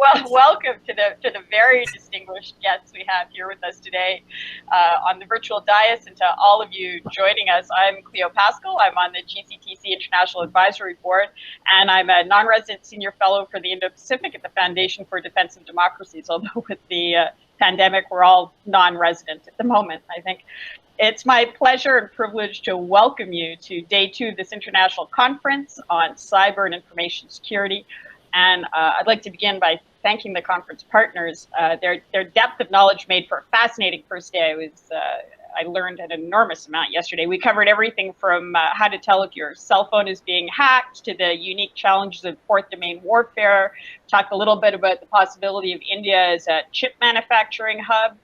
Well, welcome to the very distinguished guests we have here with us today on the virtual dais, and to all of you joining us. I'm Cleo Pascal. I'm on the GCTC International Advisory Board, and I'm a non-resident senior fellow for the Indo-Pacific at the Foundation for Defense of Democracies. Although with the pandemic, we're all non-resident at the moment, I think. It's my pleasure and privilege to welcome you to day 2 of this international conference on cyber and information security. And I'd like to begin by thanking the conference partners. Their depth of knowledge made for a fascinating first day. I learned an enormous amount yesterday. We covered everything from how to tell if your cell phone is being hacked to the unique challenges of fourth domain warfare. Talked a little bit about the possibility of India as a chip manufacturing hub.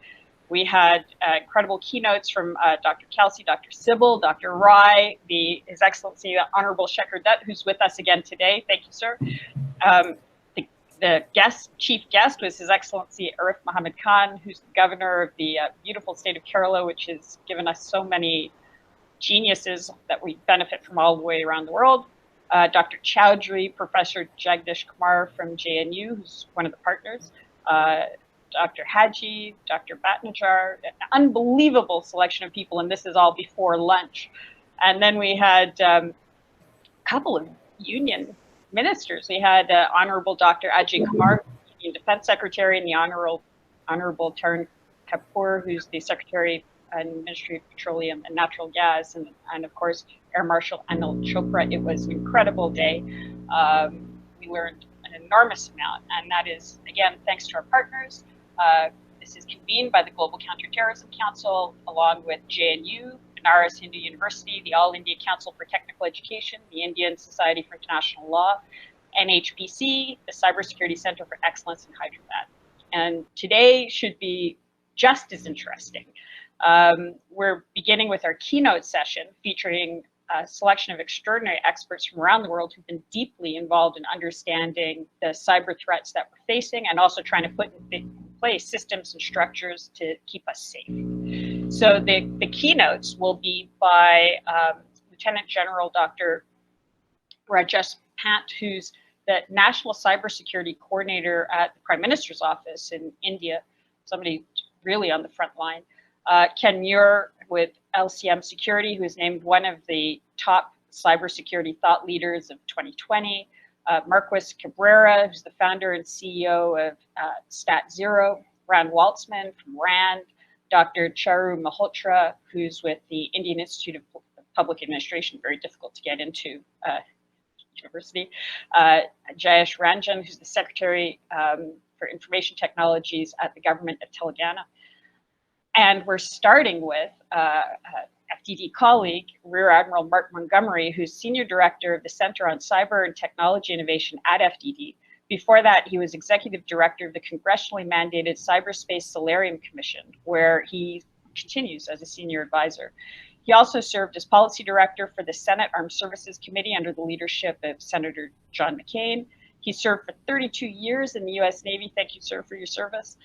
We had incredible keynotes from Dr. Kelsey, Dr. Sybil, Dr. Rai, His Excellency Honorable Shekhar Dutt, who's with us again today. Thank you, sir. The chief guest was His Excellency Arif Muhammad Khan, who's the governor of the beautiful state of Kerala, which has given us so many geniuses that we benefit from all the way around the world. Dr. Chowdhury, Professor Jagdish Kumar from JNU, who's one of the partners. Dr. Haji, Dr. Bhatnagar, an unbelievable selection of people, and this is all before lunch. And then we had a couple of union ministers. We had Honorable Dr. Ajay Kumar, Indian Defense Secretary, and the Honorable Tarun Kapoor, who's the Secretary and Ministry of Petroleum and Natural Gas, and of course, Air Marshal Anil Chopra. It was an incredible day. We learned an enormous amount, and that is, again, thanks to our partners. This is convened by the Global Counterterrorism Council, along with JNU, Banaras Hindu University, the All India Council for Technical Education, the Indian Society for International Law, NHPC, the Cybersecurity Center for Excellence in Hyderabad. And today should be just as interesting. We're beginning with our keynote session featuring a selection of extraordinary experts from around the world who've been deeply involved in understanding the cyber threats that we're facing and also trying to put in place systems and structures to keep us safe. So the keynotes will be by Lieutenant General Dr. Rajesh Pant, who's the National Cybersecurity Coordinator at the Prime Minister's Office in India, somebody really on the front line. Ken Muir with LCM Security, who is named one of the top cybersecurity thought leaders of 2020. Marquis Cabrera, who's the founder and CEO of StatZero. Rand Waltzman from RAND. Dr. Charu Malhotra, who's with the Indian Institute of Public Administration, very difficult to get into university. Jayesh Ranjan, who's the Secretary for Information Technologies at the government of Telangana. And we're starting with FDD colleague, Rear Admiral Mark Montgomery, who's Senior Director of the Center on Cyber and Technology Innovation at FDD. Before that, he was Executive Director of the congressionally mandated Cyberspace Solarium Commission, where he continues as a senior advisor. He also served as Policy Director for the Senate Armed Services Committee under the leadership of Senator John McCain. He served for 32 years in the U.S. Navy. Thank you, sir, for your service.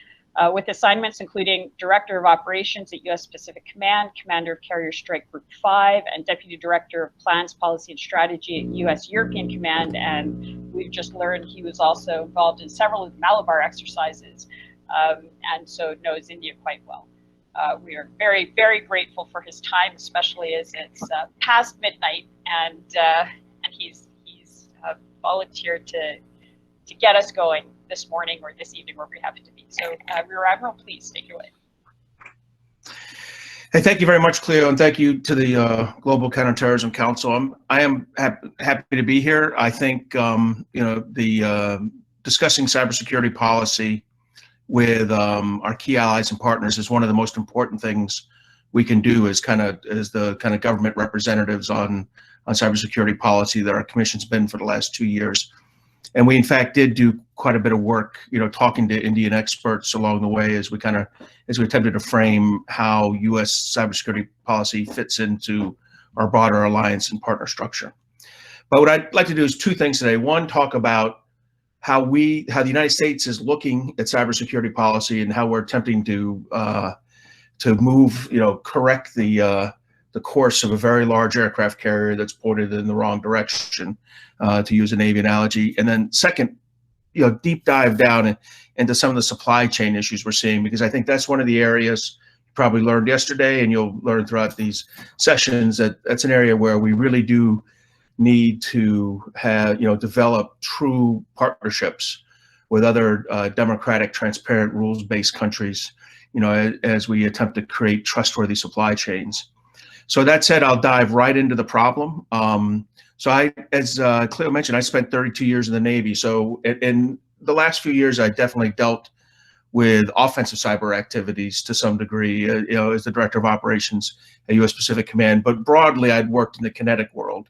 With assignments including Director of Operations at U.S. Pacific Command, Commander of Carrier Strike Group 5, and Deputy Director of Plans, Policy, and Strategy at U.S. European Command. And we've just learned he was also involved in several of the Malabar exercises, and so knows India quite well. We are very, very grateful for his time, especially as it's past midnight, and he's volunteered to get us going this morning or this evening, where we happen to be. So, Rear Admiral, please take it away. Hey, thank you very much, Cleo, and thank you to the Global Counterterrorism Council. I am happy to be here. I think the discussing cybersecurity policy with our key allies and partners is one of the most important things we can do as the kind of government representatives on cybersecurity policy that our commission's been for the last 2 years. And we, in fact, did do quite a bit of work, talking to Indian experts along the way as we attempted to frame how U.S. cybersecurity policy fits into our broader alliance and partner structure. But what I'd like to do is 2 things today. One, talk about how the United States is looking at cybersecurity policy and how we're attempting to move, correct the course of a very large aircraft carrier that's pointed in the wrong direction, to use a Navy analogy. And then second, deep dive down into some of the supply chain issues we're seeing, because I think that's one of the areas you probably learned yesterday, and you'll learn throughout these sessions, that's an area where we really do need to have, develop true partnerships with other democratic, transparent, rules-based countries, as we attempt to create trustworthy supply chains. So that said, I'll dive right into the problem. So as Cleo mentioned, I spent 32 years in the Navy. So in the last few years, I definitely dealt with offensive cyber activities to some degree, as the director of operations at U.S. Pacific Command. But broadly, I'd worked in the kinetic world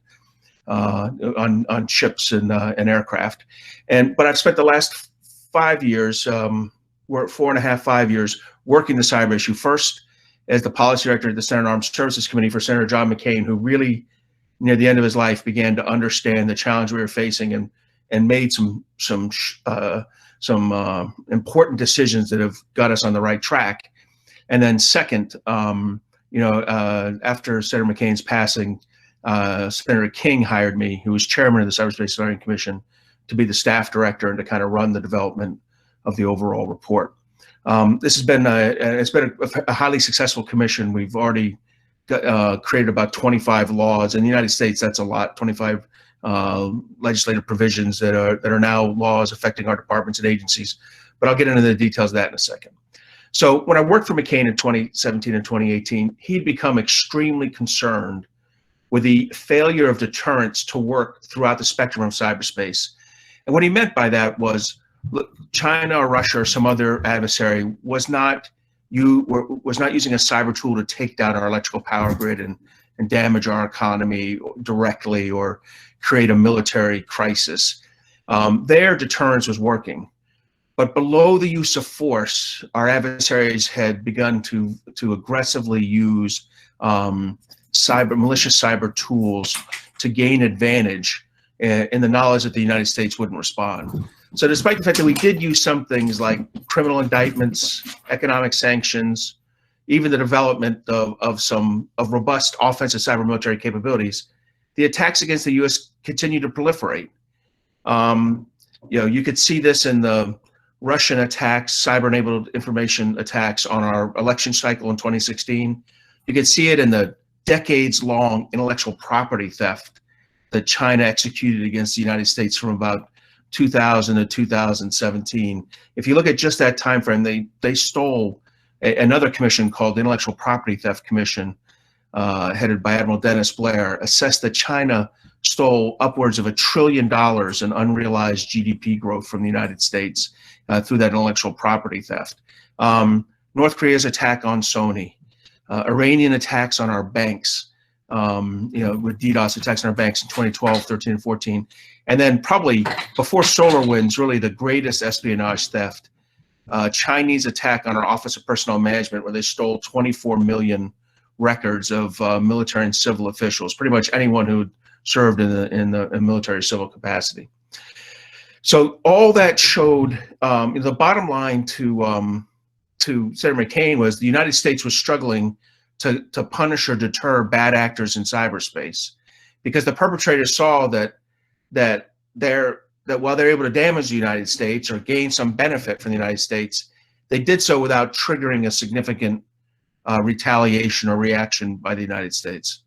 on ships and aircraft. But I've spent the last 5 years, 4.5, 5 years, working the cyber issue. First, as the policy director of the Senate Armed Services Committee for Senator John McCain, who really, near the end of his life, began to understand the challenge we were facing and made some important decisions that have got us on the right track. And then second, after Senator McCain's passing, Senator King hired me, who was chairman of the Cyberspace Surveying Commission, to be the staff director and to kind of run the development of the overall report. This has been a highly successful commission. We've already created about 25 laws in the United States. That's a lot. 25 legislative provisions that are now laws affecting our departments and agencies. But I'll get into the details of that in a second. So when I worked for McCain in 2017 and 2018, he'd become extremely concerned with the failure of deterrence to work throughout the spectrum of cyberspace. And what he meant by that was, look, China or Russia or some other adversary was not using a cyber tool to take down our electrical power grid and damage our economy directly or create a military crisis. Their deterrence was working. But below the use of force, our adversaries had begun to aggressively use malicious cyber tools to gain advantage in the knowledge that the United States wouldn't respond. So despite the fact that we did use some things like criminal indictments, economic sanctions, even the development of robust offensive cyber military capabilities, the attacks against the U.S. continue to proliferate. You could see this in the Russian attacks, cyber-enabled information attacks on our election cycle in 2016. You could see it in the decades-long intellectual property theft that China executed against the United States from about 2000 to 2017. If you look at just that time frame, they stole another commission called the Intellectual Property Theft Commission, headed by Admiral Dennis Blair, assessed that China stole upwards of $1 trillion in unrealized GDP growth from the United States through that intellectual property theft. North Korea's attack on Sony, Iranian attacks on our banks, with DDoS attacks on our banks in 2012, 13, and 14. And then probably before SolarWinds, really the greatest espionage theft, Chinese attack on our Office of Personnel Management, where they stole 24 million records of military and civil officials, pretty much anyone who served in the military civil capacity. So all that showed, the bottom line to Senator McCain was the United States was struggling to punish or deter bad actors in cyberspace, because the perpetrators saw that while they're able to damage the United States or gain some benefit from the United States, they did so without triggering a significant retaliation or reaction by the United States.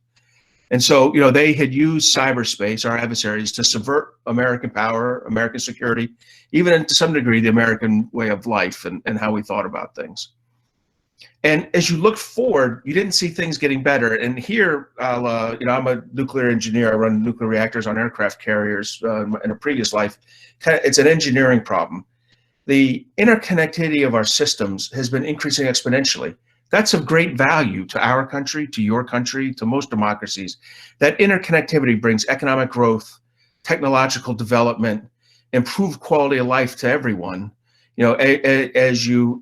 And so, they had used cyberspace, our adversaries, to subvert American power, American security, even to some degree, the American way of life and how we thought about things. And as you look forward, you didn't see things getting better. And here, I'm a nuclear engineer. I run nuclear reactors on aircraft carriers in a previous life. It's an engineering problem. The interconnectivity of our systems has been increasing exponentially. That's of great value to our country, to your country, to most democracies. That interconnectivity brings economic growth, technological development, improved quality of life to everyone, as you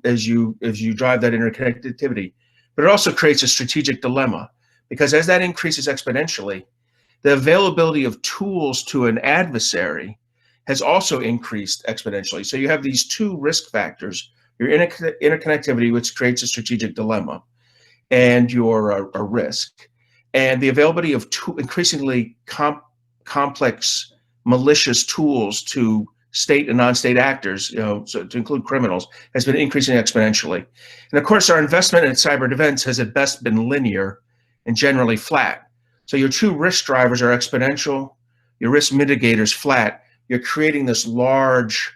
drive that interconnectivity. But it also creates a strategic dilemma, because as that increases exponentially, the availability of tools to an adversary has also increased exponentially. So you have these two risk factors: your interconnectivity, which creates a strategic dilemma, and your a risk, and the availability of increasingly complex malicious tools to state and non-state actors, so to include criminals, has been increasing exponentially. And of course, our investment in cyber defense has at best been linear and generally flat. So your true risk drivers are exponential, your risk mitigators flat. You're creating this large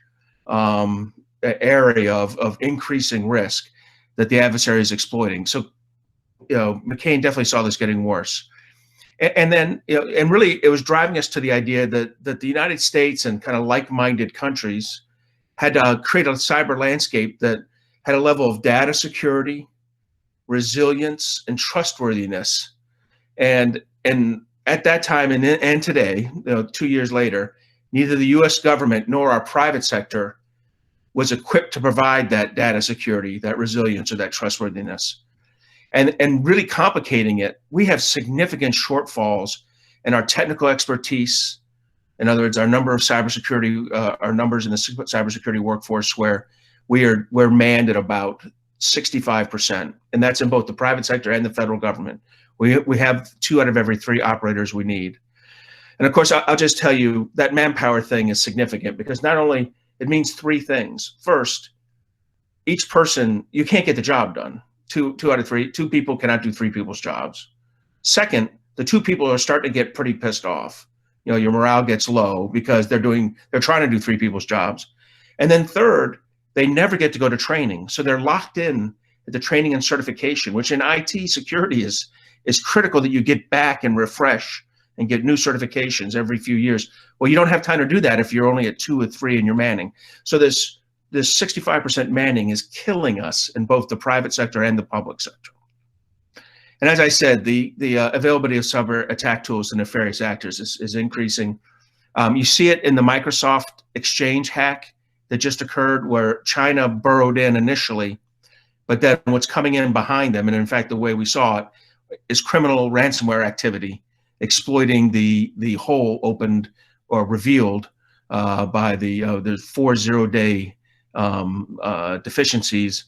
area of increasing risk that the adversary is exploiting. So, McCain definitely saw this getting worse. And then, and really, it was driving us to the idea that the United States and kind of like-minded countries had to create a cyber landscape that had a level of data security, resilience, and trustworthiness. And at that time and today, 2 years later, neither the U.S. government nor our private sector was equipped to provide that data security, that resilience, or that trustworthiness. And really complicating it, we have significant shortfalls in our technical expertise. In other words, our number of cybersecurity, our numbers in the cybersecurity workforce, where we're manned at about 65%, and that's in both the private sector and the federal government. We have 2 out of every 3 operators we need. And of course, I'll just tell you that manpower thing is significant because not only it means 3 things. First, each person, you can't get the job done. 2 out of 3, 2 people cannot do 3 people's jobs. Second, the 2 people are starting to get pretty pissed off. Your morale gets low because they're trying to do 3 people's jobs. And then third, they never get to go to training. So they're locked in at the training and certification, which in IT security is critical that you get back and refresh and get new certifications every few years. Well, you don't have time to do that if you're only at 2 or 3 in your manning. So this 65% manning is killing us in both the private sector and the public sector. And as I said, the availability of cyber attack tools to nefarious actors is increasing. You see it in the Microsoft Exchange hack that just occurred, where China burrowed in initially, but then what's coming in behind them, and in fact, the way we saw it, is criminal ransomware activity, exploiting the hole opened or revealed by the 4 0-day deficiencies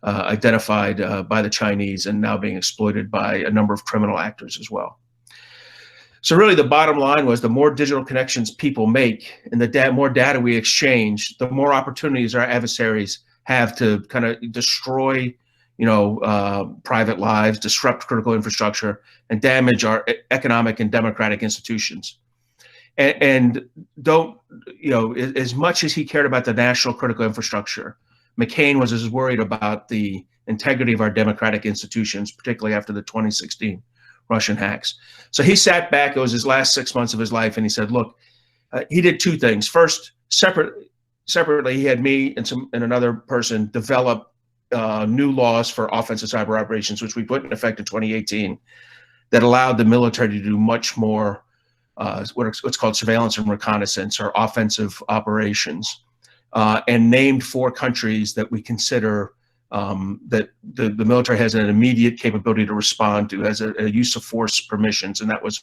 identified by the Chinese and now being exploited by a number of criminal actors as well. So really the bottom line was the more digital connections people make and the more data we exchange, the more opportunities our adversaries have to kind of destroy private lives, disrupt critical infrastructure, and damage our economic and democratic institutions. And don't, as much as he cared about the national critical infrastructure, McCain was as worried about the integrity of our democratic institutions, particularly after the 2016 Russian hacks. So he sat back, it was his last 6 months of his life, and he said, look, he did 2 things. First, separately, he had me and another person develop new laws for offensive cyber operations, which we put in effect in 2018, that allowed the military to do much more what's called surveillance and reconnaissance, or offensive operations, and named 4 countries that we consider that the military has an immediate capability to respond to as a use of force permissions, and that was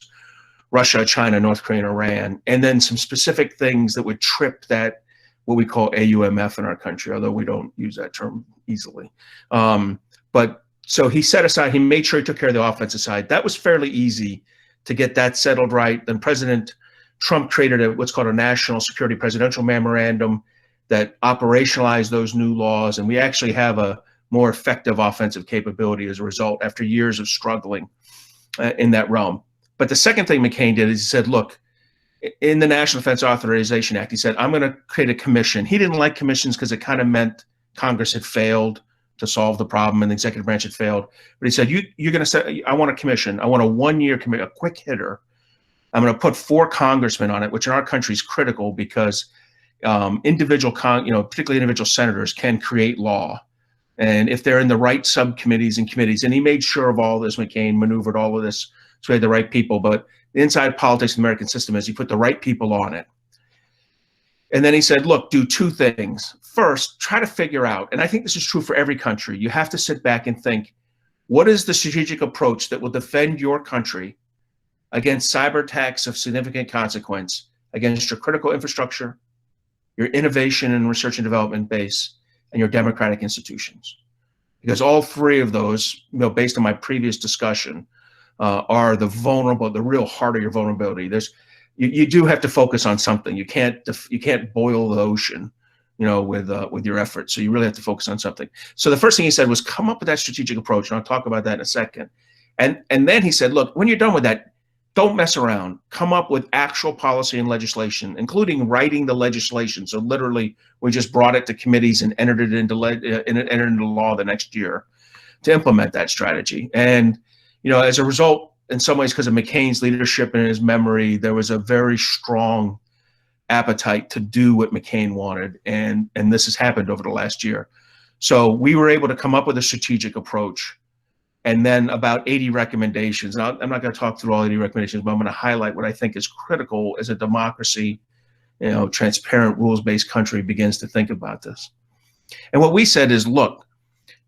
Russia, China, North Korea, and Iran, and then some specific things that would trip that, what we call AUMF in our country, although we don't use that term easily. But so he set aside, he made sure he took care of the offensive side. That was fairly easy to get that settled right. Then President Trump created what's called a National Security Presidential Memorandum that operationalized those new laws, and we actually have a more effective offensive capability as a result after years of struggling in that realm. But the second thing McCain did is he said, look, in the National Defense Authorization Act, he said, I'm going to create a commission. He didn't like commissions because it kind of meant Congress had failed to solve the problem and the executive branch had failed. But he said, you're going to say, I want a commission. I want a 1-year commission, a quick hitter. I'm going to put 4 congressmen on it, which in our country is critical because particularly individual senators can create law. And if they're in the right subcommittees and committees, and he made sure of all this, McCain maneuvered all of this so he had the right people. But the inside politics of the American system is he put the right people on it. And then he said, look, do 2 things. First, try to figure out, and I think this is true for every country, you have to sit back and think, what is the strategic approach that will defend your country against cyber attacks of significant consequence, against your critical infrastructure, your innovation and research and development base, and your democratic institutions? Because all 3 of those, based on my previous discussion, are the real heart of your vulnerability. you do have to focus on something. You can't boil the ocean, with your efforts. So you really have to focus on something. So the first thing he said was come up with that strategic approach, and I'll talk about that in a second. And then he said, look, when you're done with that, don't mess around. Come up with actual policy and legislation, including writing the legislation. So literally, we just brought it to committees and entered it into law the next year to implement that strategy. And as a result, in some ways, because of McCain's leadership and his memory, there was a very strong appetite to do what McCain wanted, and this has happened over the last year. So we were able to come up with a strategic approach, and then about 80 recommendations. And I'm not going to talk through all 80 recommendations, but I'm going to highlight what I think is critical as a democracy, transparent, rules-based country begins to think about this. And what we said is, look,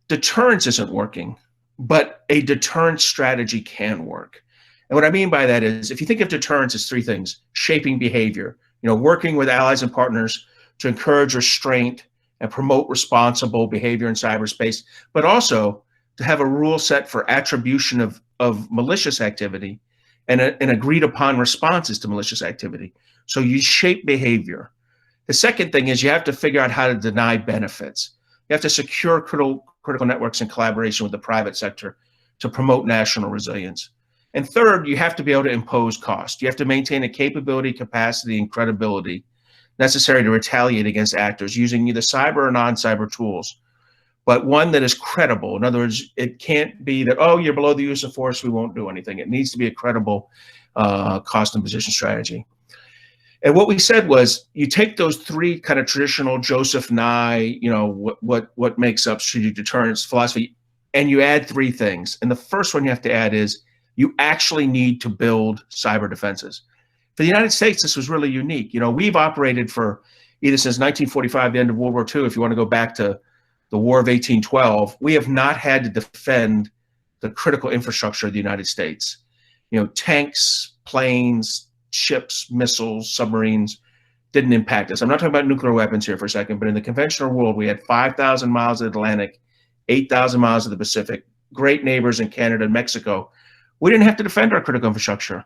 deterrence isn't working, but a deterrence strategy can work. And what I mean by that is, if you think of deterrence as three things: shaping behavior, working with allies and partners to encourage restraint and promote responsible behavior in cyberspace, but also to have a rule set for attribution of malicious activity and agreed upon responses to malicious activity. So you shape behavior. The second thing is you have to figure out how to deny benefits. You have to secure critical networks in collaboration with the private sector to promote national resilience. And third, you have to be able to impose cost. You have to maintain a capability, capacity, and credibility necessary to retaliate against actors using either cyber or non-cyber tools, but one that is credible. In other words, it can't be that, oh, you're below the use of force, we won't do anything. It needs to be a credible cost and position strategy. And what we said was, you take those three kind of traditional Joseph Nye, what makes up strategic deterrence philosophy, and you add three things. And the first one you have to add is, you actually need to build cyber defenses. For the United States, this was really unique. We've operated for either since 1945, the end of World War II, if you want to go back to the War of 1812, we have not had to defend the critical infrastructure of the United States. Tanks, planes, ships, missiles, submarines didn't impact us. I'm not talking about nuclear weapons here for a second, but in the conventional world, we had 5,000 miles of the Atlantic, 8,000 miles of the Pacific, great neighbors in Canada and Mexico. We didn't have to defend our critical infrastructure.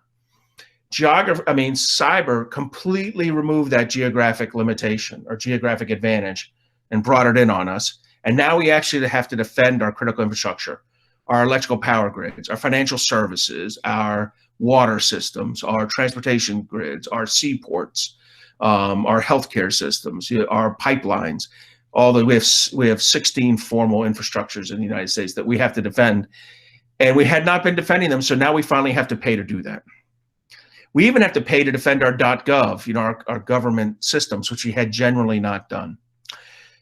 Cyber completely removed that geographic limitation or geographic advantage and brought it in on us. And now we actually have to defend our critical infrastructure, our electrical power grids, our financial services, our water systems, our transportation grids, our seaports, our healthcare systems, our pipelines. We have 16 formal infrastructures in the United States that we have to defend. And we had not been defending them, so now we finally have to pay to do that. We even have to pay to defend our .gov, our government systems, which we had generally not done.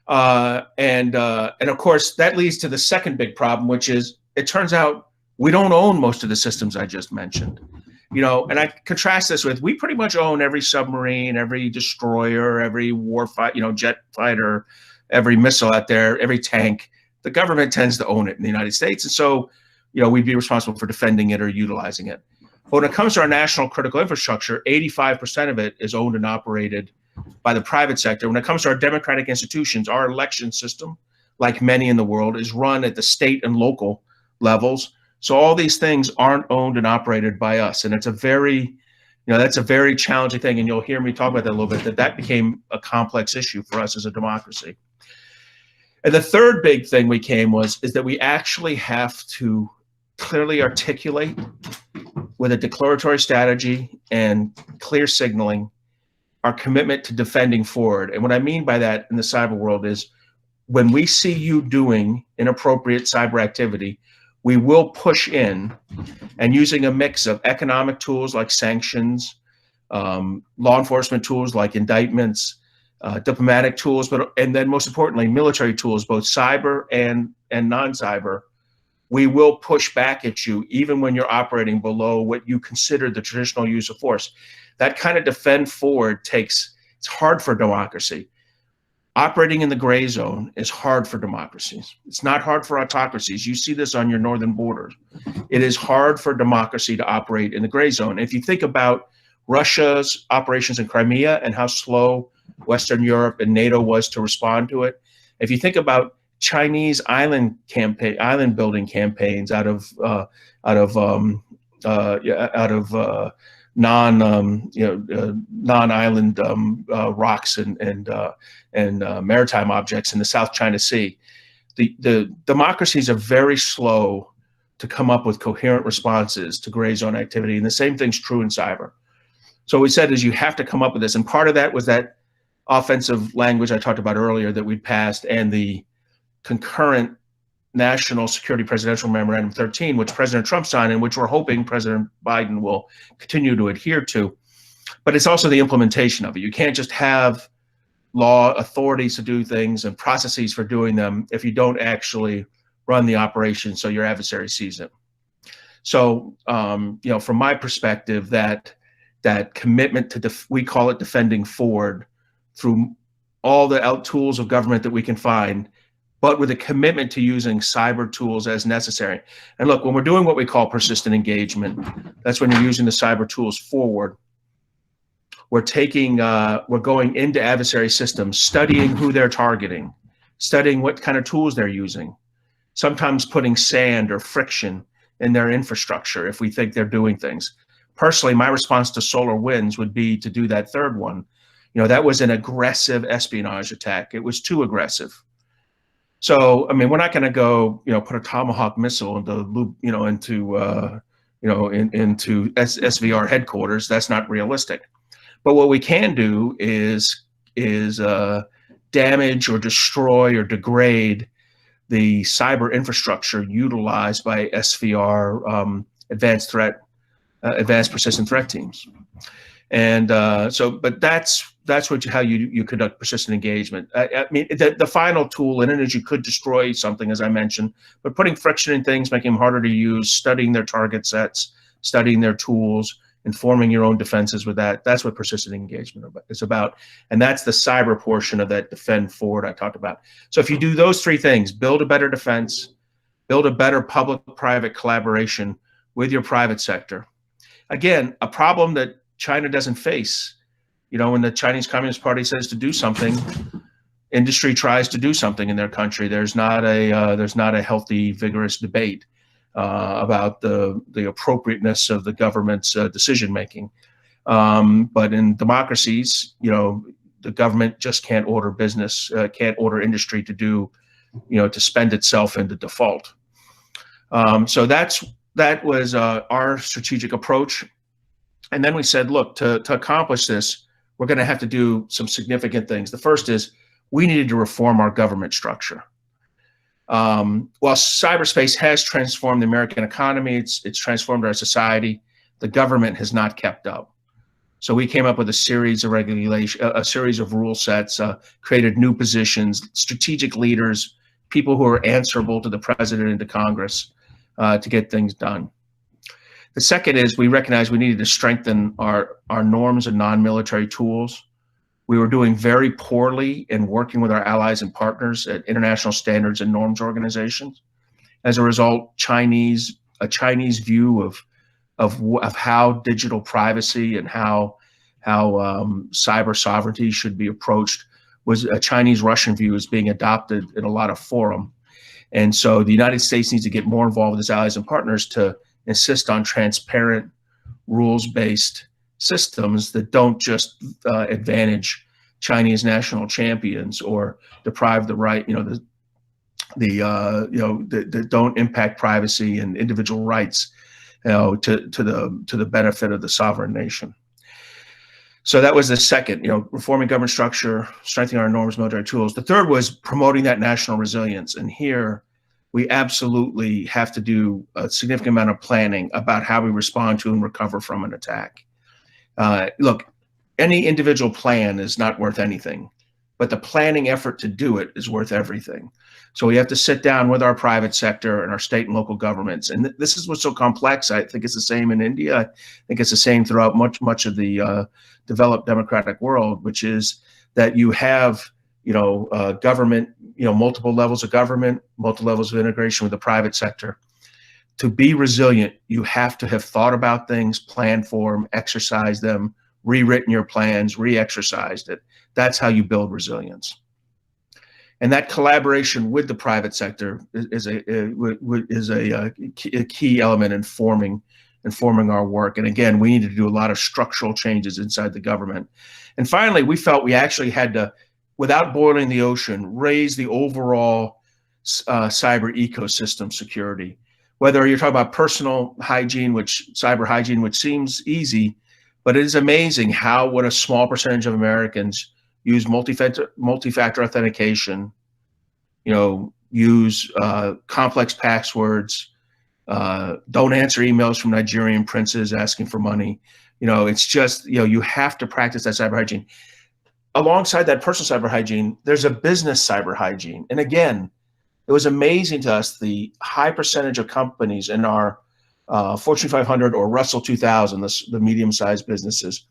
And of course, that leads to the second big problem, which is, it turns out we don't own most of the systems I just mentioned. And I contrast this with, we pretty much own every submarine, every destroyer, every jet fighter, every missile out there, every tank. The government tends to own it in the United States. And so, we'd be responsible for defending it or utilizing it. But when it comes to our national critical infrastructure, 85% of it is owned and operated by the private sector. When it comes to our democratic institutions, our election system, like many in the world, is run at the state and local levels. So all these things aren't owned and operated by us. And it's a very, that's a very challenging thing. And you'll hear me talk about that a little bit, that became a complex issue for us as a democracy. And the third big thing is that we actually have to clearly articulate with a declaratory strategy and clear signaling our commitment to defending forward. And what I mean by that in the cyber world is, when we see you doing inappropriate cyber activity, we will push in, and using a mix of economic tools like sanctions, law enforcement tools like indictments, diplomatic tools, and then most importantly, military tools, both cyber and non-cyber. We will push back at you even when you're operating below what you consider the traditional use of force. That kind of defend forward it's hard for democracy. Operating in the gray zone is hard for democracies. It's not hard for autocracies. You see this on your northern borders. It is hard for democracy to operate in the gray zone. If you think about Russia's operations in Crimea and how slow Western Europe and NATO was to respond to it, if you think about Chinese island building campaigns out of non-island rocks and maritime objects in the South China Sea. The democracies are very slow to come up with coherent responses to gray zone activity, and the same thing's true in cyber. So what we said is you have to come up with this, and part of that was that offensive language I talked about earlier that we'd passed, and the concurrent National Security Presidential Memorandum 13, which President Trump signed and which we're hoping President Biden will continue to adhere to. But it's also the implementation of it. You can't just have law authorities to do things and processes for doing them if you don't actually run the operation so your adversary sees it. So, from my perspective, that commitment to, we call it defending forward through all the tools of government that we can find, but with a commitment to using cyber tools as necessary. And look, when we're doing what we call persistent engagement, that's when you're using the cyber tools forward. We're going into adversary systems, studying who they're targeting, studying what kind of tools they're using, sometimes putting sand or friction in their infrastructure if we think they're doing things. Personally, my response to SolarWinds would be to do that third one. That was an aggressive espionage attack. It was too aggressive. So, I mean, we're not going to go, put a Tomahawk missile into SVR headquarters. That's not realistic. But what we can do is damage or destroy or degrade the cyber infrastructure utilized by SVR advanced persistent threat teams. And but that's how you conduct persistent engagement. I mean, the final tool in it is you could destroy something, as I mentioned, but putting friction in things, making them harder to use, studying their target sets, studying their tools, informing your own defenses with that's what persistent engagement is about. And that's the cyber portion of that defend forward I talked about. So if you do those three things, build a better defense, build a better public-private collaboration with your private sector. Again, a problem that China doesn't face. When the Chinese Communist Party says to do something, industry tries to do something in their country. There's not a healthy, vigorous debate about the appropriateness of the government's decision making. But in democracies, the government just can't order business, can't order industry to do, to spend itself into default. So that was our strategic approach. And then we said, look, to accomplish this, we're going to have to do some significant things. The first is we needed to reform our government structure. While cyberspace has transformed the American economy, it's transformed our society, the government has not kept up. So we came up with a series of a series of rule sets, created new positions, strategic leaders, people who are answerable to the president and to Congress to get things done. The second is we recognized we needed to strengthen our norms and non-military tools. We were doing very poorly in working with our allies and partners at international standards and norms organizations. As a result, a Chinese view of how digital privacy and how cyber sovereignty should be approached was a Chinese-Russian view is being adopted in a lot of forum. And so the United States needs to get more involved with its allies and partners to insist on transparent, rules-based systems that don't just advantage Chinese national champions or deprive the right, that don't impact privacy and individual rights, to the benefit of the sovereign nation. So that was the second, reforming government structure, strengthening our norms, military tools. The third was promoting that national resilience. And here we absolutely have to do a significant amount of planning about how we respond to and recover from an attack. Look, any individual plan is not worth anything, but the planning effort to do it is worth everything. So we have to sit down with our private sector and our state and local governments. And this is what's so complex. I think it's the same in India. I think it's the same throughout much of the developed democratic world, which is that you have, government, multiple levels of government, multiple levels of integration with the private sector. To be resilient, you have to have thought about things, planned for them, exercised them, rewritten your plans, re-exercised it. That's how you build resilience. And that collaboration with the private sector is a key element in forming informing our work. And again, we needed to do a lot of structural changes inside the government. And finally, we felt we actually had to, without boiling the ocean, raise the overall cyber ecosystem security. Whether you're talking about personal hygiene, cyber hygiene, which seems easy, but it is amazing what a small percentage of Americans use multi-factor authentication, use complex passwords, don't answer emails from Nigerian princes asking for money. It's just, you have to practice that cyber hygiene. Alongside that personal cyber hygiene, there's a business cyber hygiene. And again, it was amazing to us the high percentage of companies in our Fortune 500 or Russell 2000, the medium-sized businesses,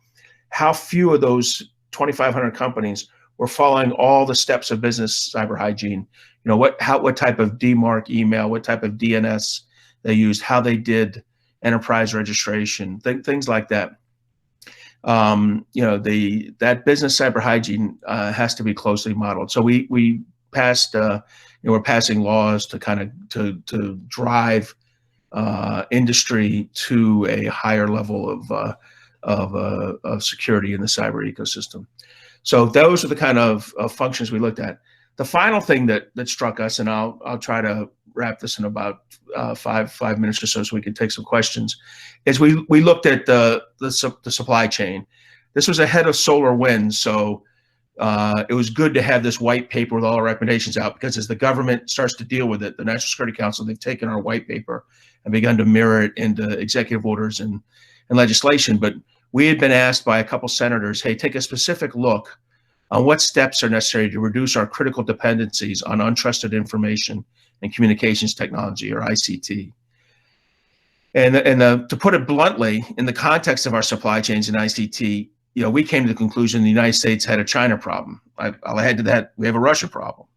how few of those 2,500 companies were following all the steps of business cyber hygiene. What type of DMARC email, what type of DNS they used, how they did enterprise registration, things like that. That business cyber hygiene has to be closely modeled. So we passed, we're passing laws to drive industry to a higher level of security in the cyber ecosystem. So those are the kind of functions we looked at. The final thing that struck us, and I'll try to wrap this in about five minutes or so we can take some questions, is we looked at the supply chain. This was ahead of SolarWinds, so it was good to have this white paper with all our recommendations out, because as the government starts to deal with it, the National Security Council, they've taken our white paper and begun to mirror it into executive orders and legislation. But we had been asked by a couple senators, hey, take a specific look on what steps are necessary to reduce our critical dependencies on untrusted information and communications technology, or ICT. And to put it bluntly, in the context of our supply chains and ICT, we came to the conclusion the United States had a China problem. I'll add to that, we have a Russia problem.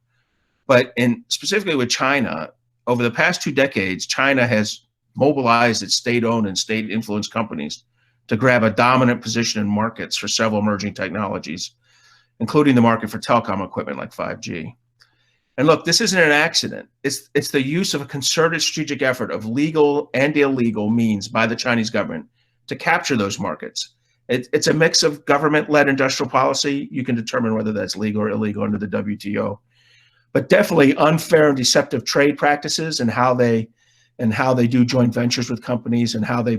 But specifically with China, over the past 2 decades, China has mobilized its state-owned and state-influenced companies to grab a dominant position in markets for several emerging technologies, including the market for telecom equipment like 5G. And look, this isn't an accident. It's the use of a concerted strategic effort of legal and illegal means by the Chinese government to capture those markets. It's a mix of government-led industrial policy. You can determine whether that's legal or illegal under the WTO, but definitely unfair and deceptive trade practices and how they do joint ventures with companies and how they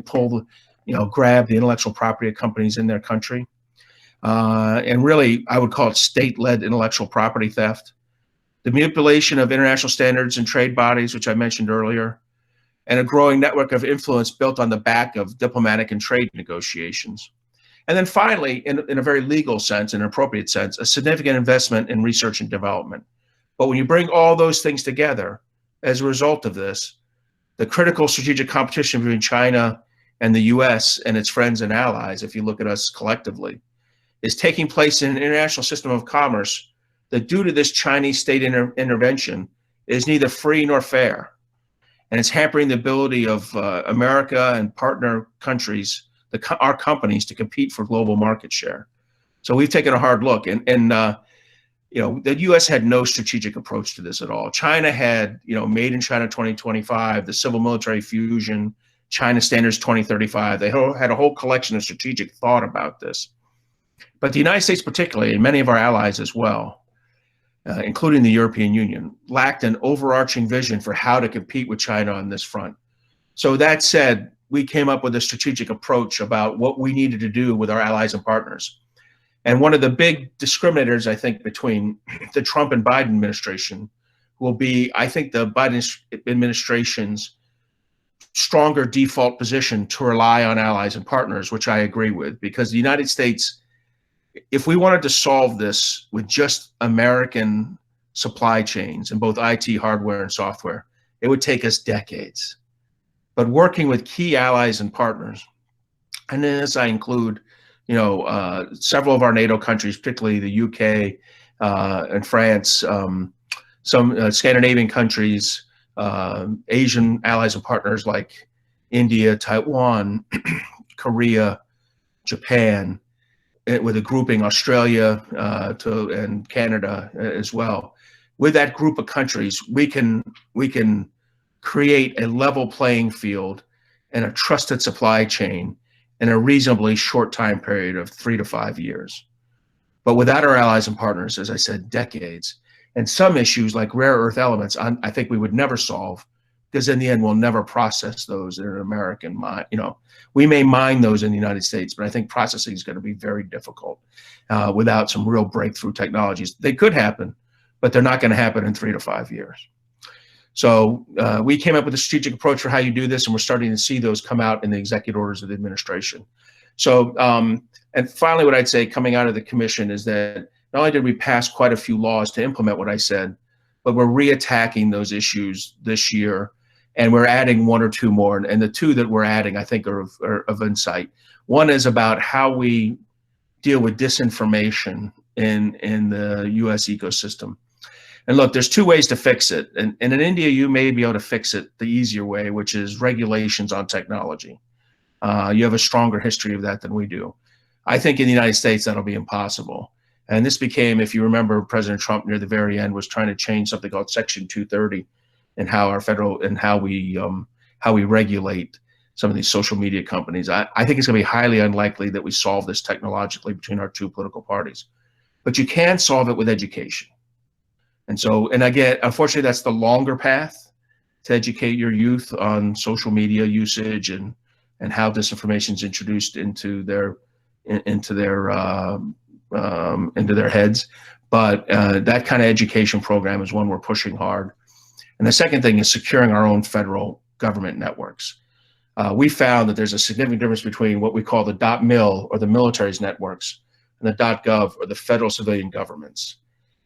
grab the intellectual property of companies in their country. And really, I would call it state-led intellectual property theft, the manipulation of international standards and trade bodies, which I mentioned earlier, and a growing network of influence built on the back of diplomatic and trade negotiations. And then finally, in a very legal sense, an appropriate sense, a significant investment in research and development. But when you bring all those things together, as a result of this, the critical strategic competition between China and the US and its friends and allies, if you look at us collectively, is taking place in an international system of commerce that, due to this Chinese state intervention, is neither free nor fair. And it's hampering the ability of America and partner countries, our companies, to compete for global market share. So we've taken a hard look, and the U.S. had no strategic approach to this at all. China had, Made in China 2025, the civil military fusion, China Standards 2035. They had a whole collection of strategic thought about this. But the United States particularly, and many of our allies as well, including the European Union, lacked an overarching vision for how to compete with China on this front. So that said, we came up with a strategic approach about what we needed to do with our allies and partners. And one of the big discriminators, I think, between the Trump and Biden administration will be, I think, the Biden administration's stronger default position to rely on allies and partners, which I agree with, because the United States, if we wanted to solve this with just American supply chains in both IT, hardware, and software, it would take us decades. But working with key allies and partners, and in this I include, several of our NATO countries, particularly the UK and France, some Scandinavian countries, Asian allies and partners like India, Taiwan, Korea, Japan, with a grouping Australia and Canada as well. With that group of countries, we can create a level playing field and a trusted supply chain in a reasonably short time period of 3 to 5 years. But without our allies and partners, as I said, decades. And some issues like rare earth elements, I think we would never solve, because in the end, we'll never process those in an American mine. We may mine those in the United States, but I think processing is going to be very difficult without some real breakthrough technologies. They could happen, but they're not going to happen in 3 to 5 years. So we came up with a strategic approach for how you do this, and we're starting to see those come out in the executive orders of the administration. So, and finally, what I'd say coming out of the commission is that not only did we pass quite a few laws to implement what I said, but we're reattacking those issues this year, and we're adding 1 or 2 more. And the 2 that we're adding, I think, are of insight. One is about how we deal with disinformation in the U.S. ecosystem. And look, there's 2 ways to fix it. And in India, you may be able to fix it the easier way, which is regulations on technology. You have a stronger history of that than we do. I think in the United States, that'll be impossible. And this became, if you remember, President Trump near the very end was trying to change something called Section 230 and how our federal and how we regulate some of these social media companies. I think it's going to be highly unlikely that we solve this technologically between our 2 political parties. But you can solve it with education. And so, and again, unfortunately, that's the longer path to educate your youth on social media usage and how disinformation is introduced into their heads. But that kind of education program is one we're pushing hard. And the second thing is securing our own federal government networks. We found that there's a significant difference between what we call the .mil or the military's networks and the .gov or the federal civilian governments.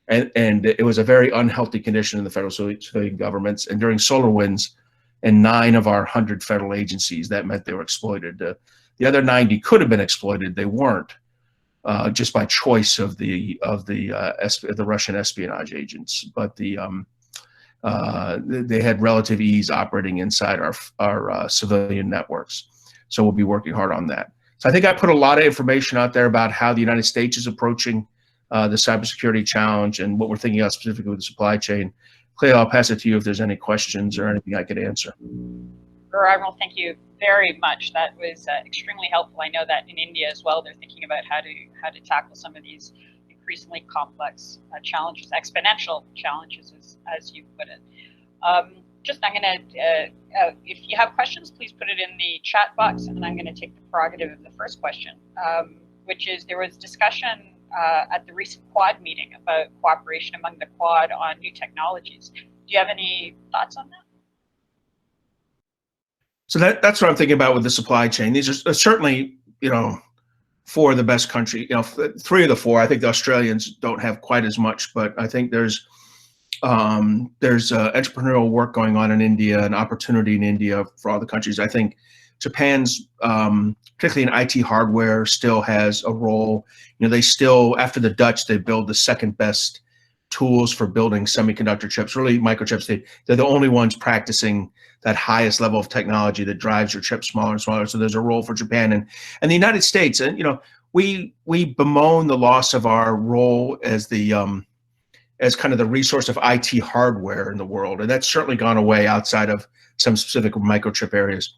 And it was a very unhealthy condition in the federal civilian governments. And during SolarWinds, in 9 of our 100 federal agencies, that meant they were exploited. The other 90 could have been exploited; they weren't, just by choice of the Russian espionage agents. But they had relative ease operating inside our civilian networks. So we'll be working hard on that. So I think I put a lot of information out there about how the United States is approaching the cybersecurity challenge and what we're thinking about specifically with the supply chain. Cleo, I'll pass it to you if there's any questions or anything I could answer. Sure, Admiral, thank you very much. That was extremely helpful. I know that in India as well, they're thinking about how to tackle some of these increasingly complex challenges, exponential challenges, as you put it. I'm going to, if you have questions, please put it in the chat box, and I'm going to take the prerogative of the first question, which is there was discussion at the recent Quad meeting about cooperation among the Quad on new technologies. Do you have any thoughts on that? So that's what I'm thinking about with the supply chain. These are certainly, 4 of the best countries, 3 of the 4. I think the Australians don't have quite as much, but I think there's entrepreneurial work going on in India, an opportunity in India for all the countries. I think Japan's, particularly in IT hardware, still has a role. They still, after the Dutch, they build the second best tools for building semiconductor chips, really microchips. They're the only ones practicing that highest level of technology that drives your chips smaller and smaller. So there's a role for Japan and the United States. And we bemoan the loss of our role as as kind of the resource of IT hardware in the world, and that's certainly gone away outside of some specific microchip areas.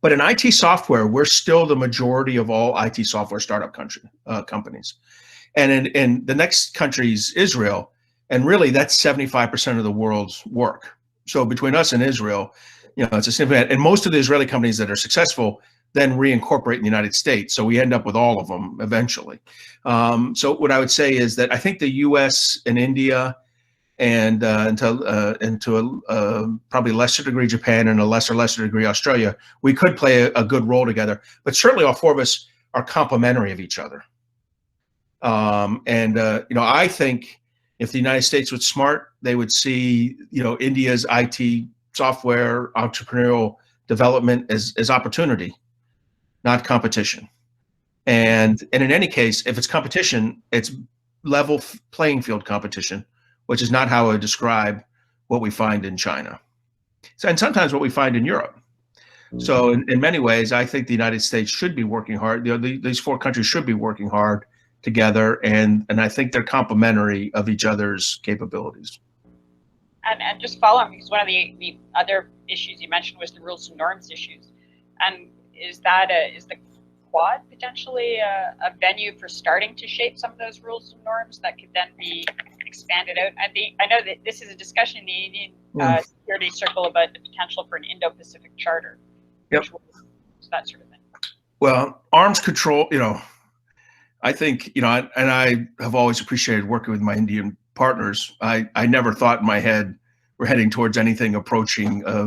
But in IT software, we're still the majority of all IT software startup companies. And in the next country is Israel, and really that's 75% of the world's work. So between us and Israel, it's a significant, and most of the Israeli companies that are successful then reincorporate in the United States. So we end up with all of them eventually. So what I would say is that I think the US and India and to a probably lesser degree Japan and a lesser degree Australia, we could play a good role together. But certainly all 4 of us are complementary of each other. I think if the United States was smart, they would see India's IT software entrepreneurial development as opportunity, not competition. And in any case, if it's competition, it's level playing field competition, which is not how I would describe what we find in China. And sometimes what we find in Europe. So in many ways, I think the United States should be working hard. These 4 countries should be working hard together, and I think they're complementary of each other's capabilities. And just following, because one of the other issues you mentioned was the rules and norms issues. And is the Quad potentially a venue for starting to shape some of those rules and norms that could then be expanded out? I know that this is a discussion in the Indian Security Circle about the potential for an Indo-Pacific Charter. Yep. That sort of thing. Well, arms control, I think, and I have always appreciated working with my Indian partners. I never thought in my head we're heading towards anything approaching, a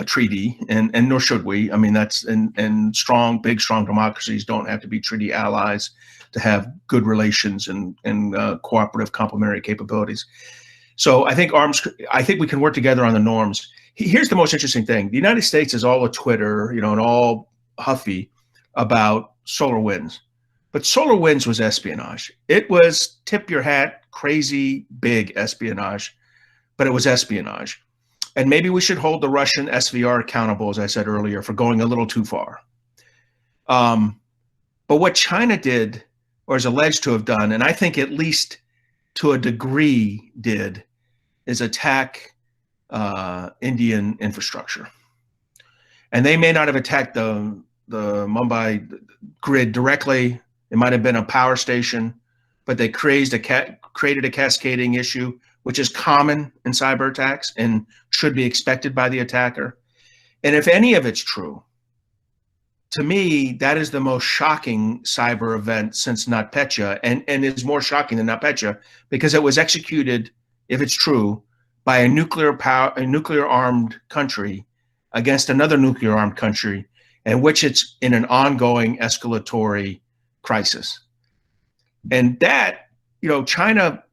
treaty, and nor should we. I mean, that's and big, strong democracies don't have to be treaty allies to have good relations and cooperative complementary capabilities. So I think we can work together on the norms. Here's the most interesting thing. The United States is all a Twitter, and all huffy about solar winds. But solar winds was espionage. It was tip your hat, crazy, big espionage, but it was espionage. And maybe we should hold the Russian SVR accountable, as I said earlier, for going a little too far. But what China did, or is alleged to have done, and I think at least to a degree did, is attack Indian infrastructure. And they may not have attacked the Mumbai grid directly. It might have been a power station, but they created a cascading issue, which is common in cyber attacks and should be expected by the attacker. And if any of it's true, to me, that is the most shocking cyber event since NotPetya, and is more shocking than NotPetya because it was executed, if it's true, by a nuclear-armed country against another nuclear-armed country, in which it's in an ongoing escalatory crisis. And that, China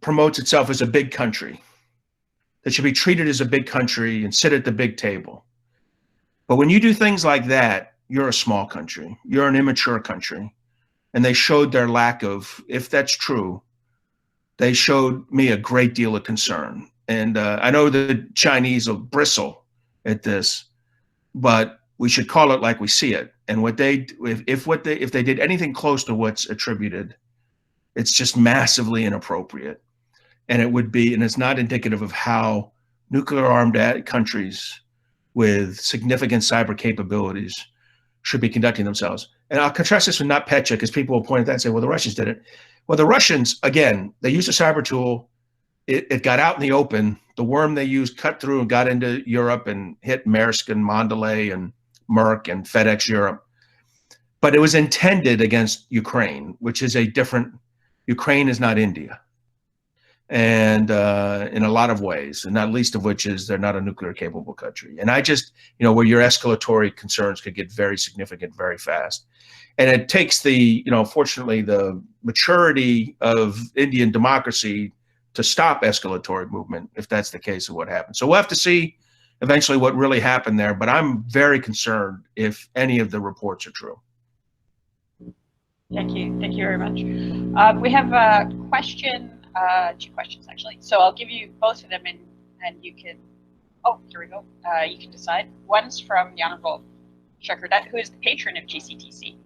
promotes itself as a big country that should be treated as a big country and sit at the big table. But when you do things like that, you're a small country. You're an immature country. And they showed their lack of, if that's true, they showed me a great deal of concern. And I know the Chinese will bristle at this, but we should call it like we see it. And if they did anything close to what's attributed, it's just massively inappropriate. And it's not indicative of how nuclear-armed countries with significant cyber capabilities should be conducting themselves. And I'll contrast this with NotPetya because people will point at that and say, well, the Russians did it. Well, the Russians, again, they used a cyber tool. It got out in the open. The worm they used cut through and got into Europe and hit Maersk and Mondelez and Merck and FedEx Europe. But it was intended against Ukraine, which is Ukraine is not India. And in a lot of ways, and not least of which is they're not a nuclear capable country. And I just, where your escalatory concerns could get very significant very fast. And it takes fortunately, the maturity of Indian democracy to stop escalatory movement, if that's the case of what happened. So we'll have to see eventually what really happened there. But I'm very concerned if any of the reports are true. Thank you. Thank you very much. We have a question, two questions actually. So I'll give you both of them and you can, here we go. You can decide. One's from the Honorable Shekhardat, who is the patron of GCTC,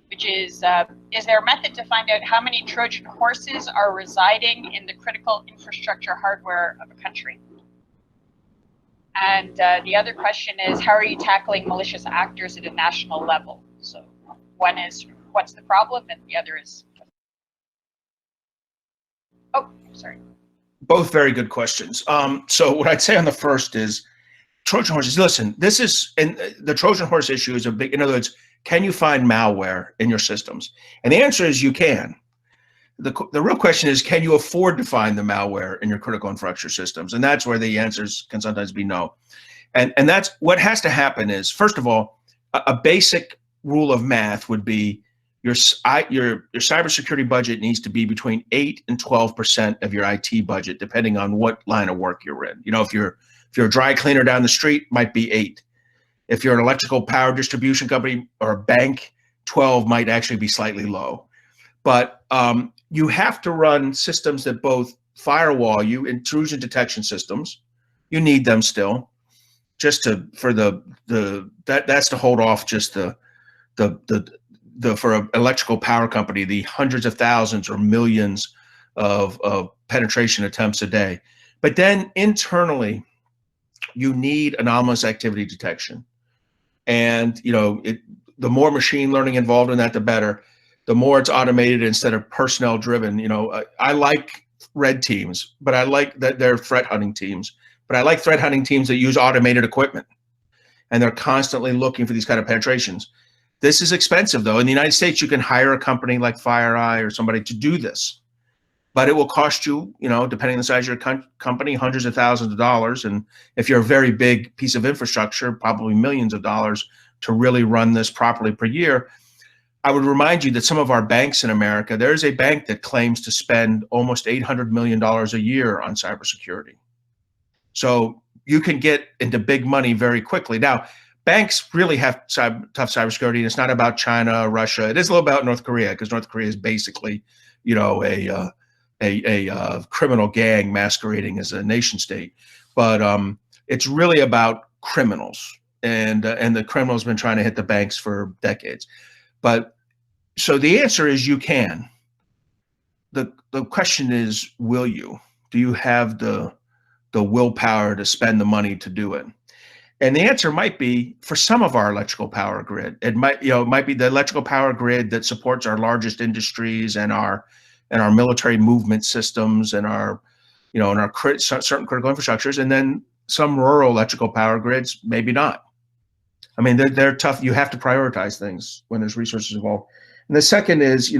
which is there a method to find out how many Trojan horses are residing in the critical infrastructure hardware of a country? And the other question is, how are you tackling malicious actors at a national level? So one is, what's the problem? And the other is, sorry. Both very good questions. So what I'd say on the first is Trojan horses. Listen, the Trojan horse issue is a big, in other words, can you find malware in your systems? And the answer is you can. The real question is, can you afford to find the malware in your critical infrastructure systems? And that's where the answers can sometimes be no. And that's what has to happen is, first of all, a basic rule of math would be your cybersecurity budget needs to be between 8 and 12% of your IT budget, depending on what line of work you're in. If you're a dry cleaner down the street, might be 8. If you're an electrical power distribution company or a bank, 12 might actually be slightly low. But you have to run systems that both firewall you, intrusion detection systems. You need them still, just that's to hold off just for an electrical power company, the hundreds of thousands or millions of penetration attempts a day. But then internally, you need anomalous activity detection. And, the more machine learning involved in that, the better. The more it's automated instead of personnel driven. I like red teams, but I like that they're threat hunting teams. But I like threat hunting teams that use automated equipment, and they're constantly looking for these kind of penetrations. This is expensive, though. In the United States, you can hire a company like FireEye or somebody to do this, but it will cost you, depending on the size of your company, hundreds of thousands of dollars. And if you're a very big piece of infrastructure, probably millions of dollars to really run this properly per year. I would remind you that some of our banks in America, there's a bank that claims to spend almost $800 million a year on cybersecurity. So you can get into big money very quickly. Now, banks really have tough cybersecurity, and it's not about China or Russia. It is a little about North Korea, because North Korea is basically, a criminal gang masquerading as a nation state. But it's really about criminals, and the criminals have been trying to hit the banks for decades. But so the answer is you can. The question is, will you? Do you have the willpower to spend the money to do it? And the answer might be, for some of our electrical power grid, it might be the electrical power grid that supports our largest industries and our military movement systems and our certain critical infrastructures, and then some rural electrical power grids, maybe not. I mean, they're tough. You have to prioritize things when there's resources involved. And the second is,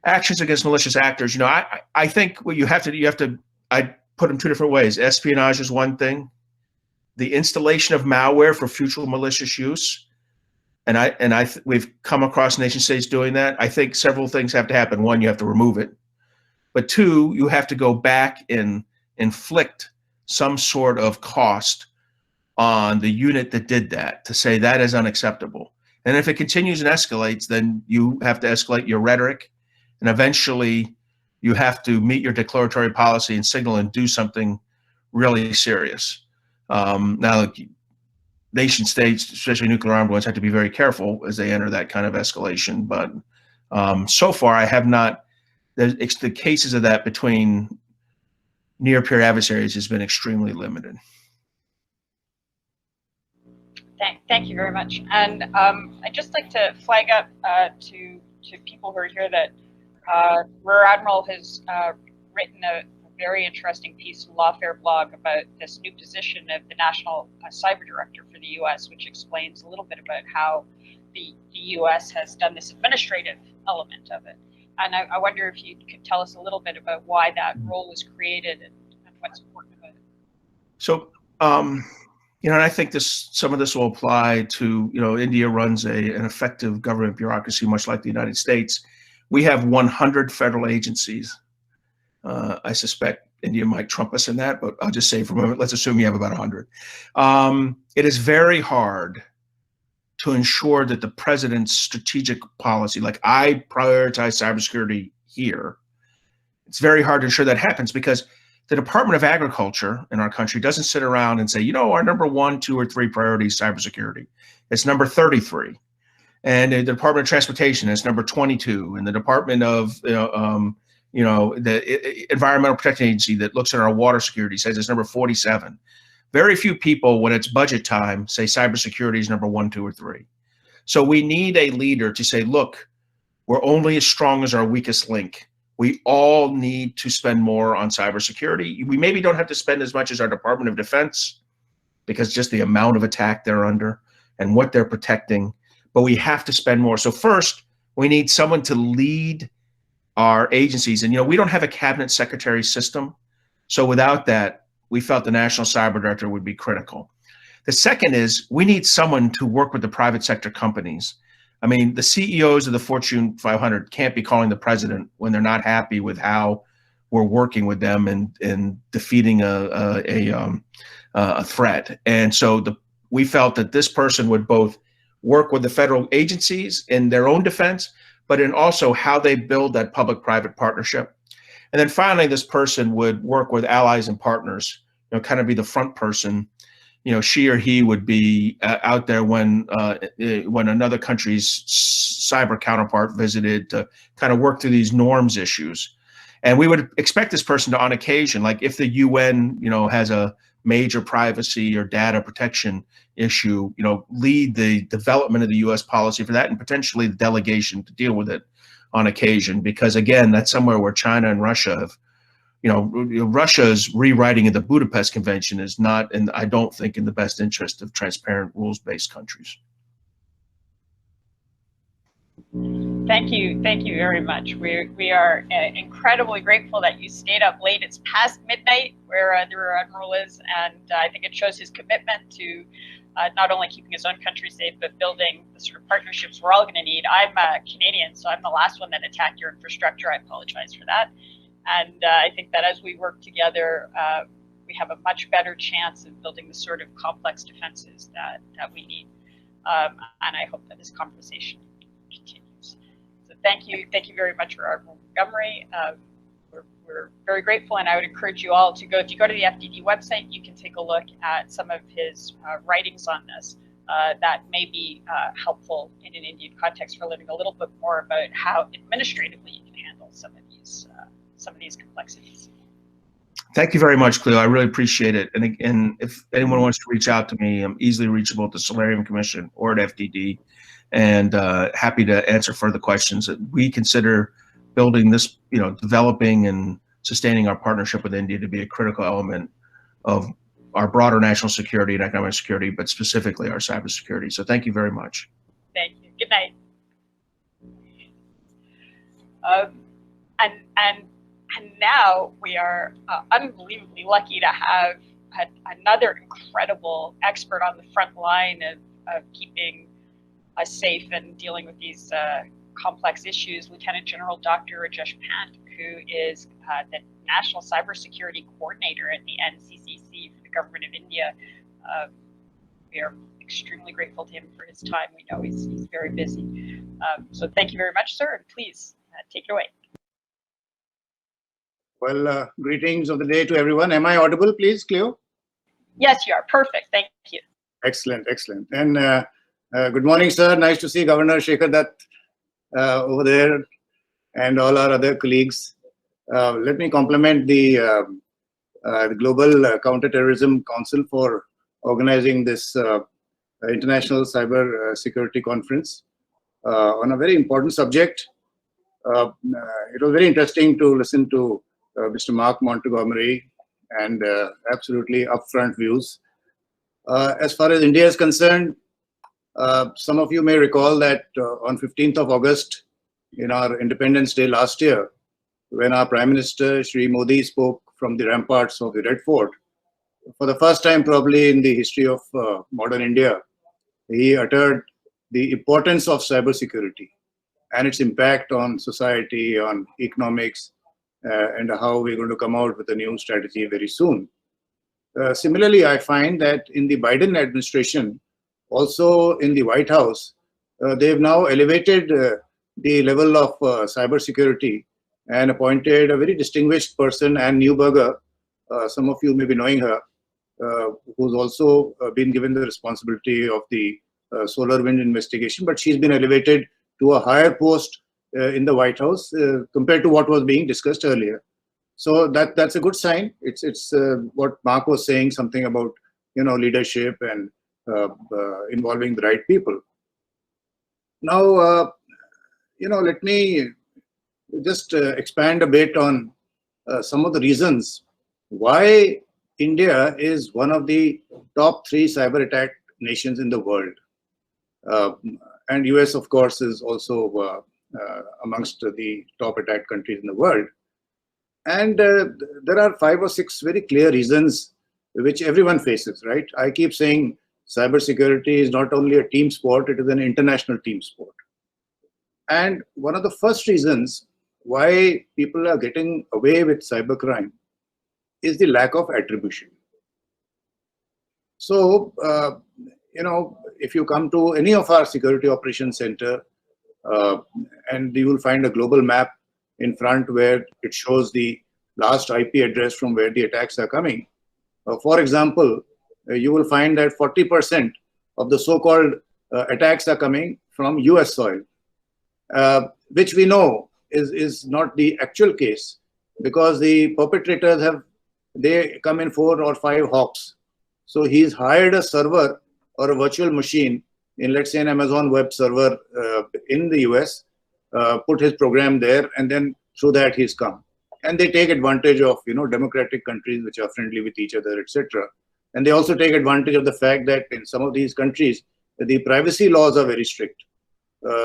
actions against malicious actors. I think what you have to, I put them two different ways. Espionage is one thing. The installation of malware for future malicious use, and we've come across nation states doing that. I think several things have to happen. One, you have to remove it, but two, you have to go back and inflict some sort of cost on the unit that did that, to say that is unacceptable. And if it continues and escalates, then you have to escalate your rhetoric, and eventually you have to meet your declaratory policy and signal and do something really serious. Now, nation states, especially nuclear armed ones, have to be very careful as they enter that kind of escalation. But so far, I have not. The cases of that between near-peer adversaries has been extremely limited. Thank you very much. And I'd just like to flag up to people who are here that Rear Admiral has written a very interesting piece in Lawfare blog about this new position of the National Cyber Director for the U.S., which explains a little bit about how the U.S. has done this administrative element of it. And I wonder if you could tell us a little bit about why that role was created and what's important about it. So, and I think some of this will apply to, India runs an effective government bureaucracy, much like the United States. We have 100 federal agencies. I suspect India might trump us in that, but I'll just say for a moment, let's assume you have about 100. It is very hard to ensure that the president's strategic policy, like I prioritize cybersecurity here, it's very hard to ensure that happens, because the Department of Agriculture in our country doesn't sit around and say, our number 1, 2, or 3 priority is cybersecurity. It's number 33. And the Department of Transportation is number 22. And the Department of, the Environmental Protection Agency that looks at our water security says it's number 47. Very few people, when it's budget time, say cybersecurity is number 1, 2, or 3. So we need a leader to say, look, we're only as strong as our weakest link. We all need to spend more on cybersecurity. We maybe don't have to spend as much as our Department of Defense, because just the amount of attack they're under and what they're protecting, but we have to spend more. So first, we need someone to lead our agencies. And, we don't have a cabinet secretary system. So without that, we felt the National Cyber Director would be critical. The second is we need someone to work with the private sector companies. I mean, the CEOs of the Fortune 500 can't be calling the president when they're not happy with how we're working with them in defeating a threat. And so we felt that this person would both work with the federal agencies in their own defense, but in also how they build that public-private partnership. And then finally, this person would work with allies and partners, kind of be the front person. She or he would be out there when another country's cyber counterpart visited to kind of work through these norms issues. And we would expect this person to, on occasion, like if the UN, has a major privacy or data protection issue, lead the development of the US policy for that, and potentially the delegation to deal with it on occasion. Because again, that's somewhere where China and Russia have, Russia's rewriting of the Budapest Convention is not, and I don't think, in the best interest of transparent rules-based countries. Thank you very much. We are incredibly grateful that you stayed up late. It's past midnight where the Rear Admiral is, and I think it shows his commitment to not only keeping his own country safe, but building the sort of partnerships we're all going to need. I'm Canadian, so I'm the last one that attacked your infrastructure. I apologize for that. And I think that as we work together, we have a much better chance of building the sort of complex defenses that we need. And I hope that this conversation continues. So thank you very much, Admiral Montgomery. We're very grateful, and I would encourage you all to go. If you go to the FDD website, you can take a look at some of his writings on this. That may be helpful in an Indian context for learning a little bit more about how administratively you can handle some of these complexities. Thank you very much, Cleo. I really appreciate it. And if anyone wants to reach out to me, I'm easily reachable at the Solarium Commission or at FDD, and happy to answer further questions. We consider building this, developing and sustaining our partnership with India to be a critical element of our broader national security and economic security, but specifically our cybersecurity. So thank you very much. Thank you. Good night. And now we are unbelievably lucky to have another incredible expert on the front line of keeping us safe and dealing with these complex issues, Lieutenant General Dr. Rajesh Pant, who is the National Cybersecurity Coordinator at the NCCC for the Government of India. We are extremely grateful to him for his time. We know he's very busy. So thank you very much, sir, and please take it away. Well, greetings of the day to everyone. Am I audible, please, Cleo? Yes, you are. Perfect. Thank you. Excellent, excellent. And good morning, sir. Nice to see Governor Shekhar Dutt over there and all our other colleagues. Let me compliment the Global Counterterrorism Council for organizing this International Cyber Security Conference on a very important subject. It was very interesting to listen to Mr. Mark Montgomery and absolutely upfront views. As far as India is concerned, some of you may recall that on 15th of August, in our Independence Day last year, when our Prime Minister, Shri Modi, spoke from the ramparts of the Red Fort, for the first time probably in the history of modern India, he uttered the importance of cybersecurity and its impact on society, on economics, and how we're going to come out with a new strategy very soon. Similarly, I find that in the Biden administration, also in the White House, they've now elevated the level of cybersecurity and appointed a very distinguished person, Anne Neuberger. Some of you may be knowing her, who's also been given the responsibility of the solar wind investigation, but she's been elevated to a higher post in the White House compared to what was being discussed earlier. So that's a good sign. It's what Mark was saying, something about leadership and involving the right people. Now, let me just expand a bit on some of the reasons why India is one of the top 3 cyber attack nations in the world. And US, of course, is also amongst the top attack countries in the world. And there are 5 or 6 very clear reasons which everyone faces, right? I keep saying cybersecurity is not only a team sport, it is an international team sport. And one of the first reasons why people are getting away with cybercrime is the lack of attribution. So, if you come to any of our security operations center, and you will find a global map in front where it shows the last IP address from where the attacks are coming. For example, you will find that 40% of the so-called attacks are coming from US soil. which we know is not the actual case, because the perpetrators they come in 4 or 5 hops. So he's hired a server or a virtual machine in, let's say, an Amazon web server in the US, put his program there, and then through that he's come. And they take advantage of, democratic countries which are friendly with each other, etc. And they also take advantage of the fact that in some of these countries, the privacy laws are very strict.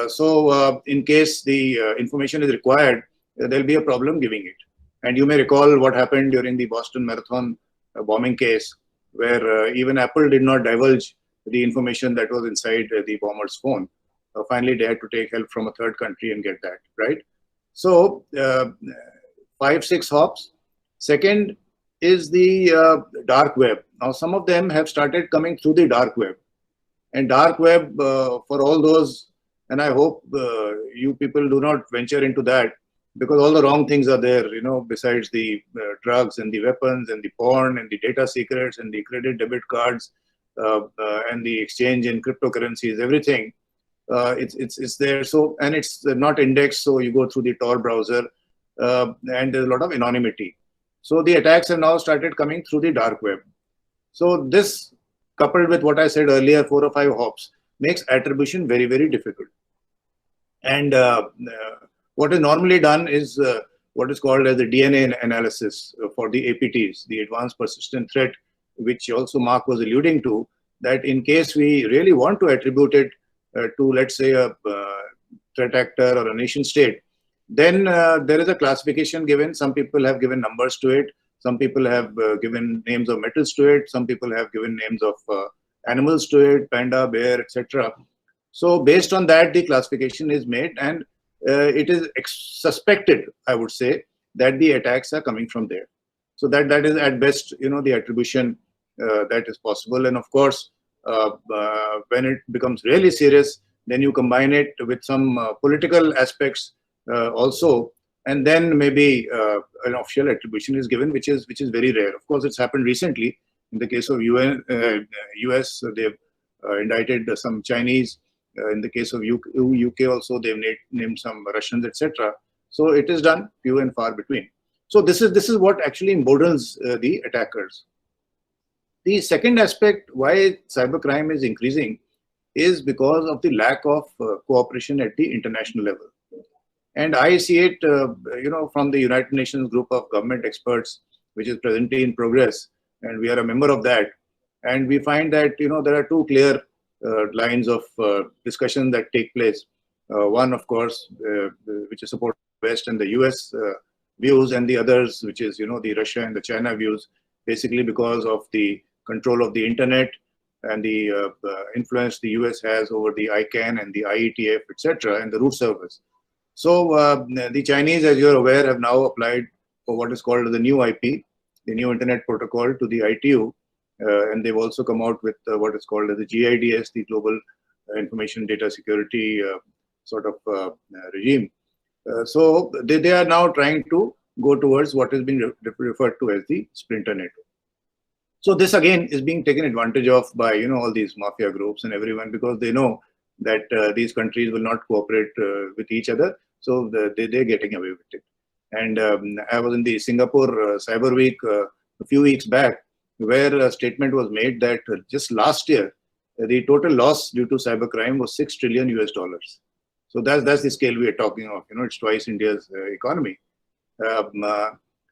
So in case the information is required, there'll be a problem giving it. And you may recall what happened during the Boston Marathon bombing case, where even Apple did not divulge the information that was inside the bomber's phone. Finally, they had to take help from a third country and get that, right? So 5, 6 hops. Second is the dark web. Now, some of them have started coming through the dark web. And dark web, for all those, and I hope you people do not venture into that, because all the wrong things are there, besides the drugs and the weapons and the porn and the data secrets and the credit debit cards and the exchange in cryptocurrencies, everything. It's there. So, and it's not indexed, so you go through the Tor browser, and there's a lot of anonymity. So the attacks have now started coming through the dark web. So this, coupled with what I said earlier, 4 or 5 hops, makes attribution very, very difficult. And what is normally done is what is called as the DNA analysis for the APTs, the Advanced Persistent Threat, which also Mark was alluding to, that in case we really want to attribute it to, let's say, a threat actor or a nation state, then there is a classification given. Some people have given numbers to it. Some people have given names of metals to it. Some people have given names of animals to it, panda, bear, etc. So based on that, the classification is made, and it is suspected, I would say, that the attacks are coming from there. So that is at best, the attribution that is possible. And of course, when it becomes really serious, then you combine it with some political aspects also, and then maybe an official attribution is given, which is very rare. Of course, it's happened recently. In the case of US, they've indicted some Chinese. In the case of UK also, they've named some Russians, etc. So it is done few and far between. So this is what actually emboldens the attackers. The second aspect why cybercrime is increasing is because of the lack of cooperation at the international level. And I see it, from the United Nations group of government experts, which is presently in progress, and we are a member of that. And we find that, there are 2 clear lines of discussion that take place. One, of course, which is supported by the West and the US views, and the others, which is, the Russia and the China views, basically because of the control of the internet and the influence the US has over the ICANN and the IETF, etc., and the root servers. So the Chinese, as you're aware, have now applied for what is called the new IP, the new Internet Protocol, to the ITU. And they've also come out with what is called as the GIDS, the Global Information Data Security sort of regime. So they are now trying to go towards what has been referred to as the Splinter Network. So this again is being taken advantage of by all these mafia groups and everyone, because they know that these countries will not cooperate with each other. So they're getting away with it. And I was in the Singapore Cyber Week a few weeks back, where a statement was made that just last year, the total loss due to cybercrime was $6 trillion US. So that's the scale we are talking of. It's twice India's economy.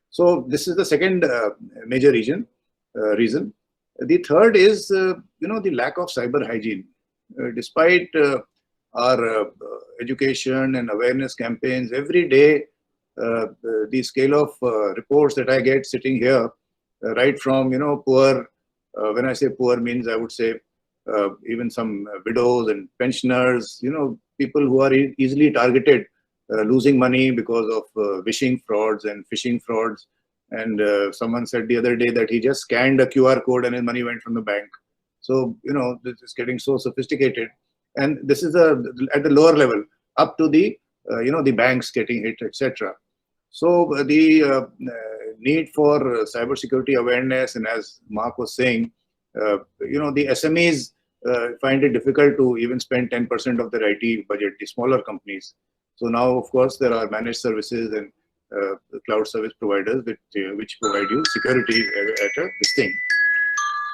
So this is the second major reason. The third is, the lack of cyber hygiene. Despite our education and awareness campaigns, every day, the scale of reports that I get sitting here, right from, poor, when I say poor means I would say even some widows and pensioners, people who are easily targeted, losing money because of wishing frauds and phishing frauds. And someone said the other day that he just scanned a QR code and his money went from the bank. So, this is getting so sophisticated. And this is at the lower level, up to the, the banks getting hit, etc. So the need for cybersecurity awareness, and as Mark was saying, the SMEs find it difficult to even spend 10% of their IT budget, the smaller companies. So now, of course, there are managed services and cloud service providers which provide you security at a this thing.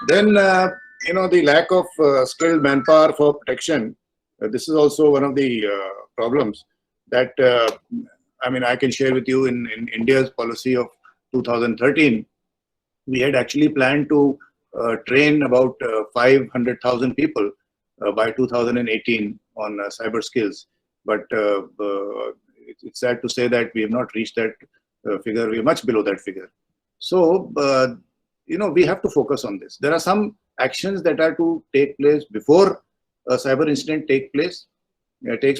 Then, the lack of skilled manpower for protection. This is also one of the problems that, I can share with you in India's policy of 2013. We had actually planned to train about 500,000 people by 2018 on cyber skills. But it's sad to say that we have not reached that figure. We are much below that figure. So, we have to focus on this. There are some actions that are to take place before a cyber incident takes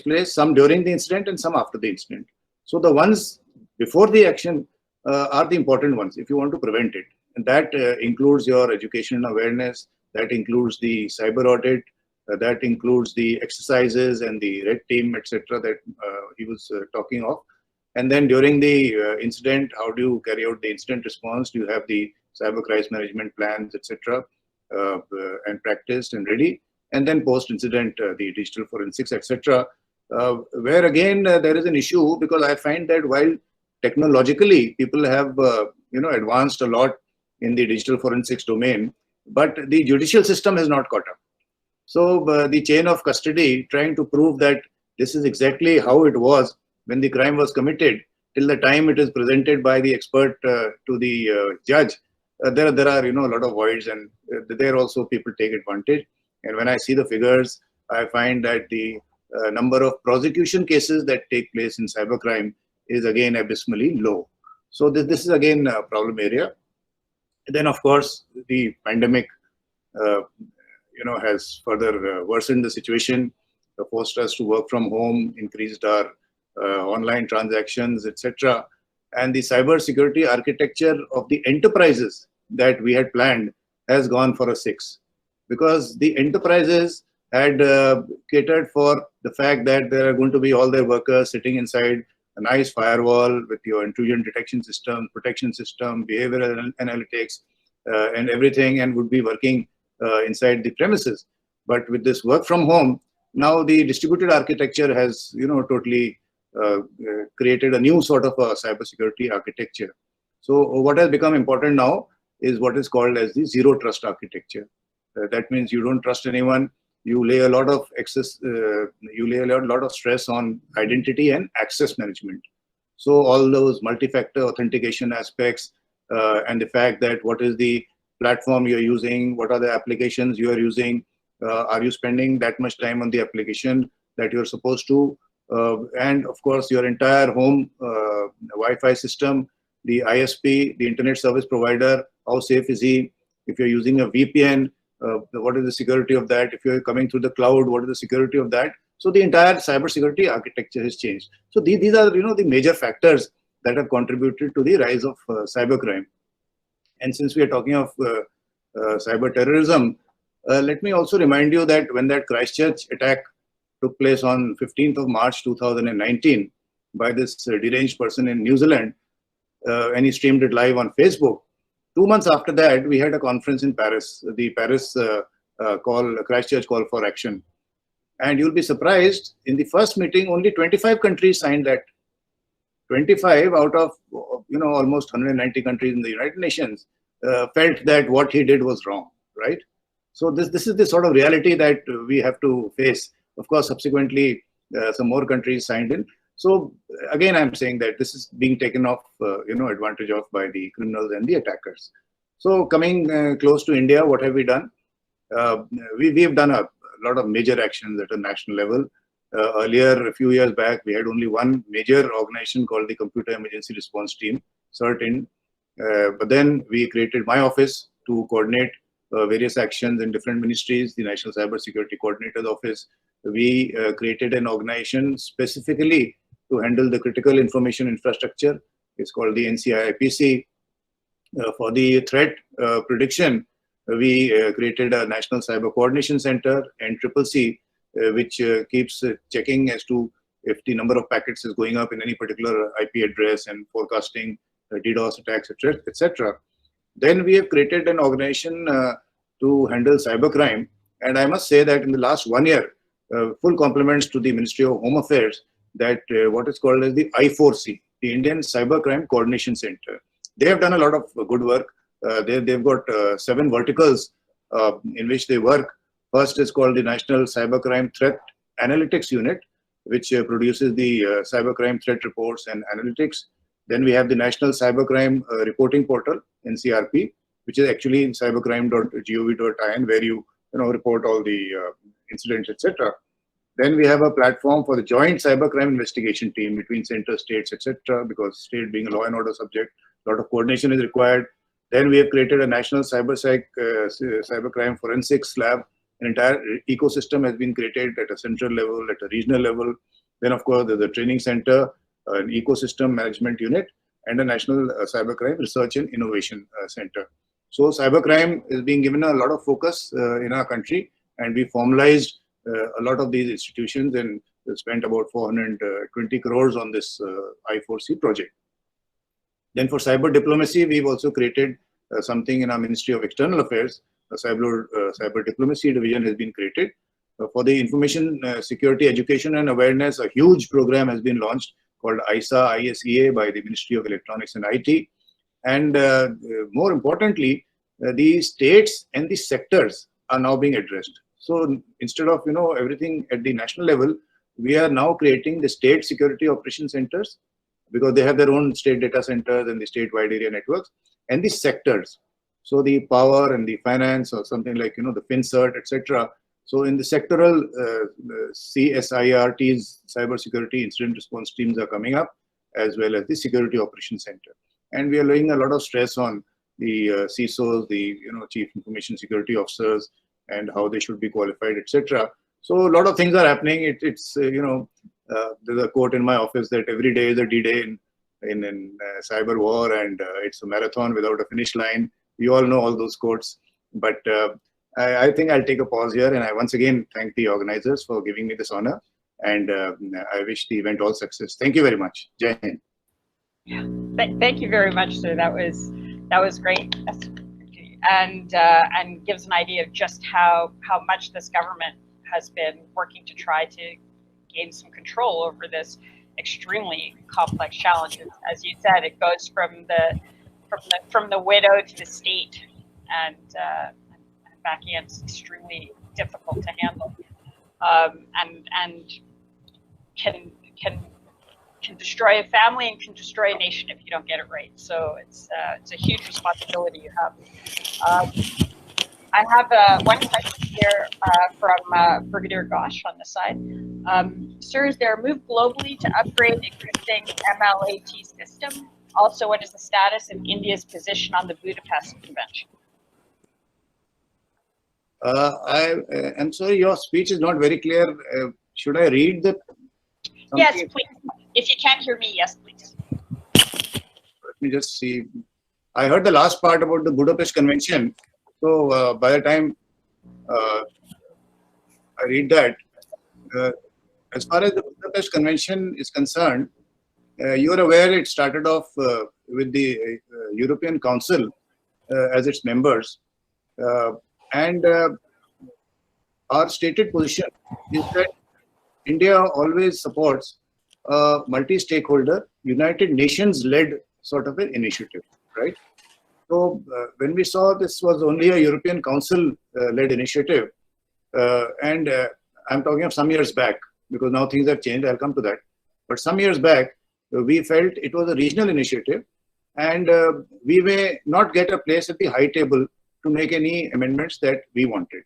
place, some during the incident and some after the incident. So the ones before the action are the important ones if you want to prevent it. And that includes your education and awareness, that includes the cyber audit, that includes the exercises and the red team, etc. that he was talking of. And then during the incident, how do you carry out the incident response? Do you have the cyber crisis management plans, etc. And practiced and ready? And then post-incident, the digital forensics, etc. Where again, there is an issue, because I find that while technologically people have advanced a lot in the digital forensics domain, but the judicial system has not caught up. So the chain of custody, trying to prove that this is exactly how it was when the crime was committed, till the time it is presented by the expert to the judge, there are a lot of voids, and there also people take advantage. And when I see the figures, I find that the number of prosecution cases that take place in cybercrime is again abysmally low. So this is again a problem area. And then of course the pandemic has further worsened the situation, forced us to work from home, increased our online transactions, etc. And the cyber security architecture of the enterprises that we had planned has gone for a 6, because the enterprises had catered for the fact that there are going to be all their workers sitting inside a nice firewall with your intrusion detection system, protection system, behavioral analytics, and everything, and would be working inside the premises. But with this work from home, now the distributed architecture has totally created a new sort of a cybersecurity architecture. So what has become important now is what is called as the zero trust architecture. That means you don't trust anyone. You lay a lot of stress on identity and access management. So all those multi-factor authentication aspects, and the fact that what is the platform you're using, what are the applications you are using, are you spending that much time on the application that you're supposed to, and of course your entire home Wi-Fi system, the ISP, the internet service provider, how safe is he? If you're using a VPN, what is the security of that? If you're coming through the cloud, what is the security of that? So the entire cybersecurity architecture has changed. So these are the major factors that have contributed to the rise of cybercrime. And since we are talking of cyber terrorism, let me also remind you that when that Christchurch attack took place on 15th of March 2019 by this deranged person in New Zealand, and he streamed it live on Facebook. 2 months after that, we had a conference in Paris, the Paris Christchurch call for action. And you'll be surprised, in the first meeting, only 25 countries signed that. 25 out of almost 190 countries in the United Nations felt that what he did was wrong, right? So this is the sort of reality that we have to face. Of course, subsequently, some more countries signed in. So again, I'm saying that this is being taken off, advantage of by the criminals and the attackers. So coming close to India, what have we done? We've done a lot of major actions at a national level. Earlier, a few years back, we had only one major organization called the Computer Emergency Response Team, CERT-IN. But then we created my office to coordinate various actions in different ministries, the National Cyber Security Coordinator's Office. We created an organization specifically to handle the critical information infrastructure. It's called the NCIIPC. For the threat prediction, we created a National Cyber Coordination Center, NCCC, which keeps checking as to if the number of packets is going up in any particular IP address and forecasting DDoS attacks, etc. Then we have created an organization to handle cybercrime. And I must say that in the last 1 year, full compliments to the Ministry of Home Affairs, that what is called as the I4C, the Indian Cybercrime Coordination Center. They have done a lot of good work. They've got 7 verticals in which they work. First is called the National Cybercrime Threat Analytics Unit, which produces the cybercrime threat reports and analytics. Then we have the National Cybercrime Reporting Portal, NCRP, which is actually in cybercrime.gov.in, where you report all the incidents, etc. Then we have a platform for the joint cybercrime investigation team between center, states, etc. Because state being a law and order subject, a lot of coordination is required. Then we have created a national cybercrime forensics lab. An entire ecosystem has been created at a central level, at a regional level. Then, of course, there's a training center, an ecosystem management unit, and a national cybercrime research and innovation center. So cybercrime is being given a lot of focus in our country, and we formalized a lot of these institutions and spent about 420 crores on this I4C project. Then for cyber diplomacy, we've also created something in our Ministry of External Affairs. A cyber diplomacy division has been created. For the information security education and awareness, a huge program has been launched called ISA by the Ministry of Electronics and IT. And more importantly, the states and the sectors are now being addressed. So instead of everything at the national level, we are now creating the state security operation centers, because they have their own state data centers and the state wide area networks, and the sectors. So the power and the finance, or something like the FinCert, etc. So in the sectoral CSIRTs, cybersecurity incident response teams are coming up, as well as the security operations center. And we are laying a lot of stress on the CISOs, the chief information security officers, and how they should be qualified, etc. So a lot of things are happening. There's a quote in my office that every day is a D-Day in cyber war, and it's a marathon without a finish line. You all know all those quotes, but I think I'll take a pause here, and I once again thank the organizers for giving me this honor, and I wish the event all success. Thank you very much. Jai Hind. Yeah, thank you very much, sir. That was great, and gives an idea of just how much this government has been working to try to gain some control over this extremely complex challenge. As you said, it goes from the widow to the state, and back in. It's extremely difficult to handle, and can destroy a family and can destroy a nation if you don't get it right. So it's a huge responsibility you have. I have one question here from Brigadier Ghosh on the side. Sir, is there a move globally to upgrade the existing MLAT system? Also, what is the status of India's position on the Budapest Convention? I'm sorry, your speech is not very clear. Should I read the? Yes, please. If you can't hear me, yes, please. Let me just see. I heard the last part about the Budapest Convention. So by the time I read that, as far as the Budapest Convention is concerned, you're aware it started off with the European Council as its members. And our stated position is that India always supports a multi-stakeholder, United Nations-led sort of an initiative, right? So when we saw this was only a European Council-led initiative, and I'm talking of some years back, because now things have changed, I'll come to that. But some years back, we felt it was a regional initiative, and we may not get a place at the high table to make any amendments that we wanted.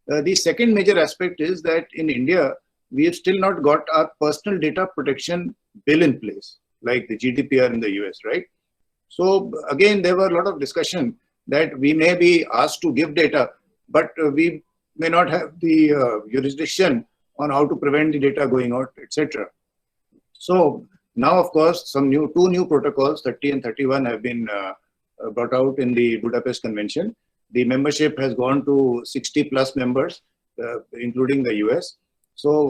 The second major aspect is that in India, we have still not got our personal data protection bill in place, like the GDPR in the US, right? So again, there were a lot of discussion that we may be asked to give data, but we may not have the jurisdiction on how to prevent the data going out, etc. So now, of course, two new protocols, 30 and 31, have been brought out in the Budapest Convention. The membership has gone to 60 plus members, including the US. So,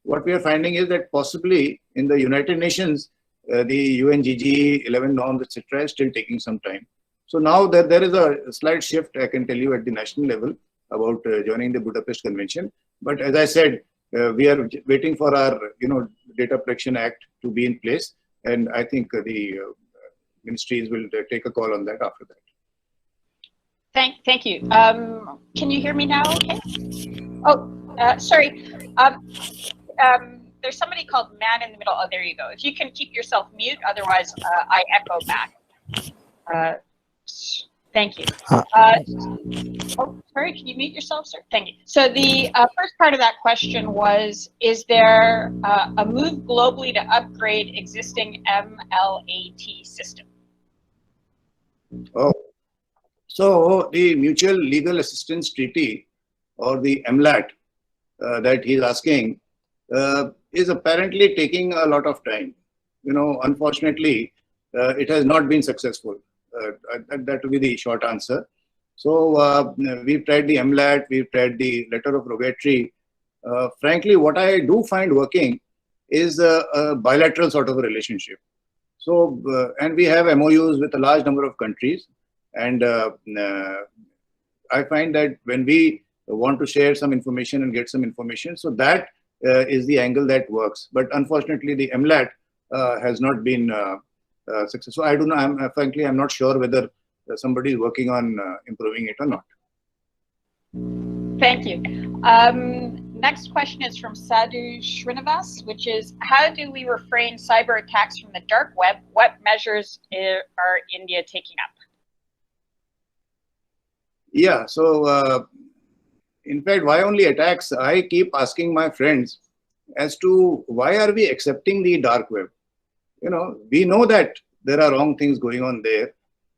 what we are finding is that possibly in the United Nations, the UNGG 11 norms, etc., is still taking some time. So now that there is a slight shift, I can tell you, at the national level about joining the Budapest Convention. But as I said, we are waiting for our, Data Protection Act to be in place. And I think the ministries will take a call on that after that. Thank you. Can you hear me now? Okay. Oh, sorry. There's somebody called Man in the Middle. Oh, there you go. If you can keep yourself mute, otherwise I echo back. Thank you. Oh, sorry, can you mute yourself, sir? Thank you. So the first part of that question was, is there a move globally to upgrade existing MLAT system? Oh, so the Mutual Legal Assistance Treaty, or the MLAT, that he's asking, is apparently taking a lot of time. Unfortunately, it has not been successful. That will be the short answer. So we've tried the MLAT, we've tried the letter of rogatory. Frankly, what I do find working is a bilateral sort of a relationship. So, and we have MOUs with a large number of countries. And I find that when we want to share some information and get some information, so that is the angle that works. But unfortunately, the MLAT has not been successful. I do not, frankly, I'm not sure whether somebody is working on improving it or not. Thank you. Next question is from Sadhu Srinivas, which is, how do we refrain cyber attacks from the dark web? What measures are India taking up? Yeah, so in fact, why only attacks? I keep asking my friends as to why are we accepting the dark web? We know that there are wrong things going on there.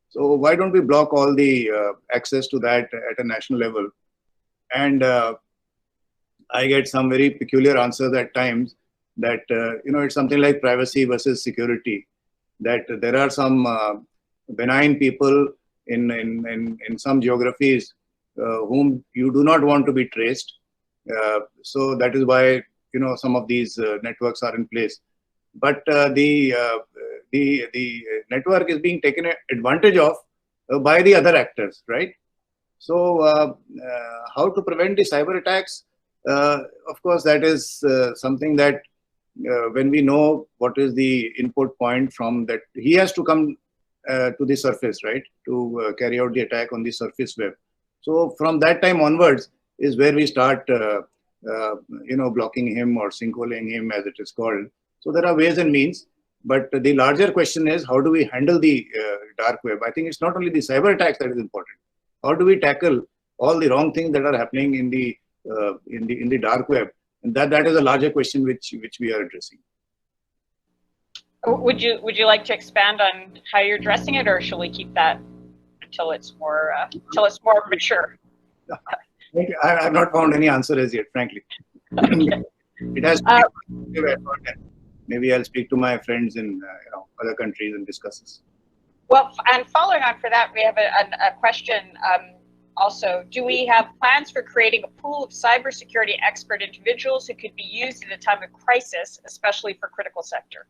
So why don't we block all the access to that at a national level? And I get some very peculiar answers at times that, it's something like privacy versus security, that there are some benign people in some geographies whom you do not want to be traced. So that is why, some of these networks are in place. But the network is being taken advantage of by the other actors, right? So how to prevent the cyber attacks? Of course, that is something that when we know what is the input point from that, he has to come to the surface, right, to carry out the attack on the surface web. So from that time onwards is where we start, blocking him or sinkholing him, as it is called. So there are ways and means, but the larger question is, how do we handle the dark web? I think it's not only the cyber attacks that is important. How do we tackle all the wrong things that are happening in the dark web? And that is a larger question which we are addressing. Would you like to expand on how you're addressing it, or shall we keep that until it's more mature? I have not found any answer as yet, frankly. Okay. It has to be maybe I'll speak to my friends in other countries and discuss this. Well, and following on for that, we have a question also. Do we have plans for creating a pool of cybersecurity expert individuals who could be used at a time of crisis, especially for critical sector?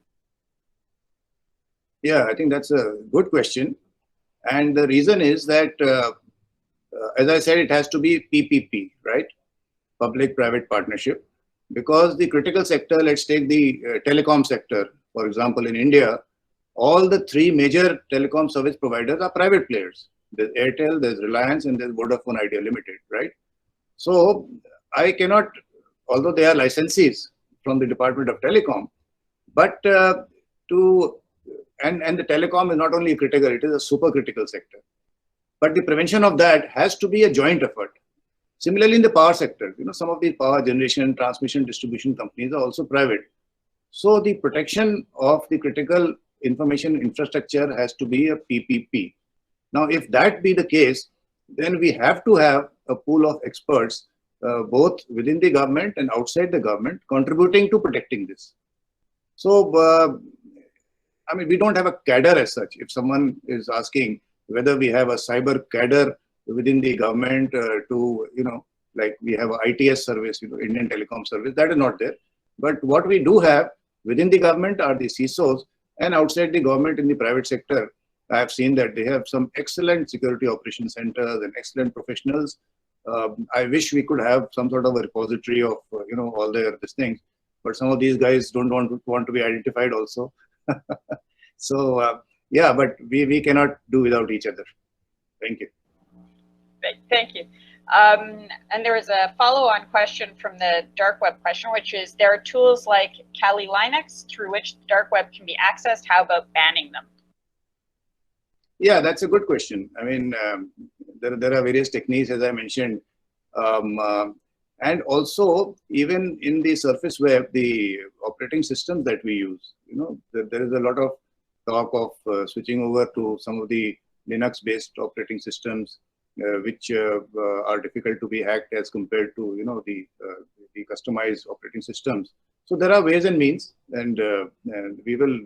Yeah, I think that's a good question. And the reason is that, as I said, it has to be PPP, right? Public-private partnership. Because the critical sector, let's take the telecom sector, for example, in India, all the three major telecom service providers are private players. There's Airtel, there's Reliance, and there's Vodafone Idea Limited, right? So I cannot, although they are licensees from the Department of Telecom, but and the telecom is not only critical, it is a super critical sector. But the prevention of that has to be a joint effort. Similarly, in the power sector, some of these power generation, transmission, distribution companies are also private. So the protection of the critical information infrastructure has to be a PPP. Now, if that be the case, then we have to have a pool of experts, both within the government and outside the government, contributing to protecting this. So, I mean, we don't have a cadre as such. If someone is asking whether we have a cyber cadre within the government to, like we have a ITS service, Indian Telecom Service, that is not there. But what we do have within the government are the CISOs, and outside the government in the private sector, I have seen that they have some excellent security operation centers and excellent professionals I wish we could have some sort of a repository of all these things, but some of these guys don't want to be identified also. So yeah, but we cannot do without each other. Thank you. Thank you. And there was a follow-on question from the dark web question, which is, there are tools like Kali Linux through which the dark web can be accessed. How about banning them? Yeah, that's a good question. I mean, there are various techniques, as I mentioned. And also, even in the surface web, the operating systems that we use, there is a lot of talk of switching over to some of the Linux-based operating systems, which are difficult to be hacked as compared to the customized operating systems. So there are ways and means, and we will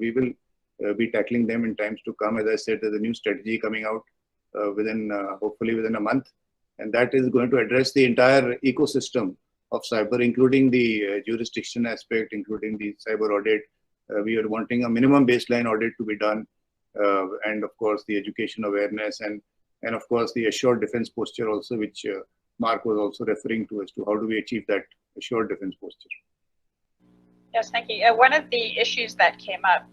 be tackling them in times to come. As I said, there's a new strategy coming out hopefully within a month, and that is going to address the entire ecosystem of cyber, including the jurisdiction aspect, including the cyber audit. We are wanting a minimum baseline audit to be done, and of course the education awareness, and of course the assured defense posture also, which Mark was also referring to, as to how do we achieve that assured defense posture. Yes, thank you. One of the issues that came up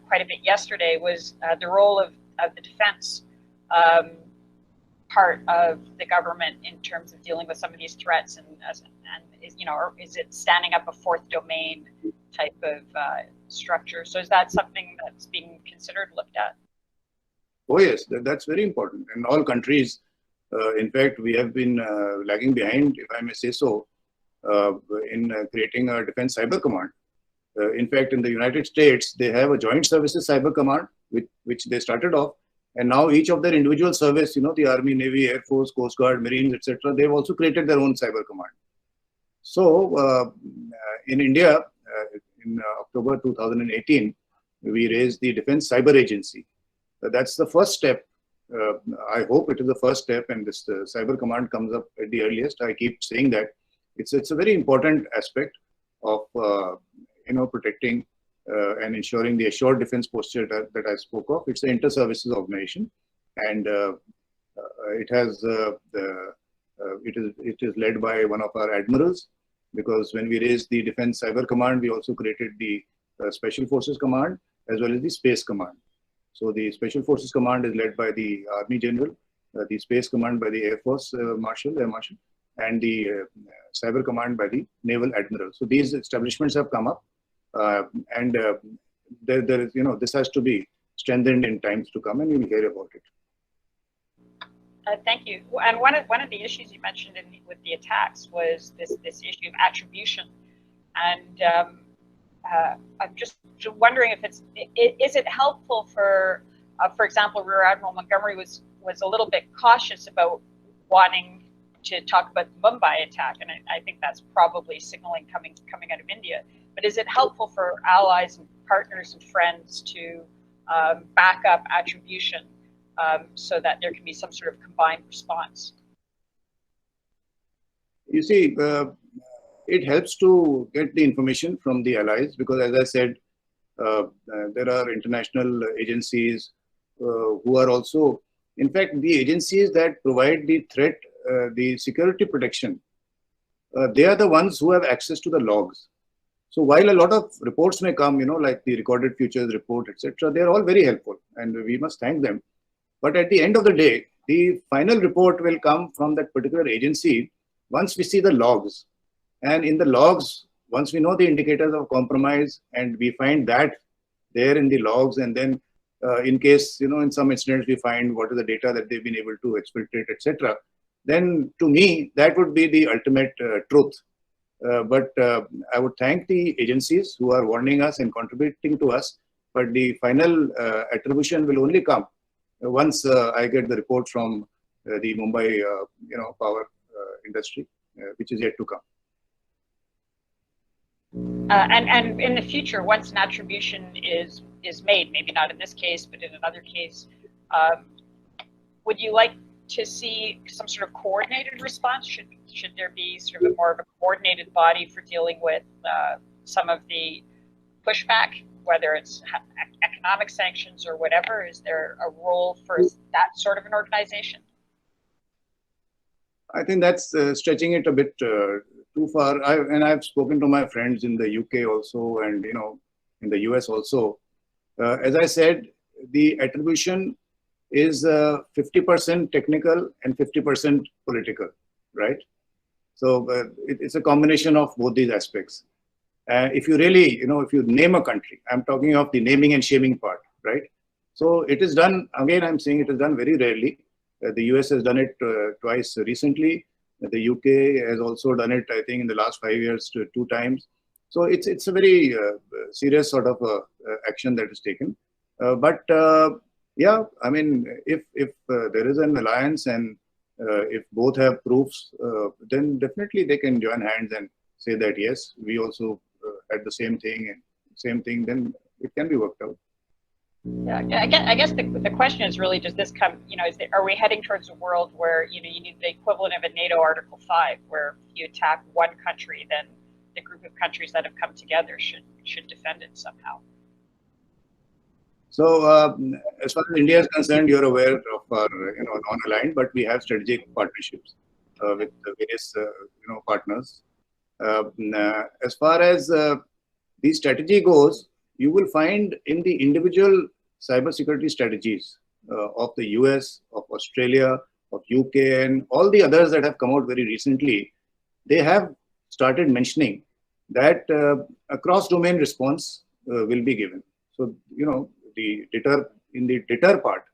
quite a bit yesterday was the role of the defense part of the government in terms of dealing with some of these threats, and is it standing up a fourth domain type of structure? So is that something that's being considered, looked at? Oh yes, that's very important. In all countries, in fact, we have been lagging behind, if I may say so, in creating a defense cyber command. In fact, in the United States, they have a joint services cyber command, which they started off. And now each of their individual service, the Army, Navy, Air Force, Coast Guard, Marines, etc., they've also created their own cyber command. So in India, in October 2018, we raised the Defense Cyber Agency. That's the first step. I hope it is the first step, and this cyber command comes up at the earliest. I keep saying that it's a very important aspect of protecting and ensuring the assured defense posture that I spoke of. It's an inter-services organization, and it is led by one of our admirals, because when we raised the Defense Cyber Command, we also created the Special Forces Command as well as the Space Command. So the Special Forces Command is led by the Army General, the Space Command by the Air Force Air Marshal, and the Cyber Command by the Naval Admiral. So these establishments have come up, and there is, this has to be strengthened in times to come, and you will hear about it. Thank you. And one of the issues you mentioned with the attacks was this issue of attribution, and I'm just wondering if is it helpful for example, Rear Admiral Montgomery was a little bit cautious about wanting to talk about the Mumbai attack, and I think that's probably signaling coming out of India. But is it helpful for allies and partners and friends to back up attribution so that there can be some sort of combined response? You see, it helps to get the information from the allies, because as I said, there are international agencies who are also, in fact, the agencies that provide the threat, the security protection, they are the ones who have access to the logs. So while a lot of reports may come, like the Recorded Futures report, etc., they're all very helpful, and we must thank them. But at the end of the day, the final report will come from that particular agency once we see the logs. And in the logs, once we know the indicators of compromise, and we find that there in the logs, and then in case, in some incidents we find what is the data that they've been able to exfiltrate, etc., then to me, that would be the ultimate truth. But I would thank the agencies who are warning us and contributing to us, but the final attribution will only come once I get the report from the Mumbai power industry, which is yet to come. And in the future, once an attribution is made, maybe not in this case, but in another case, would you like to see some sort of coordinated response? Should there be sort of more of a coordinated body for dealing with some of the pushback, whether it's economic sanctions or whatever? Is there a role for that sort of an organization? I think that's stretching it a bit too far. I've spoken to my friends in the UK also, and in the US also. As I said, the attribution is 50% technical and 50% political, right? So it's a combination of both these aspects. If you really, if you name a country, I'm talking of the naming and shaming part, right? So it is done, again, I'm saying it is done very rarely. The US has done it twice recently. The UK has also done it, I think, in the last 5 years, two times. So it's a very serious sort of action that is taken. But yeah, I mean, if there is an alliance and if both have proofs, then definitely they can join hands and say that, yes, we also had the same thing, then it can be worked out. Yeah, I guess the question is really, does this come, are we heading towards a world where, you need the equivalent of a NATO Article 5, where if you attack one country, then the group of countries that have come together should defend it somehow? So as far as India is concerned, you're aware of our non-aligned, but we have strategic partnerships with the various partners. As far as the strategy goes, you will find in the individual cybersecurity strategies of the US, of Australia, of UK, and all the others that have come out very recently, they have started mentioning that a cross-domain response will be given. So, the deter part,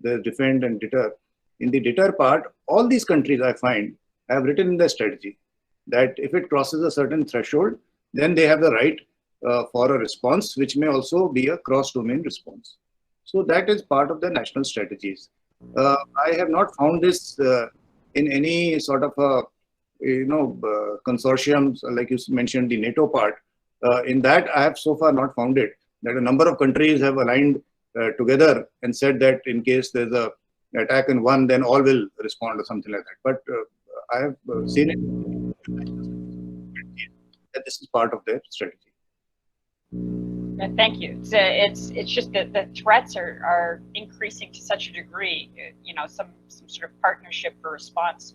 the defend and deter. In the deter part, all these countries, I find, have written in their strategy that if it crosses a certain threshold, then they have the right for a response, which may also be a cross-domain response. So that is part of the national strategies. I have not found this in any sort of consortiums, like you mentioned, the NATO part. In that, I have so far not found it, that a number of countries have aligned together and said that in case there's an attack in one, then all will respond or something like that. But I have seen it that this is part of their strategy. Thank you. It's just that the threats are increasing to such a degree. Some sort of partnership or response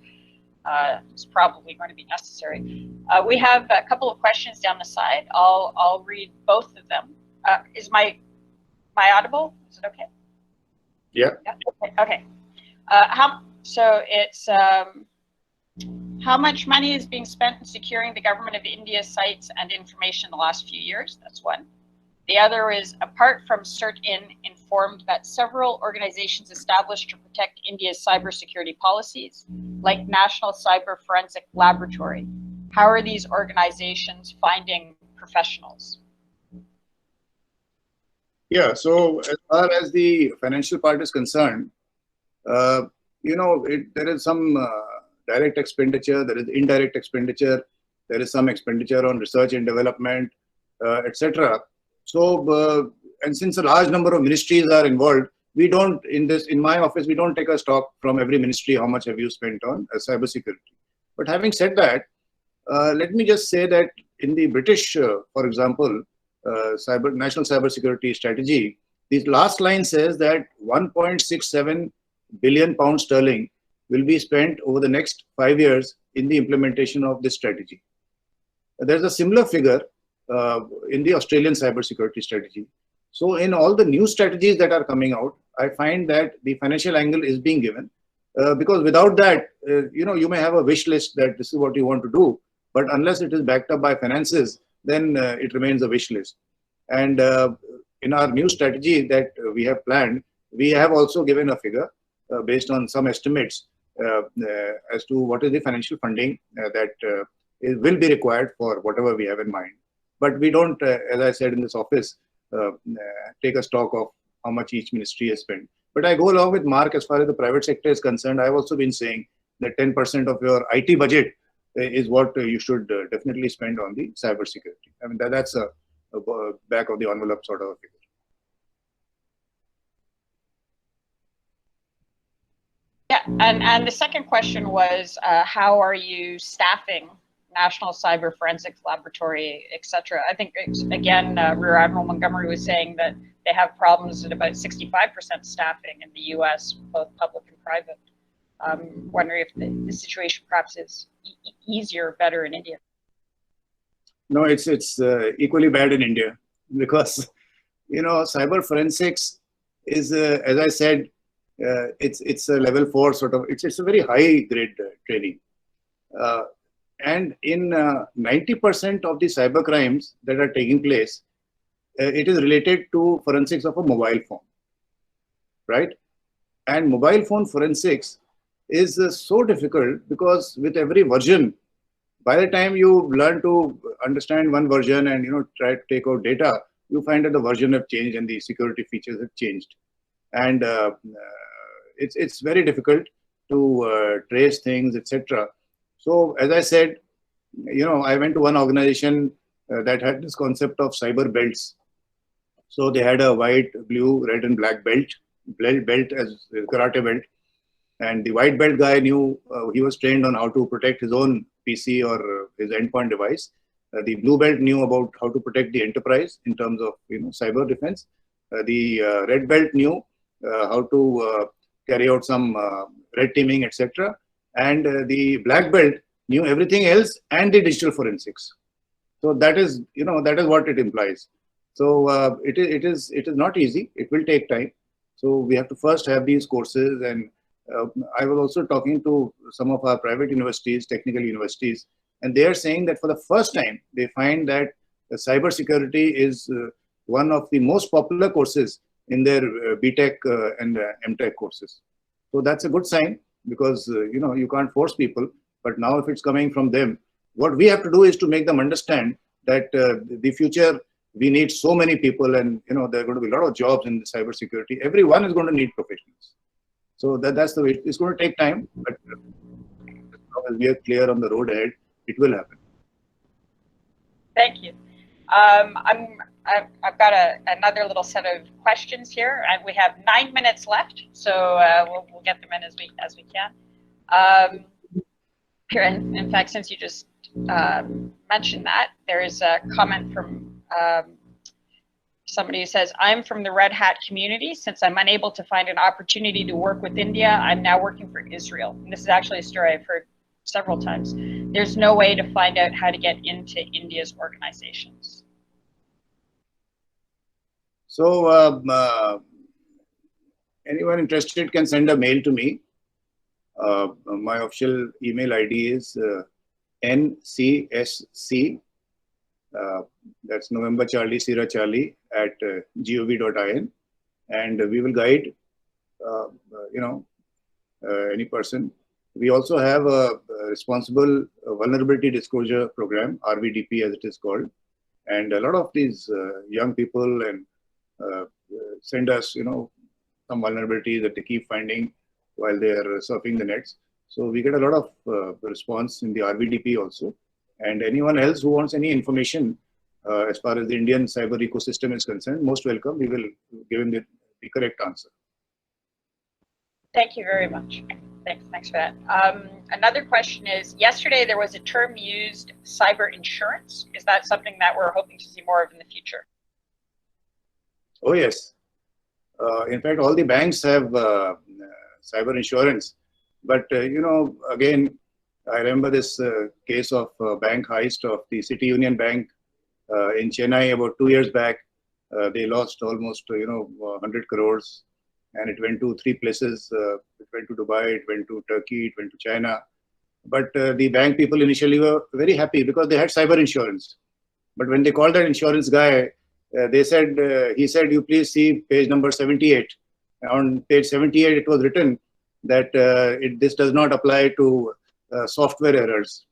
is probably going to be necessary. We have a couple of questions down the side. I'll read both of them. Is my audible? Is it okay? Yeah. Okay. So it's how much money is being spent in securing the government of India's sites and information in the last few years? That's one. The other is, apart from CERT-In informed that several organizations established to protect India's cybersecurity policies, like National Cyber Forensic Laboratory, how are these organizations finding professionals? Yeah, so as far as the financial part is concerned, there is some direct expenditure, there is indirect expenditure, there is some expenditure on research and development, etc. So, and since a large number of ministries are involved, we don't, in my office, we don't take a stock from every ministry, how much have you spent on cybersecurity. But having said that, let me just say that in the British, for example, National Cybersecurity Strategy, the last line says that 1.67 billion pounds sterling will be spent over the next 5 years in the implementation of this strategy. There's a similar figure in the Australian cybersecurity strategy. So in all the new strategies that are coming out, I find that the financial angle is being given because without that, you may have a wish list that this is what you want to do, but unless it is backed up by finances, then it remains a wish list. And in our new strategy that we have planned, we have also given a figure based on some estimates as to what is the financial funding that will be required for whatever we have in mind. But we don't, as I said in this office, take a stock of how much each ministry has spent. But I go along with Mark as far as the private sector is concerned. I've also been saying that 10% of your IT budget is what you should definitely spend on the cybersecurity. I mean, that's a back of the envelope sort of a figure. Yeah, and the second question was, how are you staffing National Cyber Forensics Laboratory, etc.? I think, again, Rear Admiral Montgomery was saying that they have problems at about 65% staffing in the US, both public and private. wondering if the situation perhaps is easier or better in India. No, it's equally bad in India because, you know, cyber forensics is, as I said, it's a level 4 sort of, it's a very high grade training. And in 90% of the cyber crimes that are taking place, it is related to forensics of a mobile phone, right? And mobile phone forensics is so difficult because with every version, by the time you learn to understand one version and, you know, try to take out data, you find that the version have changed and the security features have changed. And it's very difficult to trace things, etc. So as I said, you know, I went to one organization that had this concept of cyber belts. So they had a white, blue, red and black belt as a karate belt. And the white belt guy knew, he was trained on how to protect his own PC or his endpoint device. The blue belt knew about how to protect the enterprise in terms of, you know, cyber defense. The red belt knew how to carry out some red teaming, etc. And the black belt knew everything else and the digital forensics. So that is, you know, that is what it implies. So it is not easy. It will take time. So we have to first have these courses. And I was also talking to some of our private universities, technical universities, and they are saying that for the first time, they find that cybersecurity is one of the most popular courses in their BTech and MTech courses. So that's a good sign because, you know, you can't force people. But now if it's coming from them, what we have to do is to make them understand that the future, we need so many people and, you know, there are going to be a lot of jobs in cybersecurity. Everyone is going to need professionals. So that's the way. It's going to take time, but as long as we are clear on the road ahead, it will happen. Thank you. I've got another little set of questions here, and we have 9 minutes left, so we'll get them in as we can. Here, in fact, since you just mentioned that, there is a comment from somebody who says, I'm from the Red Hat community. Since I'm unable to find an opportunity to work with India, I'm now working for Israel. And this is actually a story I've heard several times. There's no way to find out how to get into India's organizations. So anyone interested can send a mail to me. My official email ID is ncsc, that's November Charlie Sierra Charlie @gov.in, and we will guide you know, any person. We also have a responsible vulnerability disclosure program, RVDP as it is called, and a lot of these young people and send us, you know, some vulnerabilities that they keep finding while they are surfing the nets. So we get a lot of response in the RVDP also. And anyone else who wants any information as far as the Indian cyber ecosystem is concerned, most welcome. We will give him the correct answer. Thank you very much. Thanks for that. Another question is, yesterday there was a term used, cyber insurance. Is that something that we're hoping to see more of in the future? Oh, yes. In fact, all the banks have cyber insurance. But, you know, again, I remember this case of bank heist of the City Union Bank in Chennai about 2 years back. They lost almost, you know, 100 crores. And it went to 3 places. It went to Dubai, it went to Turkey, it went to China. But the bank people initially were very happy because they had cyber insurance. But when they called that insurance guy, they said, he said, you please see page number 78. On page 78, it was written that this does not apply to software errors.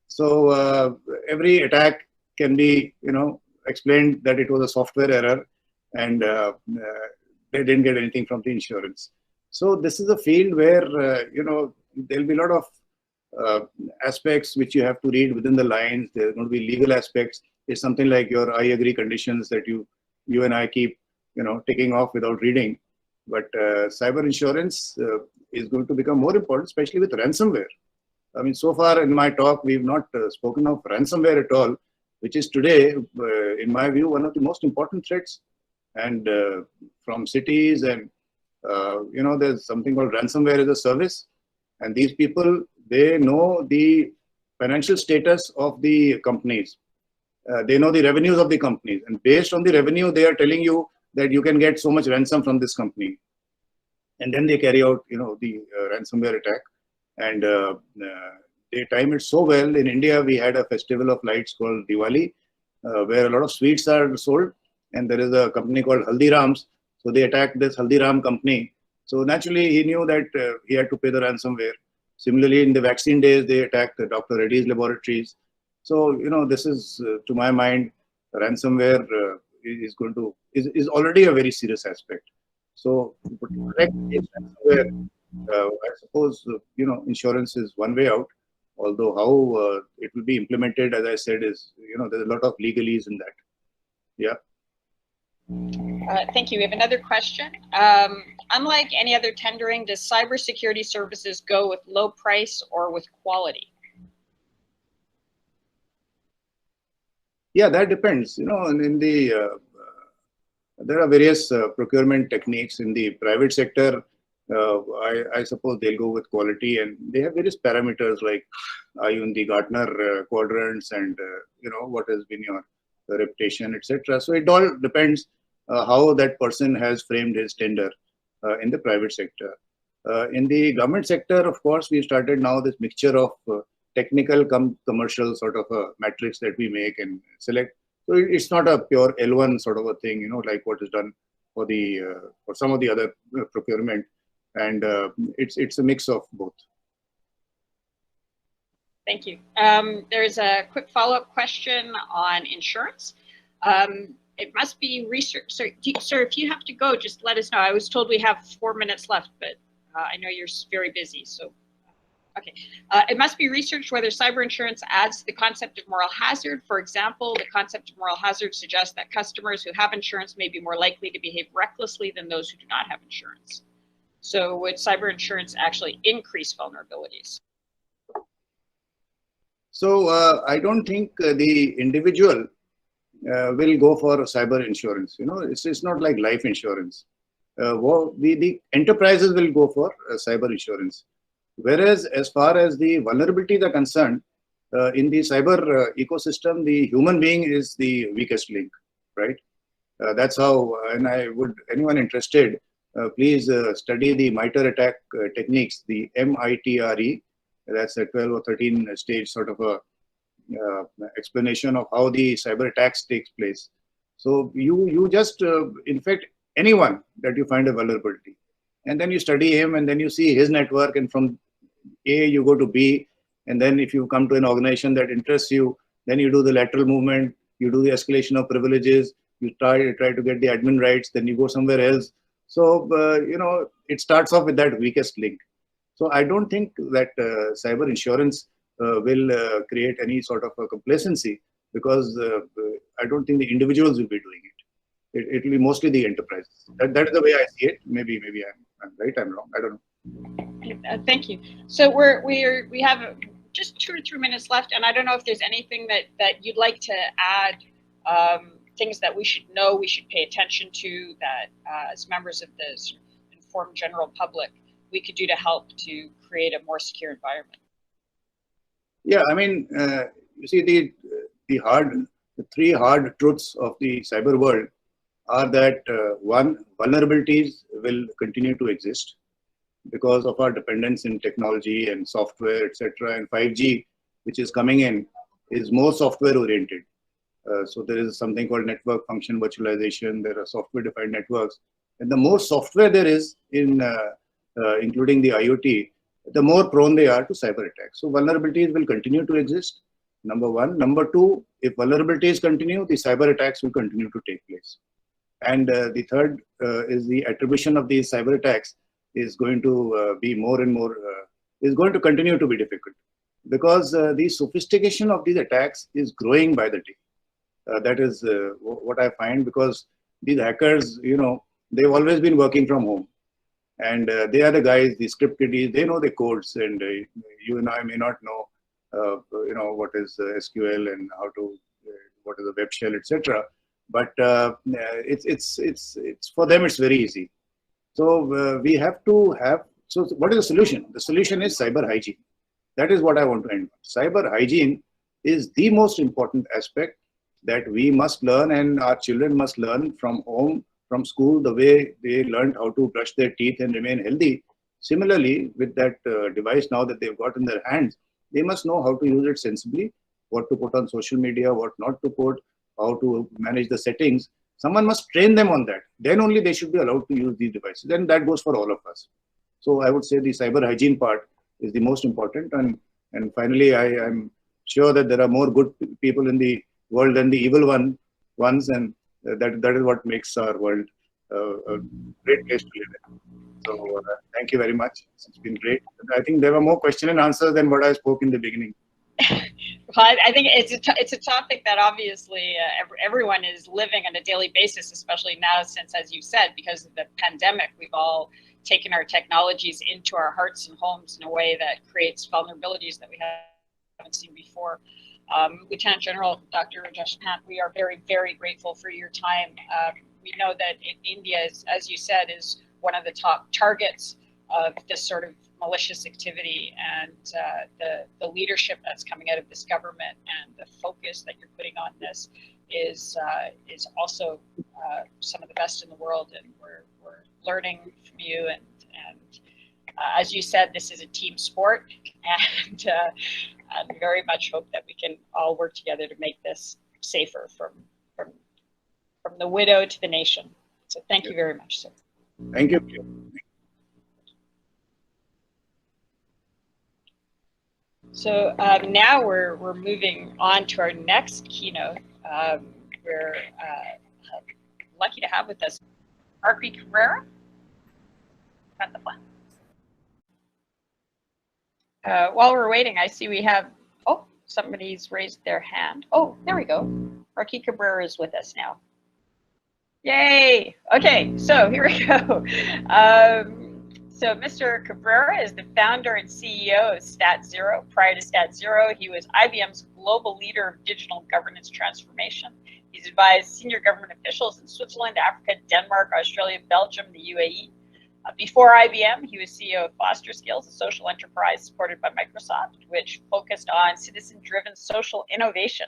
So every attack can be, you know, explained that it was a software error, and they didn't get anything from the insurance. So this is a field where, you know, there'll be a lot of aspects which you have to read within the lines. There's going to be legal aspects. It's something like your I agree conditions that you and I keep, you know, ticking off without reading. But cyber insurance is going to become more important, especially with ransomware. I mean, so far in my talk, we've not spoken of ransomware at all, which is today, in my view, one of the most important threats. And from cities and, you know, there's something called ransomware as a service. And these people, they know the financial status of the companies. They know the revenues of the companies. And based on the revenue, they are telling you that you can get so much ransom from this company. And then they carry out, the ransomware attack. And they time it so well. In India, we had a festival of lights called Diwali, where a lot of sweets are sold. And there is a company called Haldiram's. So they attacked this Haldiram company. So naturally, he knew that he had to pay the ransomware. Similarly, in the vaccine days, they attacked Dr. Reddy's laboratories. So, this is, to my mind, ransomware is already a very serious aspect. So, to protect against ransomware, I suppose, insurance is one way out. Although how it will be implemented, as I said, is, there's a lot of legalese in that. Yeah. Thank you. We have another question. Unlike any other tendering, does cybersecurity services go with low price or with quality? Yeah, that depends. In the there are various procurement techniques in the private sector. I suppose they'll go with quality, and they have various parameters like are you in the Gartner quadrants, and what has been your reputation, etc. So it all depends how that person has framed his tender in the private sector. In the government sector, of course, we started now this mixture of technical commercial sort of a matrix that we make and select. So it's not a pure L1 sort of a thing, like what is done for the for some of the other procurement, and it's a mix of both. Thank you. There's a quick follow-up question on insurance. It must be research. Sir, if you have to go, just let us know. I was told we have 4 minutes left, but I know you're very busy, so. Okay. It must be researched whether cyber insurance adds to the concept of moral hazard. For example, the concept of moral hazard suggests that customers who have insurance may be more likely to behave recklessly than those who do not have insurance. So would cyber insurance actually increase vulnerabilities? So I don't think the individual will go for cyber insurance. It's not like life insurance. The enterprises will go for cyber insurance. Whereas as far as the vulnerabilities are concerned, in the cyber ecosystem, the human being is the weakest link, right? That's how, and I would, anyone interested, please study the MITRE attack techniques, the MITRE. That's a 12 or 13 stage sort of a explanation of how the cyber attacks takes place. So you just infect anyone that you find a vulnerability, and then you study him, and then you see his network, and from A you go to B, and then if you come to an organization that interests you, then you do the lateral movement, you do the escalation of privileges, you try to get the admin rights, then you go somewhere else. So it starts off with that weakest link. So I don't think that cyber insurance will create any sort of a complacency, because I don't think the individuals will be doing it. It will be mostly the enterprises. That is the way I see it. Maybe I'm right, I'm wrong. I don't know. Thank you. So we have just 2 or 3 minutes left, and I don't know if there's anything that you'd like to add, things that we should know, we should pay attention to, that as members of the sort of informed general public we could do to help to create a more secure environment. Yeah, I mean, you see, the 3 hard truths of the cyber world are that one, vulnerabilities will continue to exist because of our dependence in technology and software, etc. And 5G, which is coming in, is more software oriented. So there is something called network function virtualization. There are software-defined networks, and the more software there is in, including the IoT, the more prone they are to cyber attacks. So vulnerabilities will continue to exist. Number one. Number two, if vulnerabilities continue, the cyber attacks will continue to take place. And the third is the attribution of these cyber attacks is going to be more and more, is going to continue to be difficult, because the sophistication of these attacks is growing by the day. That is what I find, because these hackers, they've always been working from home. And they are the guys, the script kiddies, they know the codes, and you and I may not know, what is SQL and how to, what is a web shell, etc. But it's for them, it's very easy. So we have to have So what is the solution? The solution is cyber hygiene. That is what I want to end on. Cyber hygiene is the most important aspect that we must learn, and our children must learn from home, from school, the way they learned how to brush their teeth and remain healthy. Similarly, with that device now that they've got in their hands, they must know how to use it sensibly, what to put on social media, what not to put, how to manage the settings. Someone must train them on that. Then only they should be allowed to use these devices. And that goes for all of us. So I would say the cyber hygiene part is the most important. And finally, I'm sure that there are more good people in the world than the evil ones, and that is what makes our world a great place to live in. So thank you very much. It's been great. I think there were more question and answers than what I spoke in the beginning. Well, I think it's a topic that obviously everyone is living on a daily basis, especially now since, as you said, because of the pandemic, we've all taken our technologies into our hearts and homes in a way that creates vulnerabilities that we haven't seen before. Lieutenant General Dr. Rajesh Pant, we are very, very grateful for your time. We know that India, as you said, is one of the top targets of this sort of malicious activity, and the leadership that's coming out of this government and the focus that you're putting on this is also some of the best in the world, and we're learning from you. And as you said, this is a team sport, and I very much hope that we can all work together to make this safer from the widow to the nation. So thank you very much, sir. Thank you. So now we're moving on to our next keynote. We're lucky to have with us Archie Cabrera. Got the plan. While we're waiting, I see we have, oh, somebody's raised their hand. Oh, there we go. Archie Cabrera is with us now. Yay! Okay, so here we go. So Mr. Cabrera is the founder and CEO of StatZero. Prior to StatZero, he was IBM's global leader of digital governance transformation. He's advised senior government officials in Switzerland, Africa, Denmark, Australia, Belgium, the UAE. Before IBM, he was CEO of Foster Skills, a social enterprise supported by Microsoft, which focused on citizen-driven social innovation.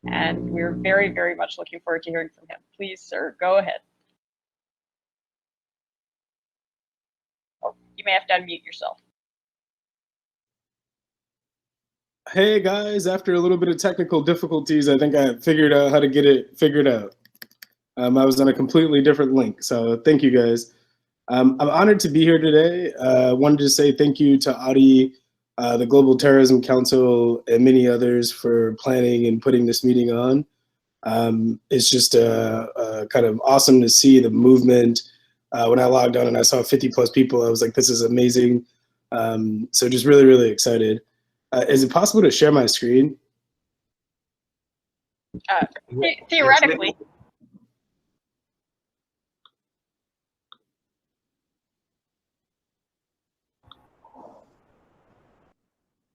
And we're very, very much looking forward to hearing from him. Please, sir, go ahead. Oh, you may have to unmute yourself. Hey guys, after a little bit of technical difficulties, I think I figured out how to get it figured out. I was on a completely different link, so thank you guys. I'm honored to be here today. Wanted to say thank you to Adi, the Global Terrorism Council, and many others for planning and putting this meeting on. It's just kind of awesome to see the movement. When I logged on and I saw 50 plus people, I was like, this is amazing. So just really, really excited. Is it possible to share my screen? Theoretically.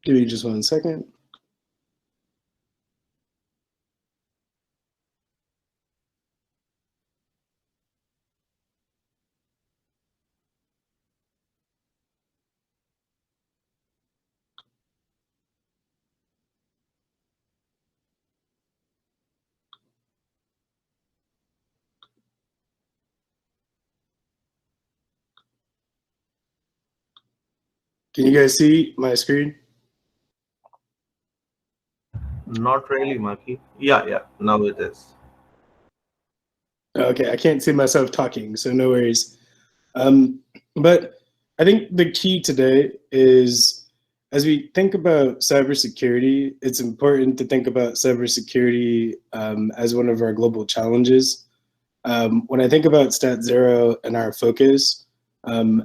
Give me just 1 second. Can you guys see my screen? Not really, Maki. Yeah, now it is. Okay, I can't see myself talking, so no worries. But I think the key today is, as we think about cybersecurity, it's important to think about cybersecurity as one of our global challenges. When I think about StatZero and our focus,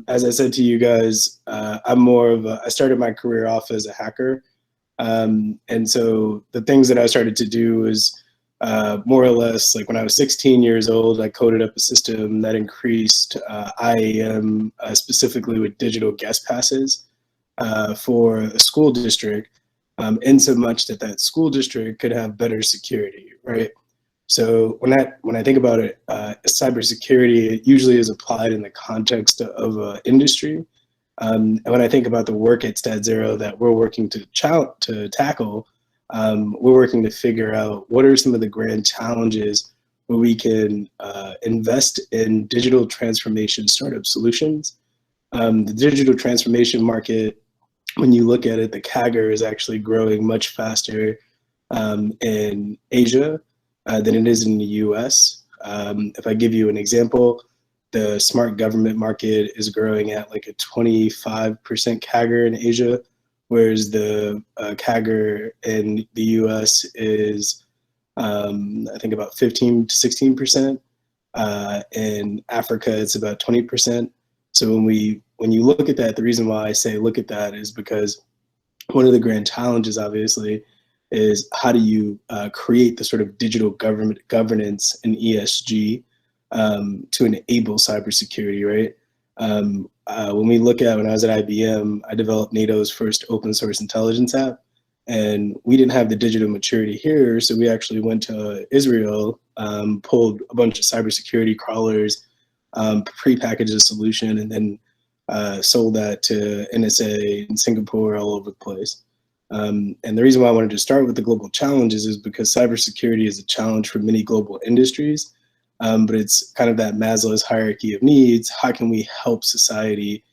as I said to you guys, I'm more of I started my career off as a hacker. And so the things that I started to do is more or less like when I was 16 years old, I coded up a system that increased IAM specifically with digital guest passes for a school district, in so much that that school district could have better security, right? So when I think about it, cybersecurity, it usually is applied in the context of industry. And when I think about the work at StatZero that we're working to tackle, we're working to figure out what are some of the grand challenges where we can invest in digital transformation startup solutions. The digital transformation market, when you look at it, the CAGR is actually growing much faster in Asia than it is in the US. If I give you an example, the smart government market is growing at like a 25% CAGR in Asia, whereas the CAGR in the US is, I think, about 15 to 16%. In Africa, it's about 20%. So when you look at that, the reason why I say look at that is because one of the grand challenges, obviously, is how do you create the sort of digital governance and ESG to enable cybersecurity, right? When we look at, when I was at IBM, I developed NATO's first open source intelligence app, and we didn't have the digital maturity here, so we actually went to Israel, pulled a bunch of cybersecurity crawlers, prepackaged a solution, and then sold that to NSA in Singapore, all over the place. And the reason why I wanted to start with the global challenges is because cybersecurity is a challenge for many global industries, but it's kind of that Maslow's hierarchy of needs. How can we help society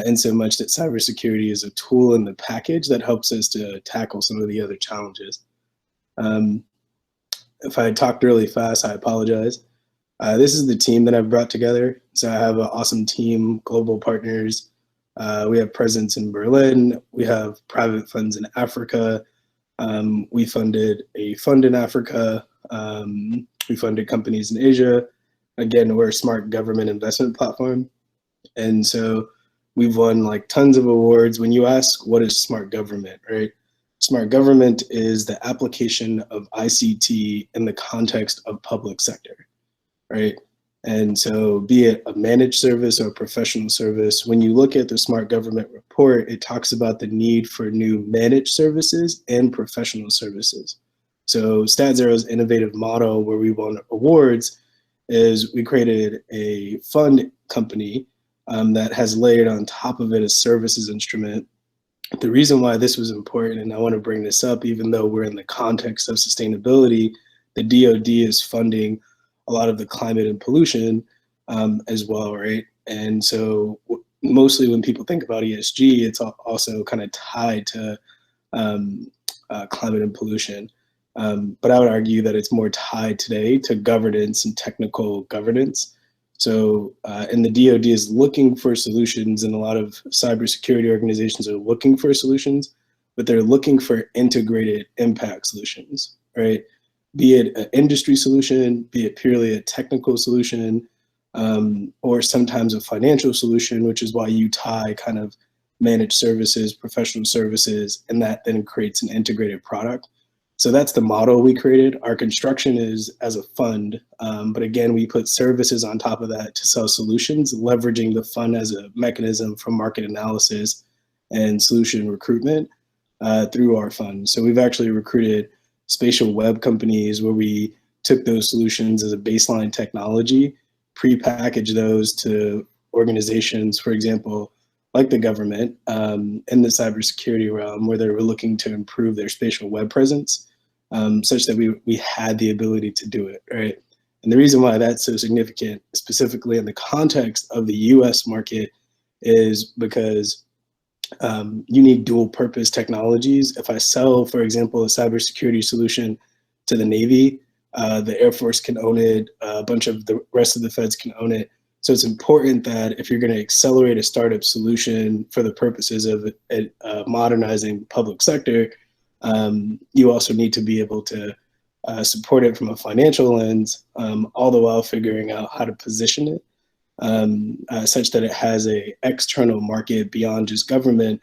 in so much that cybersecurity is a tool in the package that helps us to tackle some of the other challenges? If I talked really fast, I apologize. This is the team that I've brought together. So I have an awesome team, global partners. We have presence in Berlin. We have private funds in Africa. We funded a fund in Africa. We funded companies in Asia. Again, we're a smart government investment platform. And so we've won like tons of awards. When you ask what is smart government, right? Smart government is the application of ICT in the context of public sector, right? And so be it a managed service or a professional service, when you look at the smart government report, it talks about the need for new managed services and professional services. So StatZero's innovative model where we won awards is we created a fund company that has layered on top of it a services instrument. The reason why this was important, and I want to bring this up, even though we're in the context of sustainability, the DoD is funding a lot of the climate and pollution as well, right? And so mostly when people think about ESG, it's also kind of tied to climate and pollution. But I would argue that it's more tied today to governance and technical governance. So, and the DoD is looking for solutions, and a lot of cybersecurity organizations are looking for solutions, but they're looking for integrated impact solutions, right? Be it an industry solution, be it purely a technical solution, or sometimes a financial solution, which is why you tie kind of managed services, professional services, and that then creates an integrated product. So that's the model we created. Our construction is as a fund, but again, we put services on top of that to sell solutions, leveraging the fund as a mechanism for market analysis and solution recruitment through our fund. So we've actually recruited spatial web companies where we took those solutions as a baseline technology, pre-packaged those to organizations, for example, like the government in the cybersecurity realm, where they were looking to improve their spatial web presence, such that we had the ability to do it, right? And the reason why that's so significant, specifically in the context of the US market, is because you need dual purpose technologies. If I sell, for example, a cybersecurity solution to the Navy, the Air Force can own it, a bunch of the rest of the feds can own it. So it's important that if you're going to accelerate a startup solution for the purposes of modernizing the public sector, you also need to be able to support it from a financial lens, all the while figuring out how to position it such that it has a external market beyond just government,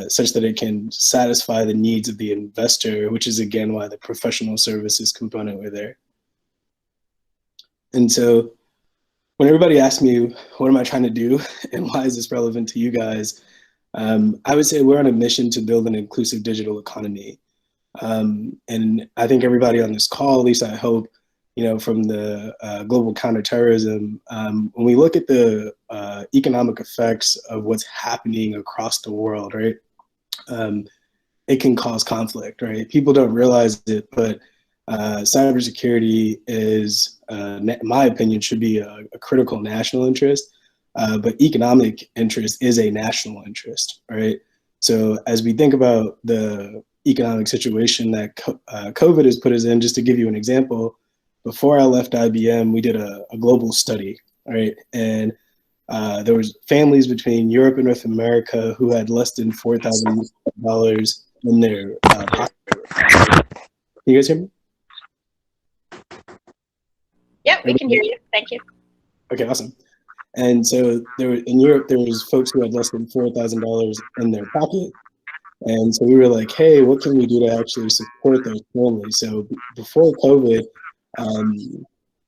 such that it can satisfy the needs of the investor, which is again why the professional services component were there. And so when everybody asks me, what am I trying to do and why is this relevant to you guys? I would say we're on a mission to build an inclusive digital economy. And I think everybody on this call, at least I hope, from the global counterterrorism, when we look at the economic effects of what's happening across the world, right, it can cause conflict, right? People don't realize it, but cybersecurity is, in my opinion, should be a critical national interest, but economic interest is a national interest, right? So as we think about the economic situation that COVID has put us in, just to give you an example, before I left IBM, we did a global study, right? And there was families between Europe and North America who had less than $4,000 in their pocket. Can you guys hear me? Yeah, we can hear you. Thank you. Okay, awesome. And so in Europe, there was folks who had less than $4,000 in their pocket. And so we were like, hey, what can we do to actually support those families? So before COVID,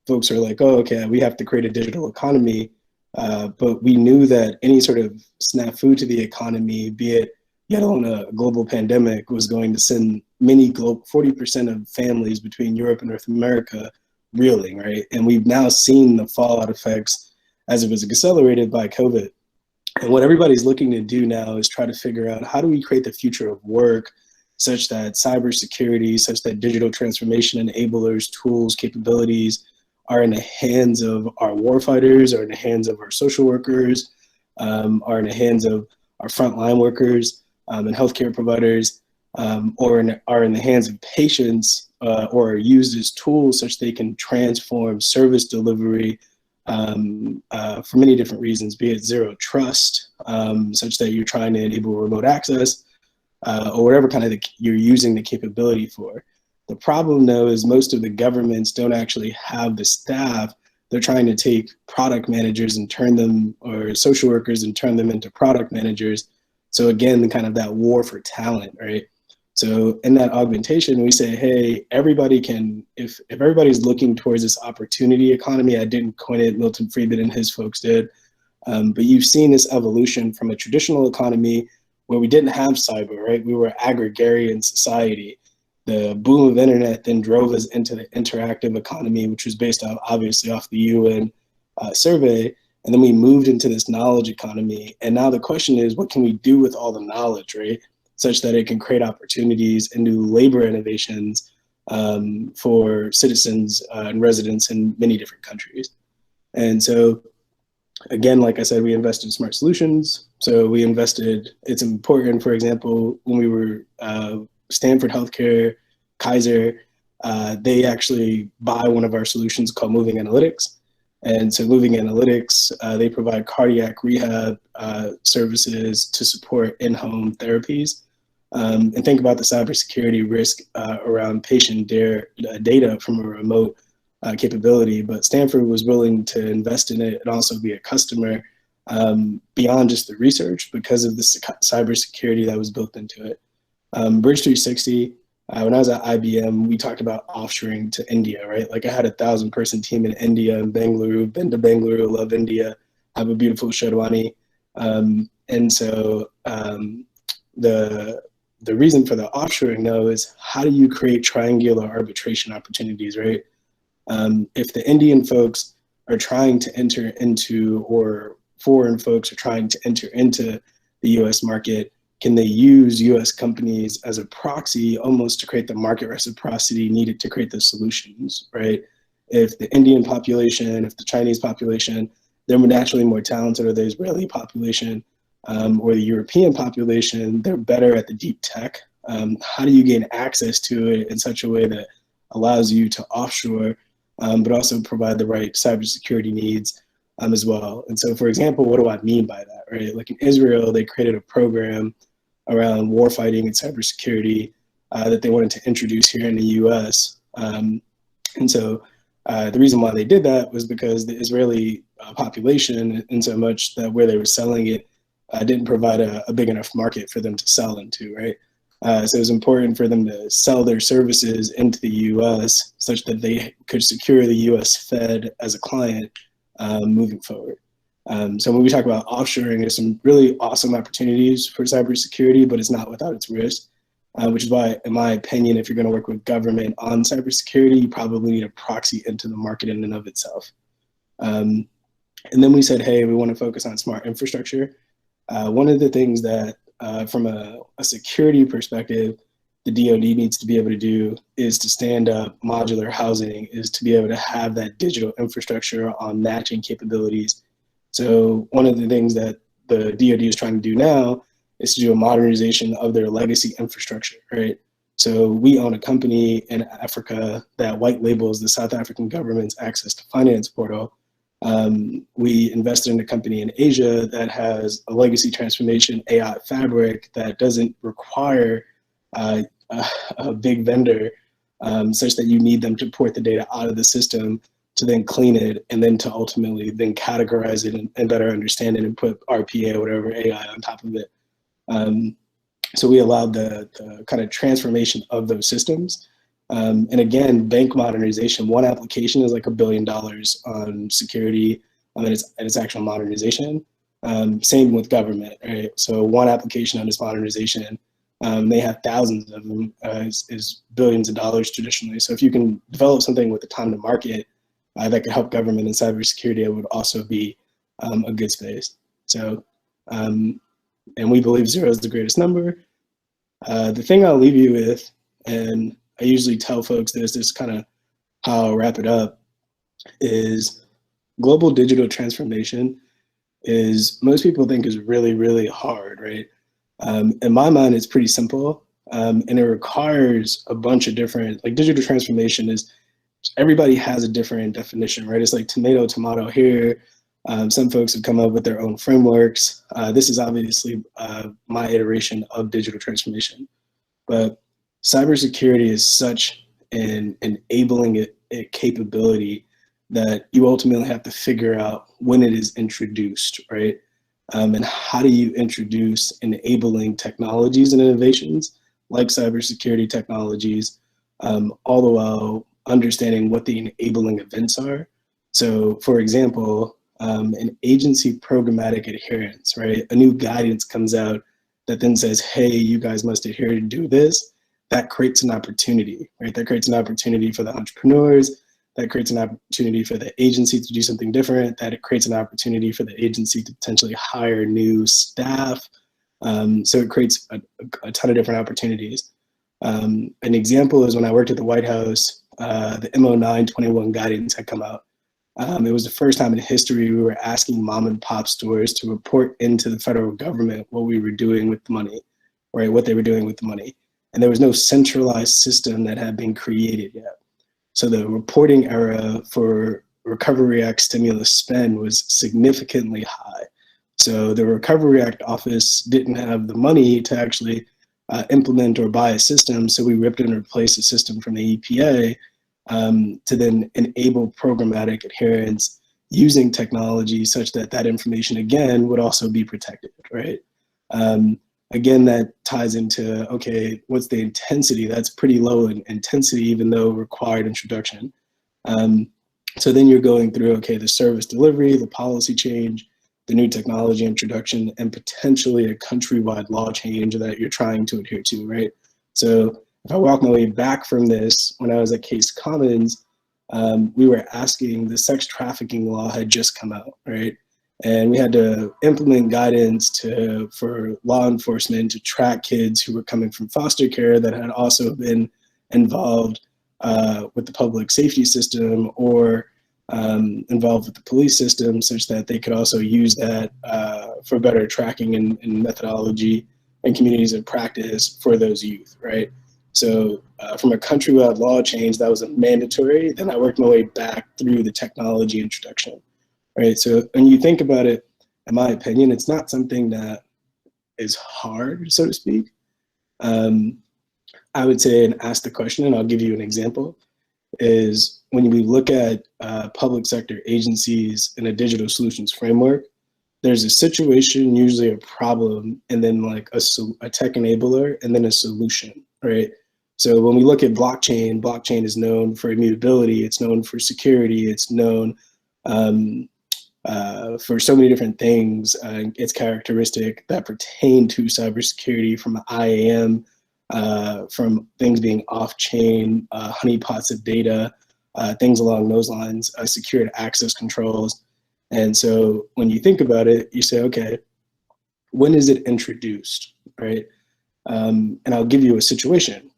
folks are like, oh, okay, we have to create a digital economy. But we knew that any sort of snafu to the economy, be it yet alone a global pandemic, was going to send 40% of families between Europe and North America reeling, right? And we've now seen the fallout effects as it was accelerated by COVID. And what everybody's looking to do now is try to figure out, how do we create the future of work such that cybersecurity, such that digital transformation enablers, tools, capabilities are in the hands of our warfighters, are in the hands of our social workers, are in the hands of our frontline workers and healthcare providers, or are in the hands of patients, or are used as tools such they can transform service delivery for many different reasons, be it zero trust, such that you're trying to enable remote access, or whatever kind of you're using the capability for. The problem, though, is most of the governments don't actually have the staff. They're trying to take product managers and turn them, or social workers, and turn them into product managers. So again, the kind of that war for talent, right? So in that augmentation, we say, hey, everybody can, if everybody's looking towards this opportunity economy, I didn't coin it, Milton Friedman and his folks did, but you've seen this evolution from a traditional economy where we didn't have cyber, right? We were agrarian society. The boom of internet then drove us into the interactive economy, which was based off, obviously, off the UN survey. And then we moved into this knowledge economy. And now the question is, what can we do with all the knowledge, right? Such that it can create opportunities and new labor innovations for citizens and residents in many different countries. And so, again, like I said, we invest in smart solutions. So we invested, it's important, for example, when we were Stanford Healthcare, Kaiser, they actually buy one of our solutions called Moving Analytics. And so Moving Analytics, they provide cardiac rehab services to support in-home therapies. And think about the cybersecurity risk around patient data from a remote capability. But Stanford was willing to invest in it and also be a customer beyond just the research because of the cybersecurity that was built into it. Bridge 360, when I was at IBM, we talked about offshoring to India, right? Like I had a 1,000-person team in India and Bangalore, been to Bangalore, love India, have a beautiful Sherwani. And so the reason for the offshoring, though, is how do you create triangular arbitration opportunities, right? If the Indian folks are trying to enter into, or foreign folks are trying to enter into the US market, can they use US companies as a proxy almost to create the market reciprocity needed to create the solutions, right? If the Indian population, if the Chinese population, they're naturally more talented, or the Israeli population, or the European population, they're better at the deep tech. How do you gain access to it in such a way that allows you to offshore, but also provide the right cybersecurity needs as well? And so, for example, what do I mean by that, right? Like in Israel, they created a program around warfighting and cybersecurity that they wanted to introduce here in the US. And so the reason why they did that was because the Israeli population, in so much that where they were selling it, didn't provide a big enough market for them to sell into, right? So it was important for them to sell their services into the US such that they could secure the US Fed as a client moving forward. So when we talk about offshoring, there's some really awesome opportunities for cybersecurity, but it's not without its risk. which is why, in my opinion, if you're going to work with government on cybersecurity, you probably need a proxy into the market in and of itself. And then we said, hey, we want to focus on smart infrastructure. One of the things that, from a security perspective, the DoD needs to be able to do is to stand up modular housing, is to be able to have that digital infrastructure on matching capabilities. So one of the things that the DoD is trying to do now is to do a modernization of their legacy infrastructure, right? So we own a company in Africa that white labels the South African government's access to finance portal. We invested in a company in Asia that has a legacy transformation AI fabric that doesn't require a big vendor such that you need them to port the data out of the system to then clean it and then to ultimately then categorize it and better understand it and put RPA or whatever AI on top of it. So we allowed the kind of transformation of those systems. And again, bank modernization, one application is like $1 billion on security and its actual modernization. Same with government, right? So one application on this modernization, they have thousands of them, is billions of dollars traditionally. So if you can develop something with the time to market that could help government and cybersecurity, it would also be a good space. So, and we believe 0 is the greatest number. The thing I'll leave you with, and I usually tell folks this is kind of how I'll wrap it up, is global digital transformation is, most people think is really, really hard, right? In my mind, it's pretty simple, and it requires a bunch of different, like digital transformation is, everybody has a different definition, right? It's like tomato here. Some folks have come up with their own frameworks. This is obviously my iteration of digital transformation, but cybersecurity is such an enabling capability that you ultimately have to figure out when it is introduced, right? And how do you introduce enabling technologies and innovations like cybersecurity technologies, all the while understanding what the enabling events are. So for example, an agency programmatic adherence, right? A new guidance comes out that then says, hey, you guys must adhere to do this. That creates an opportunity, right? That creates an opportunity for the entrepreneurs. That creates an opportunity for the agency to do something different. That it creates an opportunity for the agency to potentially hire new staff. So it creates a ton of different opportunities. An example is when I worked at the White House, the MO921 guidance had come out. It was the first time in history we were asking mom and pop stores to report into the federal government what we were doing with the money, right? What they were doing with the money. And there was no centralized system that had been created yet. So the reporting era for Recovery Act stimulus spend was significantly high. So the Recovery Act office didn't have the money to actually implement or buy a system. So we ripped and replaced a system from the EPA to then enable programmatic adherence using technology such that that information, again, would also be protected, right? Again, that ties into, okay, what's the intensity? That's pretty low in intensity, even though required introduction. So then you're going through, okay, the service delivery, the policy change, the new technology introduction, and potentially a countrywide law change that you're trying to adhere to, right? So if I walk my way back from this, when I was at Case Commons, we were asking, the sex trafficking law had just come out, right? And we had to implement guidance for law enforcement to track kids who were coming from foster care that had also been involved with the public safety system or involved with the police system, such that they could also use that for better tracking and methodology and communities of practice for those youth, right? So from a countrywide law change, that was a mandatory. Then I worked my way back through the technology introduction. Right, so when you think about it, in my opinion, it's not something that is hard, so to speak. I would say, and ask the question, and I'll give you an example, is when we look at public sector agencies in a digital solutions framework, there's a situation, usually a problem, and then like a tech enabler, and then a solution, right? So when we look at blockchain, blockchain is known for immutability, it's known for security, it's known for so many different things, its characteristic that pertain to cybersecurity from an IAM from things being off-chain, honeypots of data, things along those lines, secured access controls. And so when you think about it, you say, okay, when is it introduced, right? And I'll give you a situation.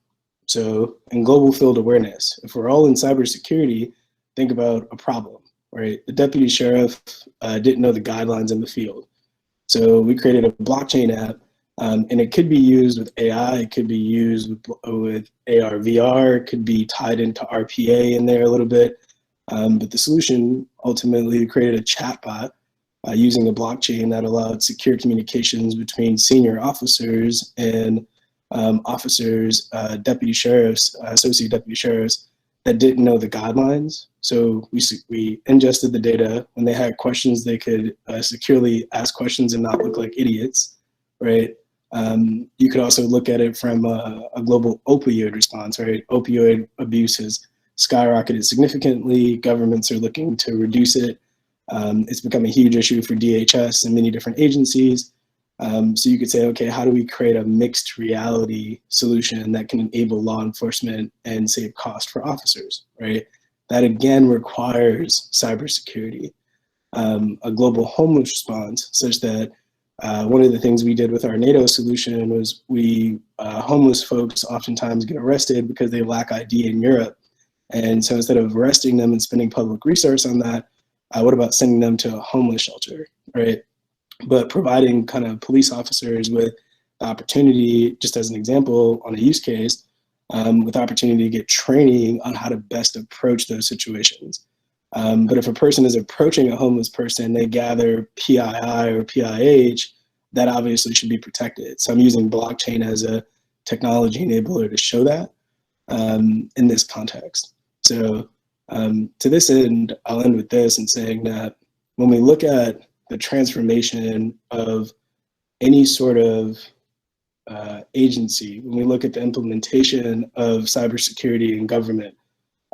So in global field awareness, if we're all in cybersecurity, think about a problem, right? The deputy sheriff didn't know the guidelines in the field. So we created a blockchain app, and it could be used with AI, it could be used with AR, VR, it could be tied into RPA in there a little bit. But the solution ultimately created a chatbot using a blockchain that allowed secure communications between senior officers and officers, deputy sheriffs, associate deputy sheriffs that didn't know the guidelines. So we ingested the data. When they had questions, they could securely ask questions and not look like idiots, right? You could also look at it from a global opioid response, right? Opioid abuse has skyrocketed significantly. Governments are looking to reduce it. It's become a huge issue for DHS and many different agencies. So you could say, okay, how do we create a mixed reality solution that can enable law enforcement and save cost for officers, right? That again requires cybersecurity. A global homeless response, such that one of the things we did with our NATO solution was homeless folks oftentimes get arrested because they lack ID in Europe. And so instead of arresting them and spending public resource on that, what about sending them to a homeless shelter, right? But providing kind of police officers with the opportunity, just as an example on a use case, with the opportunity to get training on how to best approach those situations. But if a person is approaching a homeless person, they gather PII or PIH, that obviously should be protected. So I'm using blockchain as a technology enabler to show that in this context. So to this end, I'll end with this and saying that when we look at the transformation of any sort of agency, when we look at the implementation of cybersecurity in government,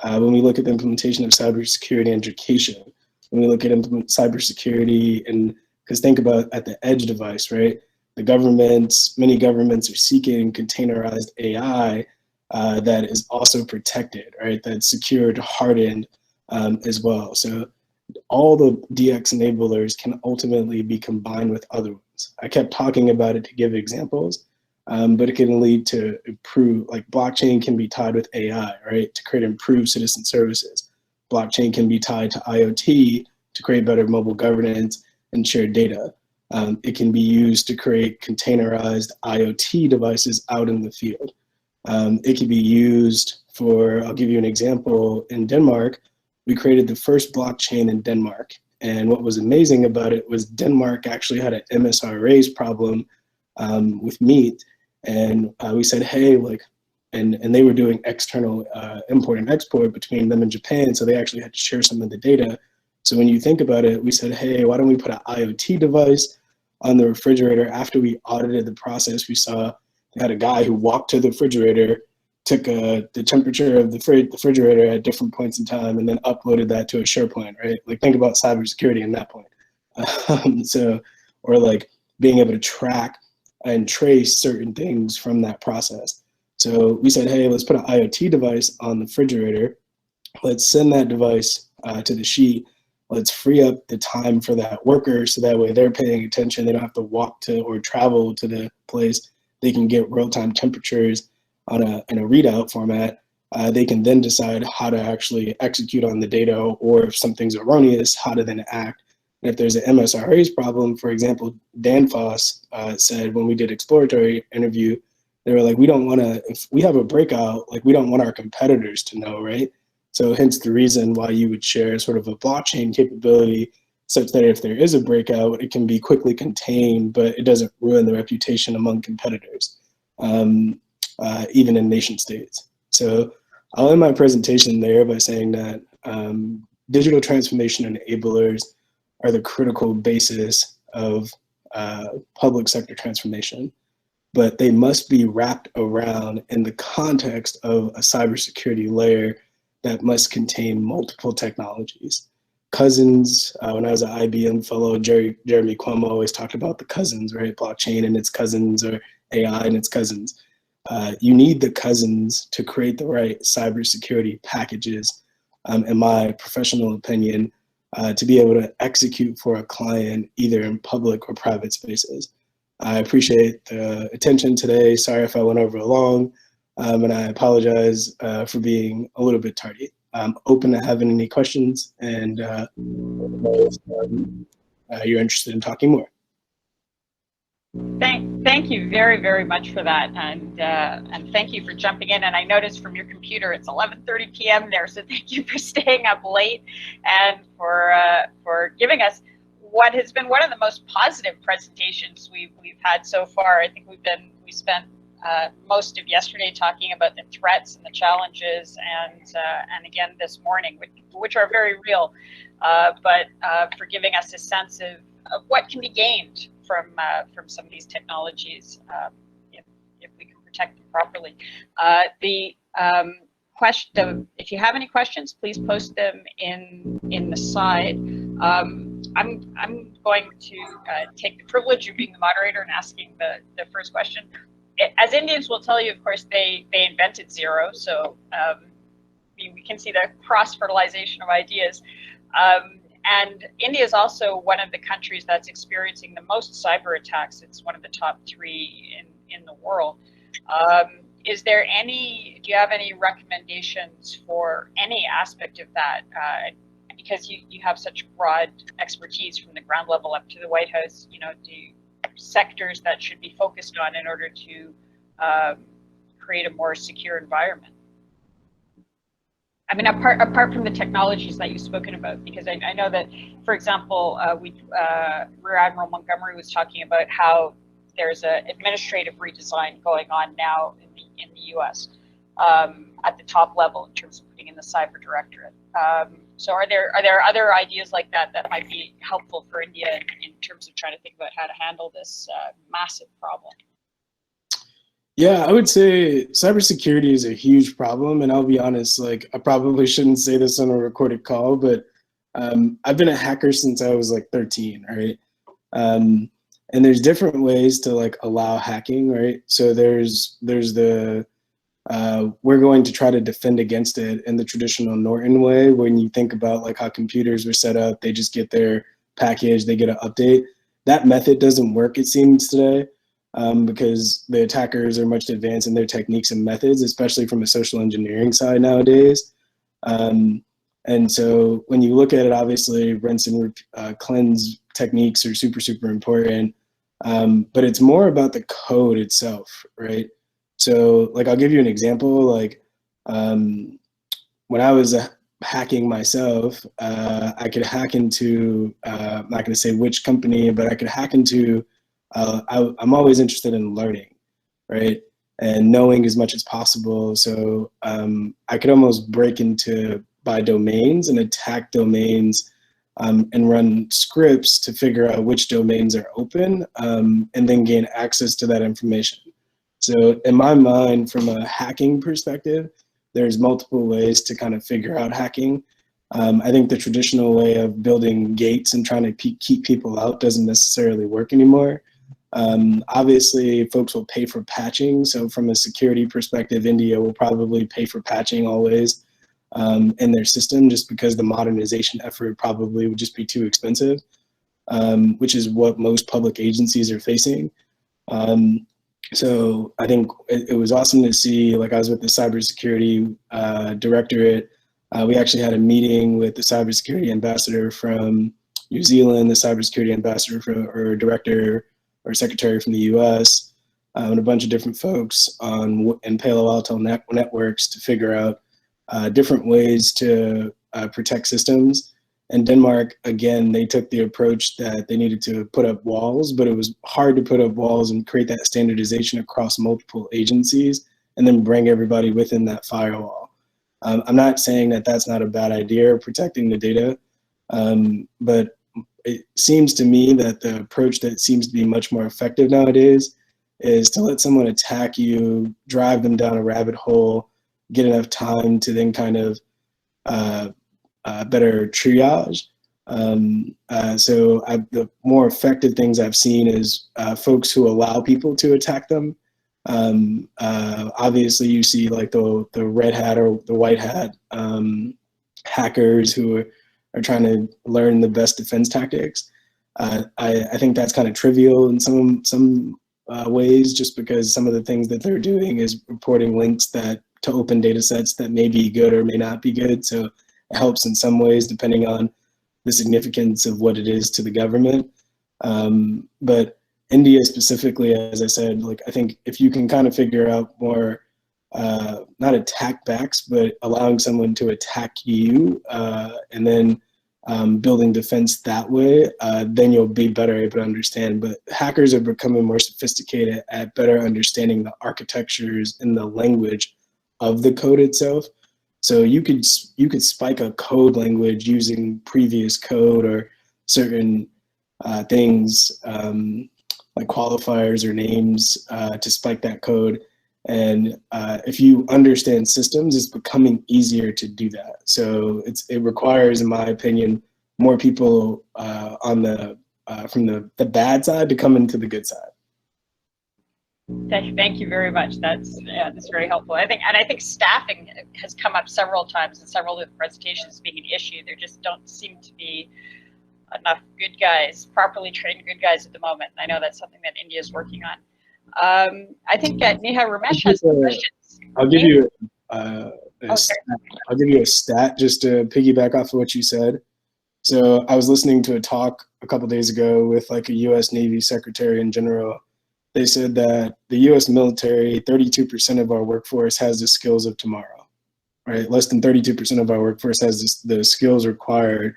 when we look at the implementation of cybersecurity in education, when we look at cybersecurity, and because think about at the edge device, right? Many governments are seeking containerized AI that is also protected, right? That's secured, hardened as well. So all the DX enablers can ultimately be combined with other ones. I kept talking about it to give examples, but it can lead to improve, like blockchain can be tied with AI, right? To create improved citizen services. Blockchain can be tied to IoT to create better mobile governance and shared data. It can be used to create containerized IoT devices out in the field. It can be used for, I'll give you an example, in Denmark, we created the first blockchain in Denmark. And what was amazing about it was Denmark actually had an MSRA's problem with meat. And we said, hey, like, and they were doing external import and export between them and Japan. So they actually had to share some of the data. So when you think about it, we said, hey, why don't we put an IoT device on the refrigerator? After we audited the process, we saw they had a guy who walked to the refrigerator, took the temperature of the refrigerator at different points in time, and then uploaded that to a SharePoint, right? Like think about cybersecurity in that point. Or like being able to track and trace certain things from that process. So we said, hey, let's put an IoT device on the refrigerator. Let's send that device to the sheet. Let's free up the time for that worker so that way they're paying attention. They don't have to walk to or travel to the place. They can get real-time temperatures in a readout format. They can then decide how to actually execute on the data, or if something's erroneous, how to then act. And if there's an MSRA's problem, for example, Danfoss said when we did exploratory interview, they were like, we don't want to, if we have a breakout, like we don't want our competitors to know, right? So hence the reason why you would share sort of a blockchain capability such that if there is a breakout, it can be quickly contained, but it doesn't ruin the reputation among competitors, even in nation states. So I'll end my presentation there by saying that digital transformation enablers are the critical basis of public sector transformation, but they must be wrapped around in the context of a cybersecurity layer that must contain multiple technologies. Cousins, when I was an IBM fellow, Jeremy Cuomo always talked about the cousins, right? Blockchain and its cousins, or AI and its cousins. you need the cousins to create the right cybersecurity packages, in my professional opinion, to be able to execute for a client either in public or private spaces. I appreciate the attention today. Sorry if I went over long, and I apologize for being a little bit tardy. I'm open to having any questions, and you're interested in talking more. Thank you very, very much for that, and thank you for jumping in. And I noticed from your computer it's 11:30 p.m. there, so thank you for staying up late and for giving us what has been one of the most positive presentations we've had so far. I think we spent most of yesterday talking about the threats and the challenges, and again this morning, which are very real, but for giving us a sense of what can be gained from some of these technologies if we can protect them properly. If you have any questions, please post them in the side. I'm going to take the privilege of being the moderator and asking the first question. As Indians will tell you, of course, they invented zero, so we can see the cross-fertilization of ideas. And India is also one of the countries that's experiencing the most cyber attacks. It's one of the top 3 in the world. Do you have any recommendations for any aspect of that? Because you have such broad expertise from the ground level up to the White House, sectors that should be focused on in order to create a more secure environment? I mean, apart from the technologies that you've spoken about, because I know that, for example, Rear Admiral Montgomery was talking about how there's an administrative redesign going on now in the U.S. At the top level in terms of putting in the cyber directorate. So are there other ideas like that that might be helpful for India in terms of trying to think about how to handle this massive problem? Yeah, I would say cybersecurity is a huge problem, and I'll be honest, like I probably shouldn't say this on a recorded call, but I've been a hacker since I was like 13, right? And there's different ways to like allow hacking, right? So there's the we're going to try to defend against it in the traditional Norton way. When you think about like how computers were set up, they just get their package, they get an update. That method doesn't work, it seems, today. Because the attackers are much advanced in their techniques and methods, especially from a social engineering side nowadays. And so when you look at it, obviously rinse and cleanse techniques are super, super important. But it's more about the code itself, right? So like, I'll give you an example. Like when I was hacking myself, I could hack into, I'm not gonna say which company, but I could hack into, I'm always interested in learning, right? And knowing as much as possible. So I could almost break into by domains and attack domains and run scripts to figure out which domains are open and then gain access to that information. So in my mind, from a hacking perspective, there's multiple ways to kind of figure out hacking. I think the traditional way of building gates and trying to keep people out doesn't necessarily work anymore. Obviously, folks will pay for patching. So from a security perspective, India will probably pay for patching always in their system, just because the modernization effort probably would just be too expensive, which is what most public agencies are facing. So I think it was awesome to see, like I was with the cybersecurity directorate. We actually had a meeting with the cybersecurity ambassador from New Zealand, the cybersecurity ambassador or director or secretary from the US, and a bunch of different folks in Palo Alto networks to figure out different ways to protect systems. In Denmark, again, they took the approach that they needed to put up walls, but it was hard to put up walls and create that standardization across multiple agencies and then bring everybody within that firewall. I'm not saying that that's not a bad idea, protecting the data, but it seems to me that the approach that seems to be much more effective nowadays is to let someone attack you, drive them down a rabbit hole, get enough time to then kind of better triage. So the more effective things I've seen is folks who allow people to attack them. Obviously, you see like the red hat or the white hat hackers who are trying to learn the best defense tactics. I think that's kind of trivial in some ways, just because some of the things that they're doing is reporting links to open data sets that may be good or may not be good. So it helps in some ways depending on the significance of what it is to the government. But India specifically, as I said, like I think if you can kind of figure out more, not attack backs, but allowing someone to attack you, and then building defense that way, then you'll be better able to understand. But hackers are becoming more sophisticated at better understanding the architectures and the language of the code itself. So you could spike a code language using previous code or certain things like qualifiers or names to spike that code. And if you understand systems, it's becoming easier to do that. So it requires, in my opinion, more people on from the bad side to come into the good side. Thank you very much. That's very helpful. I think staffing has come up several times in several of the presentations being an issue. There just don't seem to be enough good guys, properly trained good guys at the moment. I know that's something that India is working on. I think Neha Ramesh has some questions. I'll give you I'll give you a stat just to piggyback off of what you said. So I was listening to a talk a couple days ago with like a U.S. Navy Secretary in General. They said that the U.S. military, 32% of our workforce has the skills of tomorrow, right? Less than 32% of our workforce has the skills required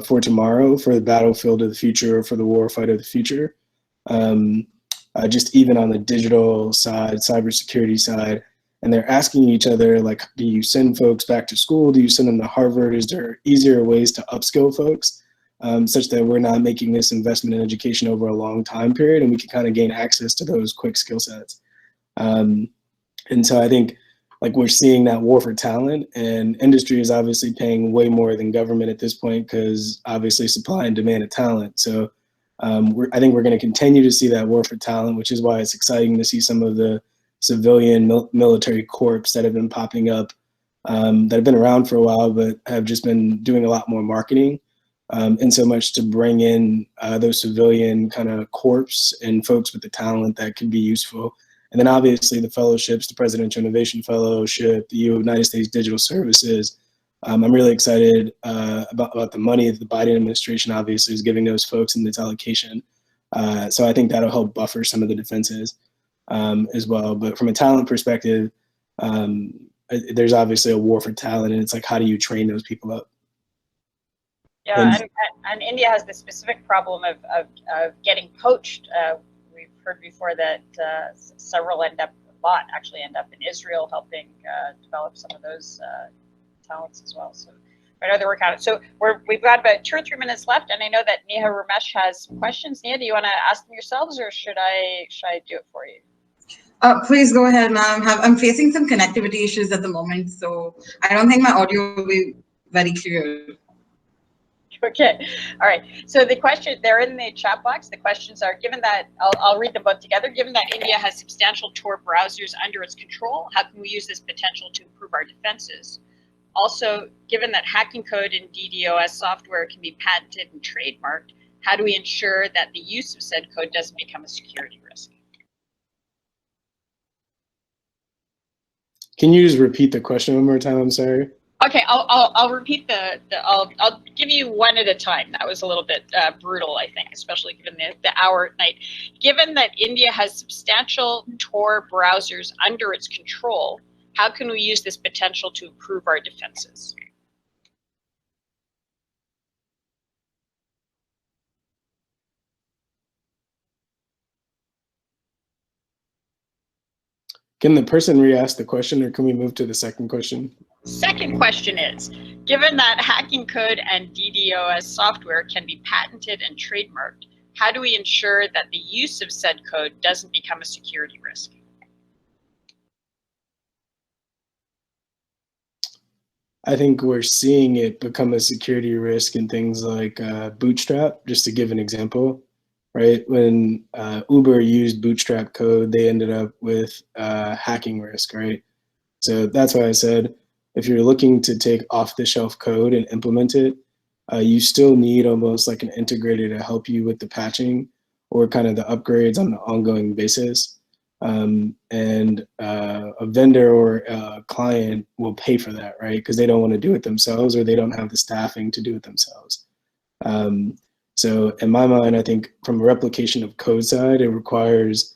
for tomorrow, for the battlefield of the future, or for the war fight of the future. Just even on the digital side, cybersecurity side, and they're asking each other, like, do you send folks back to school? Do you send them to Harvard? Is there easier ways to upskill folks such that we're not making this investment in education over a long time period and we can kind of gain access to those quick skill sets? And so I think like we're seeing that war for talent, and industry is obviously paying way more than government at this point because obviously supply and demand of talent. So I think we're going to continue to see that war for talent, which is why it's exciting to see some of the civilian military corps that have been popping up, that have been around for a while, but have just been doing a lot more marketing, in so much to bring in those civilian kind of corps and folks with the talent that can be useful. And then obviously the fellowships, the Presidential Innovation Fellowship, the United States Digital Services. I'm really excited about the money that the Biden administration obviously is giving those folks in its allocation. So I think that'll help buffer some of the defenses as well. But from a talent perspective, there's obviously a war for talent, and it's like, how do you train those people up? Yeah, and India has the specific problem of getting poached. We've heard before that several a lot actually end up in Israel helping develop some of those talents as well. So I know they're working on it. So we've got about 2 or 3 minutes left, and I know that Neha Ramesh has some questions. Neha, do you want to ask them yourselves, or should I do it for you? Please go ahead, ma'am. I'm facing some connectivity issues at the moment, so I don't think my audio will be very clear. Okay, all right. So the question, they're in the chat box. The questions are, given that, I'll read them both together. Given that India has substantial Tor browsers under its control, how can we use this potential to improve our defenses? Also, given that hacking code and DDoS software can be patented and trademarked, how do we ensure that the use of said code doesn't become a security risk? Can you just repeat the question one more time? I'm sorry. Okay, I'll repeat I'll give you one at a time. That was a little bit brutal, I think, especially given the hour at night. Given that India has substantial Tor browsers under its control, how can we use this potential to improve our defenses? Can the person re-ask the question, or can we move to the second question? Second question is, given that hacking code and DDoS software can be patented and trademarked, how do we ensure that the use of said code doesn't become a security risk? I think we're seeing it become a security risk in things like Bootstrap, just to give an example. right? When Uber used bootstrap code, they ended up with hacking risk, right? So that's why I said, if you're looking to take off-the-shelf code and implement it, you still need almost like an integrator to help you with the patching or kind of the upgrades on an ongoing basis. And a vendor or a client will pay for that, right? Because they don't want to do it themselves, or they don't have the staffing to do it themselves. So in my mind, I think from a replication of code side, it requires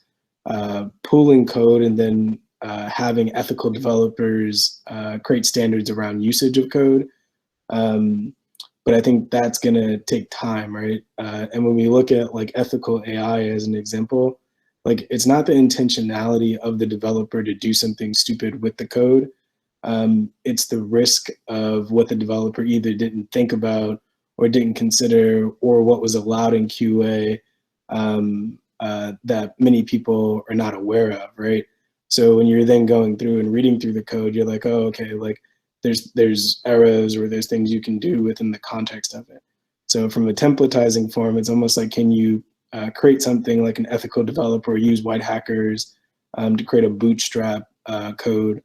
pooling code and then having ethical developers create standards around usage of code. But I think that's going to take time, right? And when we look at like ethical AI as an example, like it's not the intentionality of the developer to do something stupid with the code. It's the risk of what the developer either didn't think about or didn't consider, or what was allowed in QA that many people are not aware of, right? So when you're then going through and reading through the code, you're like, oh, okay, like there's errors or there's things you can do within the context of it. So from a templatizing form, it's almost like, can you create something like an ethical developer, or use white hackers to create a bootstrap code?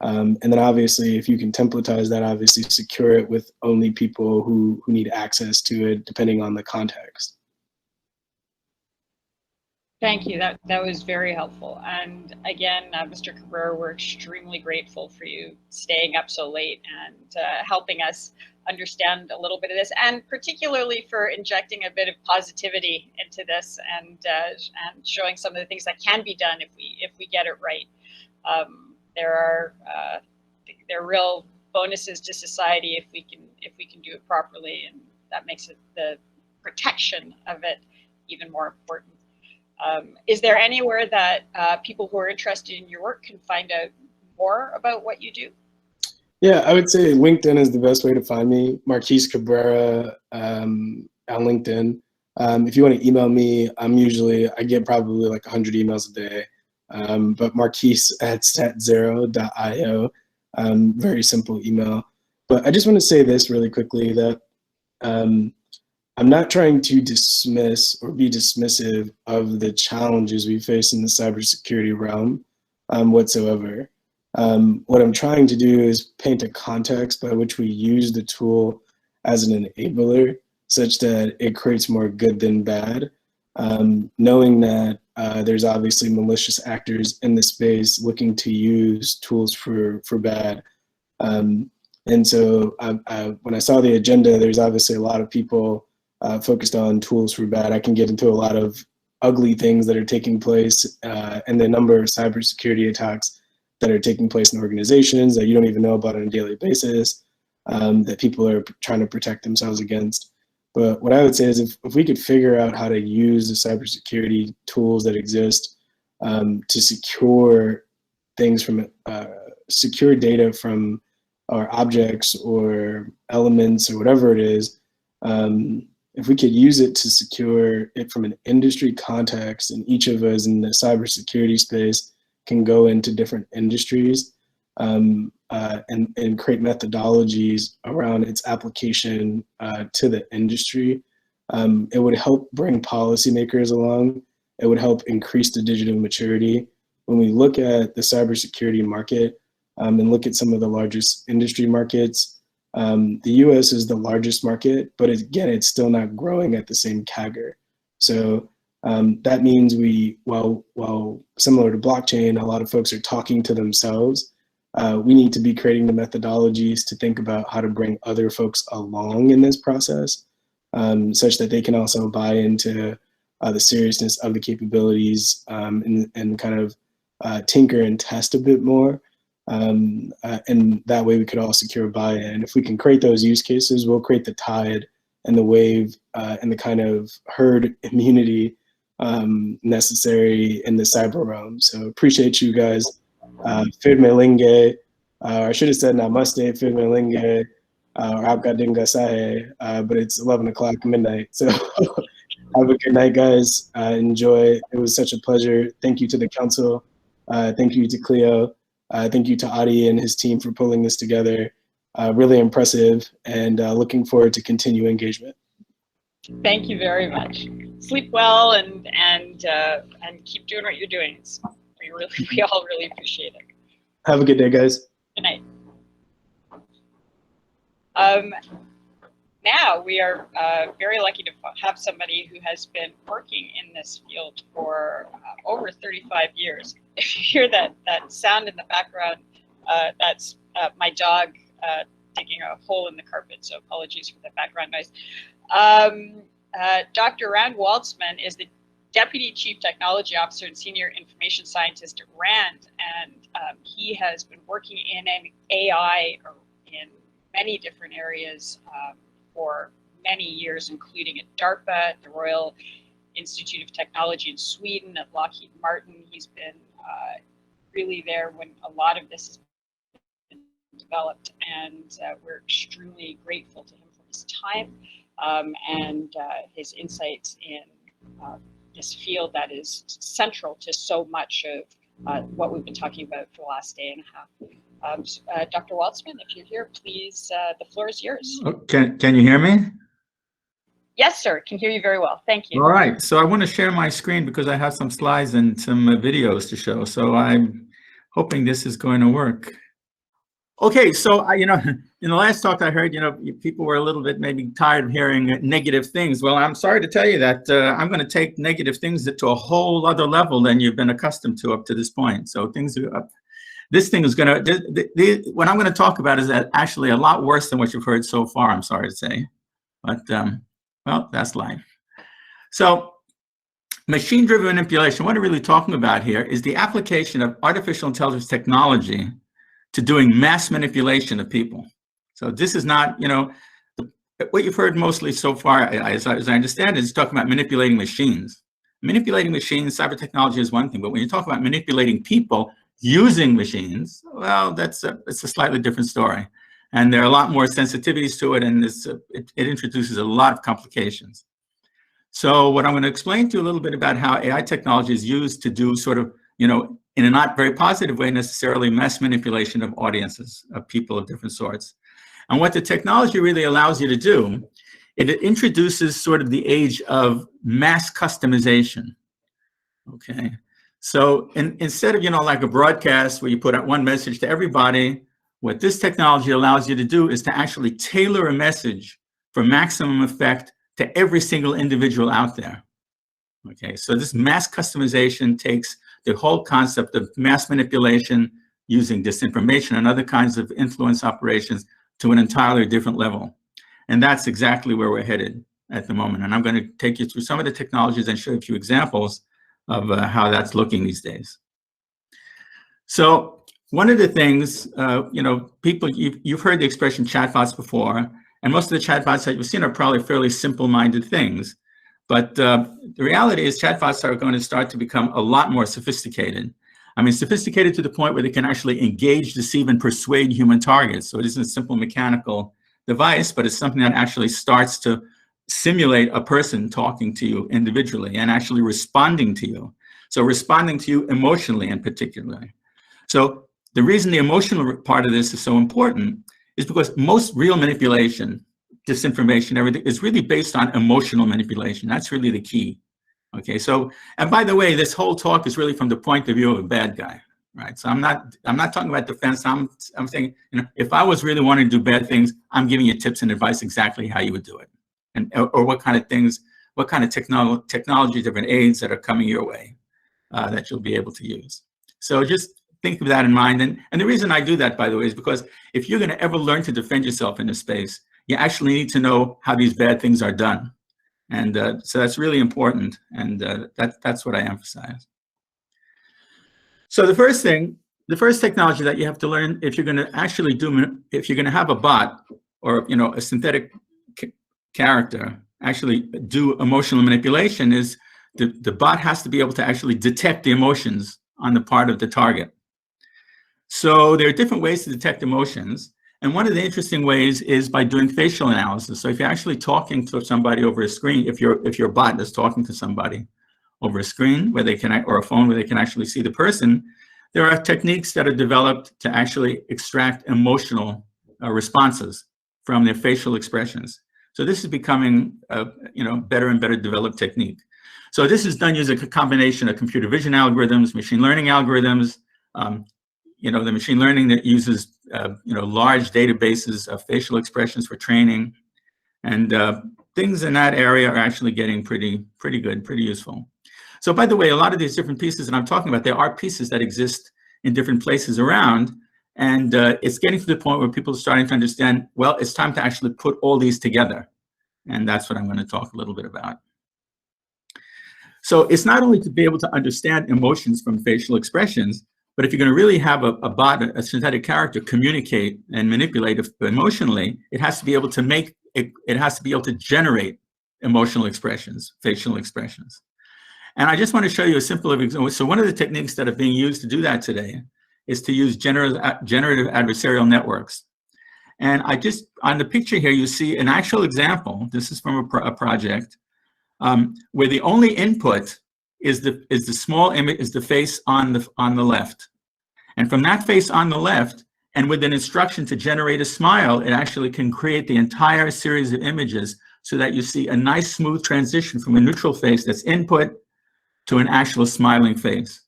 And then obviously, if you can templatize that, obviously secure it with only people who need access to it, depending on the context. Thank you. That was very helpful. And again, Mr. Cabrera, we're extremely grateful for you staying up so late and helping us understand a little bit of this, and particularly for injecting a bit of positivity into this and showing some of the things that can be done if we get it right. There are real bonuses to society if we can do it properly, and that makes it, the protection of it, even more important. Is there anywhere that people who are interested in your work can find out more about what you do? Yeah, I would say LinkedIn is the best way to find me. Marquise Cabrera on LinkedIn. If you want to email me, I get probably like 100 emails a day. But marquise@statzero.io, very simple email. But I just want to say this really quickly, that I'm not trying to dismiss or be dismissive of the challenges we face in the cybersecurity realm whatsoever. What I'm trying to do is paint a context by which we use the tool as an enabler, such that it creates more good than bad, knowing that there's obviously malicious actors in the space looking to use tools for bad. And so when I saw the agenda, there's obviously a lot of people focused on tools for bad. I can get into a lot of ugly things that are taking place and the number of cybersecurity attacks that are taking place in organizations that you don't even know about on a daily basis, that people are trying to protect themselves against. But what I would say is, if we could figure out how to use the cybersecurity tools that exist to secure things from secure data from our objects or elements or whatever it is, if we could use it to secure it from an industry context, and each of us in the cybersecurity space can go into different industries and create methodologies around its application to the industry, it would help bring policymakers along. It would help increase the digital maturity. When we look at the cybersecurity market and look at some of the largest industry markets, the US is the largest market, but again, it's still not growing at the same CAGR. So that means while similar to blockchain, a lot of folks are talking to themselves. We need to be creating the methodologies to think about how to bring other folks along in this process, such that they can also buy into the seriousness of the capabilities and kind of tinker and test a bit more. And that way we could all secure buy-in. If we can create those use cases, we'll create the tide and the wave and the kind of herd immunity necessary in the cyber realm. So appreciate you guys. Firme Linge, I should have said Namaste, Firme Linge, or Abga Dinga Sahe, but it's 11 o'clock midnight. So have a good night, guys. Enjoy. It was such a pleasure. Thank you to the council. Thank you to Cleo. Thank you to Adi and his team for pulling this together. Really impressive, and looking forward to continued engagement. Thank you very much. sleep well and keep doing what you're doing. We all really appreciate it. Have a good day, guys. Good night. Now we are very lucky to have somebody who has been working in this field for over 35 years. If you hear that sound in the background, that's my dog digging a hole in the carpet, so apologies for the background noise. Dr. RAND Waltzman is the Deputy Chief Technology Officer and Senior Information Scientist at RAND, and he has been working in AI in many different areas for many years, including at DARPA, the Royal Institute of Technology in Sweden, at Lockheed Martin. He's been really there when a lot of this has been developed, and we're extremely grateful to him for his time and his insights in this field that is central to so much of what we've been talking about for the last day and a half. Dr. Waltzman, if you're here, please, the floor is yours. Can you hear me? Yes, sir. Can hear you very well. Thank you. All right. So I want to share my screen because I have some slides and some videos to show. So I'm hoping this is going to work. Okay. So in the last talk I heard, people were a little bit maybe tired of hearing negative things. Well, I'm sorry to tell you that I'm going to take negative things to a whole other level than you've been accustomed to up to this point. So things are up. This thing is going to, what I'm going to talk about is actually a lot worse than what you've heard so far, I'm sorry to say. But, well, that's life. So machine-driven manipulation, what we're really talking about here is the application of artificial intelligence technology to doing mass manipulation of people. So this is not, what you've heard mostly so far, as I understand it, is talking about manipulating machines. Manipulating machines, cyber technology is one thing, but when you talk about manipulating people, using machines, well, it's a slightly different story. And there are a lot more sensitivities to it, and it introduces a lot of complications. So what I'm going to explain to you a little bit about how AI technology is used to do sort of, in a not very positive way necessarily, mass manipulation of audiences, of people of different sorts. And what the technology really allows you to do, it introduces sort of the age of mass customization, okay? So instead of, like a broadcast where you put out one message to everybody, what this technology allows you to do is to actually tailor a message for maximum effect to every single individual out there. Okay, so this mass customization takes the whole concept of mass manipulation using disinformation and other kinds of influence operations to an entirely different level. And that's exactly where we're headed at the moment. And I'm going to take you through some of the technologies and show you a few examples of how that's looking these days. So one of the things, people, you've heard the expression chatbots before, and most of the chatbots that you've seen are probably fairly simple-minded things. But the reality is chatbots are going to start to become a lot more sophisticated. I mean, sophisticated to the point where they can actually engage, deceive, and persuade human targets. So it isn't a simple mechanical device, but it's something that actually starts to simulate a person talking to you individually and actually responding to you. So responding to you emotionally in particular. So the reason the emotional part of this is so important is because most real manipulation, disinformation, everything is really based on emotional manipulation. That's really the key. Okay, so, and by the way, this whole talk is really from the point of view of a bad guy, right? So I'm not talking about defense. I'm saying, if I was really wanting to do bad things, I'm giving you tips and advice exactly how you would do it. And, or what kind of things, what kind of technology, different aids that are coming your way that you'll be able to use. So just think of that in mind. And the reason I do that, by the way, is because if you're going to ever learn to defend yourself in this space, you actually need to know how these bad things are done. And so that's really important. And that's what I emphasize. So the first technology that you have to learn if you're going to actually if you're going to have a bot or, a synthetic character actually do emotional manipulation is the bot has to be able to actually detect the emotions on the part of the target. So there are different ways to detect emotions. And one of the interesting ways is by doing facial analysis. So if you're actually talking to somebody over a screen, if your bot is talking to somebody over a screen where they can, or a phone where they can actually see the person, there are techniques that are developed to actually extract emotional responses from their facial expressions. So this is becoming a better and better developed technique. So this is done using a combination of computer vision algorithms, machine learning algorithms, the machine learning that uses large databases of facial expressions for training, and things in that area are actually getting pretty good, pretty useful. So by the way, a lot of these different pieces that I'm talking about, there are pieces that exist in different places around, and it's getting to the point where people are starting to understand, well, it's time to actually put all these together. And that's what I'm going to talk a little bit about. So it's not only to be able to understand emotions from facial expressions, but if you're going to really have a bot, a synthetic character, communicate and manipulate emotionally, it has to be able to it has to be able to generate emotional expressions, facial expressions. And I just want to show you a simple example. So one of the techniques that are being used to do that today is to use generative adversarial networks. And on the picture here, you see an actual example. This is from a project where the only input is the small image, is the face on the left. And from that face on the left, and with an instruction to generate a smile, it actually can create the entire series of images so that you see a nice smooth transition from a neutral face that's input to an actual smiling face.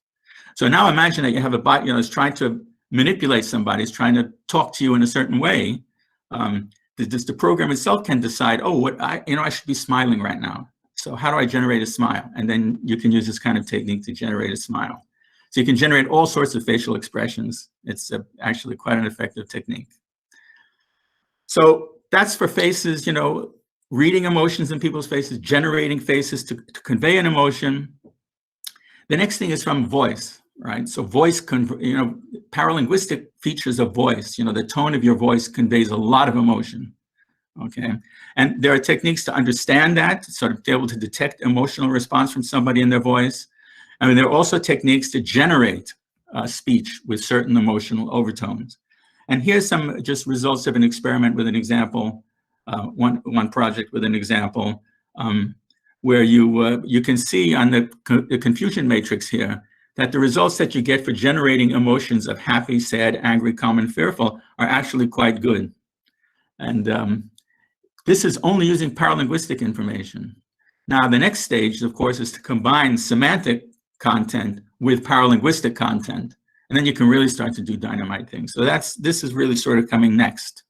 So now imagine that you have a bot, is trying to manipulate somebody, is trying to talk to you in a certain way. The program itself can decide, oh, I should be smiling right now. So how do I generate a smile? And then you can use this kind of technique to generate a smile. So you can generate all sorts of facial expressions. It's actually quite an effective technique. So that's for faces, reading emotions in people's faces, generating faces to convey an emotion. The next thing is from voice, right? So voice, paralinguistic features of voice, the tone of your voice conveys a lot of emotion, okay? And there are techniques to understand that, sort of be able to detect emotional response from somebody in their voice. I mean, there are also techniques to generate speech with certain emotional overtones. And here's some just results of an experiment with an example, one project with an example, where you can see on the confusion matrix here that the results that you get for generating emotions of happy, sad, angry, calm, and fearful are actually quite good. And this is only using paralinguistic information. Now, the next stage, of course, is to combine semantic content with paralinguistic content, and then you can really start to do dynamite things. So this is really sort of coming next.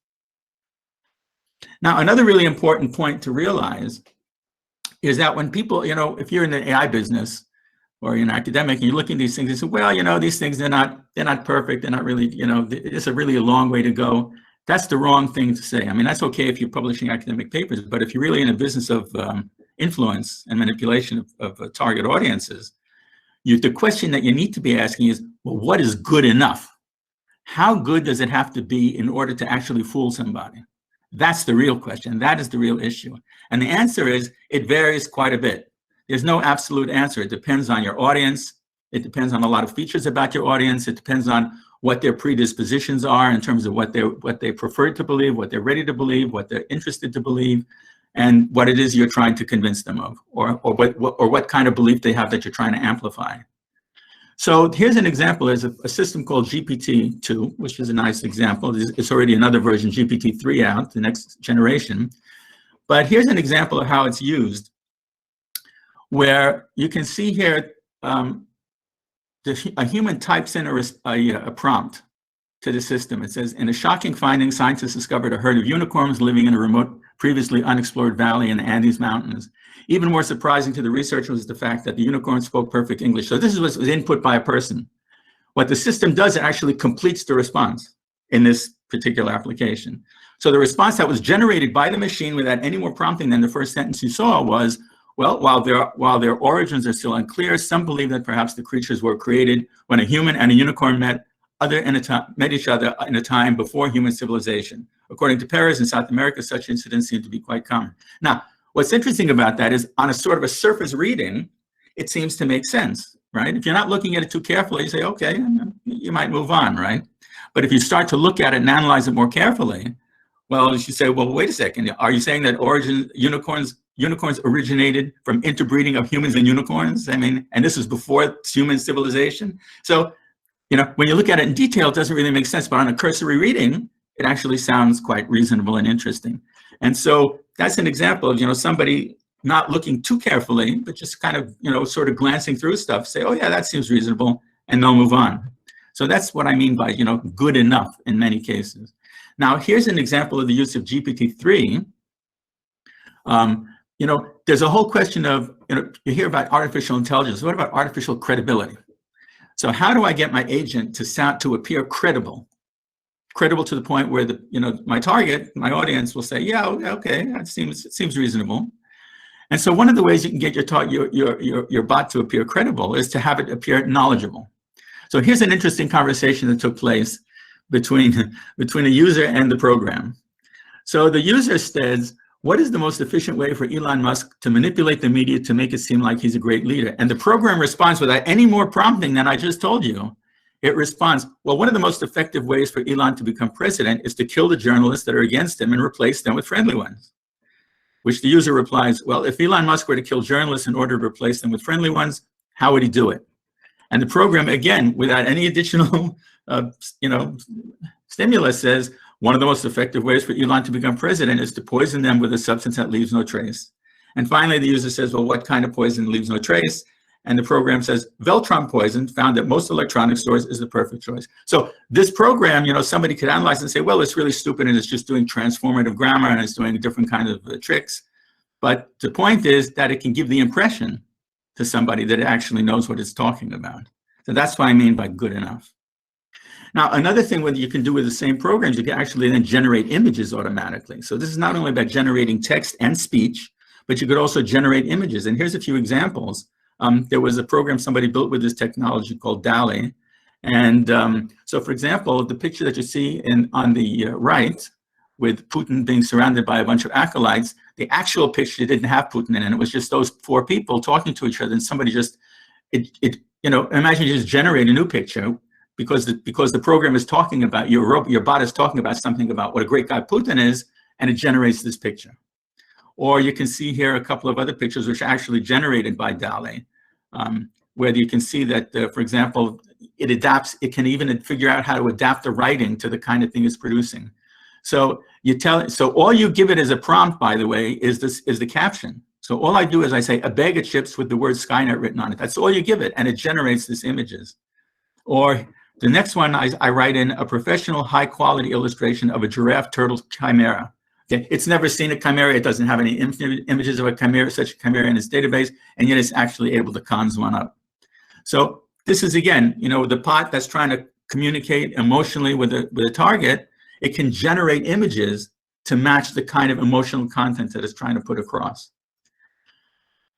Now, another really important point to realize is that when people, if you're in the AI business or you're an academic and you're looking at these things, you say, well, these things, they're not perfect. They're not really, it's really a long way to go. That's the wrong thing to say. I mean, that's okay if you're publishing academic papers, but if you're really in a business of influence and manipulation of target audiences, the question that you need to be asking is, well, what is good enough? How good does it have to be in order to actually fool somebody? That's the real question. That is the real issue. And the answer is, it varies quite a bit. There's no absolute answer. It depends on your audience. It depends on a lot of features about your audience. It depends on what their predispositions are in terms of what they prefer to believe, what they're ready to believe, what they're interested to believe, and what it is you're trying to convince them of, or what kind of belief they have that you're trying to amplify. So here's an example. There's a system called GPT-2, which is a nice example. It's already another version, GPT-3 out, the next generation. But here's an example of how it's used, where you can see here a human types in a prompt to the system. It says, in a shocking finding, scientists discovered a herd of unicorns living in a remote, previously unexplored valley in the Andes Mountains. Even more surprising to the researcher was the fact that the unicorn spoke perfect English. So this is what was input by a person. What the system does, it actually completes the response in this particular application. So the response that was generated by the machine without any more prompting than the first sentence you saw was, well, while their origins are still unclear, some believe that perhaps the creatures were created when a human and a unicorn met each other in a time before human civilization. According to Perez in South America, such incidents seem to be quite common. Now, what's interesting about that is, on a sort of a surface reading, it seems to make sense, right? If you're not looking at it too carefully, you say, okay, you might move on, right? But if you start to look at it and analyze it more carefully, well, you say, well, wait a second. Are you saying that unicorns originated from interbreeding of humans and unicorns? I mean, and this is before human civilization. So, when you look at it in detail, it doesn't really make sense, but on a cursory reading, it actually sounds quite reasonable and interesting. And so that's an example of, somebody not looking too carefully, but just kind of, sort of glancing through stuff, say, oh yeah, that seems reasonable, and they'll move on. So that's what I mean by, good enough in many cases. Now, here's an example of the use of GPT-3. There's a whole question of, you hear about artificial intelligence. What about artificial credibility? So how do I get my agent to appear credible to the point where my target, my audience will say, yeah, okay, that seems reasonable. And so one of the ways you can get your bot to appear credible is to have it appear knowledgeable. So here's an interesting conversation that took place between a user and the program. So the user says, what is the most efficient way for Elon Musk to manipulate the media to make it seem like he's a great leader? And the program responds without any more prompting than I just told you. It responds, well, one of the most effective ways for Elon to become president is to kill the journalists that are against him and replace them with friendly ones. Which the user replies, well, if Elon Musk were to kill journalists in order to replace them with friendly ones, how would he do it? And the program, again, without any additional stimulus, says, one of the most effective ways for Elon to become president is to poison them with a substance that leaves no trace. And finally, the user says, well, what kind of poison leaves no trace? And the program says, Veltron poison, found at most electronic stores, is the perfect choice. So this program, somebody could analyze and say, well, it's really stupid and it's just doing transformative grammar and it's doing different kinds of tricks. But the point is that it can give the impression to somebody that it actually knows what it's talking about. So that's what I mean by good enough. Now, another thing that you can do with the same programs, you can actually then generate images automatically. So this is not only about generating text and speech, but you could also generate images. And here's a few examples. There was a program somebody built with this technology called DALL-E. And so, for example, the picture that you see on the right, with Putin being surrounded by a bunch of acolytes, the actual picture didn't have Putin in it. It was just those four people talking to each other, and somebody just, imagine you just generate a new picture because the program is talking about, your bot is talking about something about what a great guy Putin is, and it generates this picture. Or you can see here a couple of other pictures which are actually generated by DALL-E, where you can see that, for example, it can even figure out how to adapt the writing to the kind of thing it's producing. So all you give it as a prompt, by the way, is the caption. So all I do is I say a bag of chips with the word Skynet written on it. That's all you give it, and it generates these images. Or the next one, I write in a professional high quality illustration of a giraffe turtle chimera. Okay. It's never seen a chimera. It doesn't have any images of a chimera, such a chimera in its database, and yet it's actually able to cons one up. So this is, again, the bot that's trying to communicate emotionally with a target. It can generate images to match the kind of emotional content that it's trying to put across.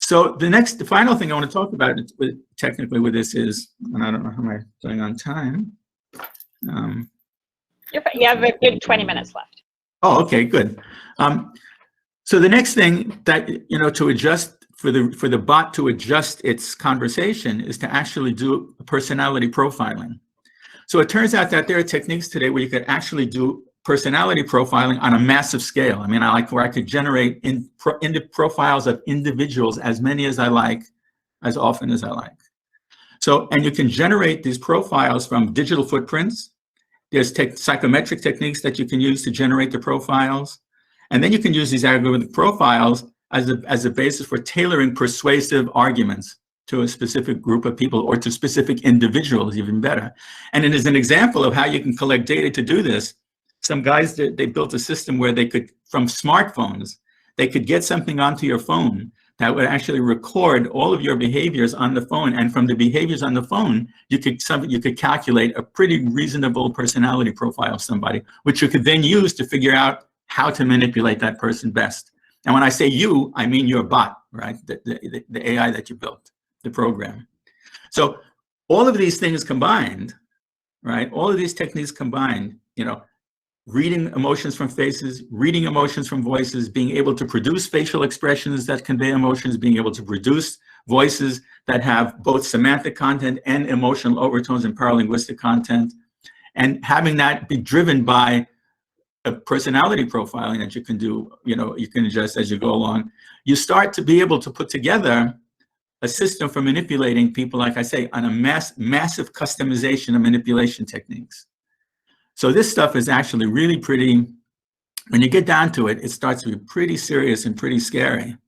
So the final thing I want to talk about technically with this is, and I don't know how am I doing on time. You have a good 20 minutes left. Oh, okay, good. So the next thing that, to adjust for the bot to adjust its conversation is to actually do personality profiling. So it turns out that there are techniques today where you could actually do personality profiling on a massive scale. I mean, where I could generate profiles of individuals, as many as I like, as often as I like. So, and you can generate these profiles from digital footprints. There's psychometric techniques that you can use to generate the profiles. And then you can use these algorithmic profiles as a basis for tailoring persuasive arguments to a specific group of people or to specific individuals, even better. And it is an example of how you can collect data to do this. Some guys, they built a system where they could, from smartphones, they could get something onto your phone that would actually record all of your behaviors on the phone. And from the behaviors on the phone, you could calculate a pretty reasonable personality profile of somebody, which you could then use to figure out how to manipulate that person best. And when I say you, I mean your bot, right? The AI that you built, the program. So all of these things combined, right? All of these techniques combined, reading emotions from faces, reading emotions from voices, being able to produce facial expressions that convey emotions, being able to produce voices that have both semantic content and emotional overtones and paralinguistic content, and having that be driven by a personality profiling that you can do, you can adjust as you go along. You start to be able to put together a system for manipulating people, like I say, on a massive customization of manipulation techniques. So this stuff is actually really pretty, when you get down to it, it starts to be pretty serious and pretty scary.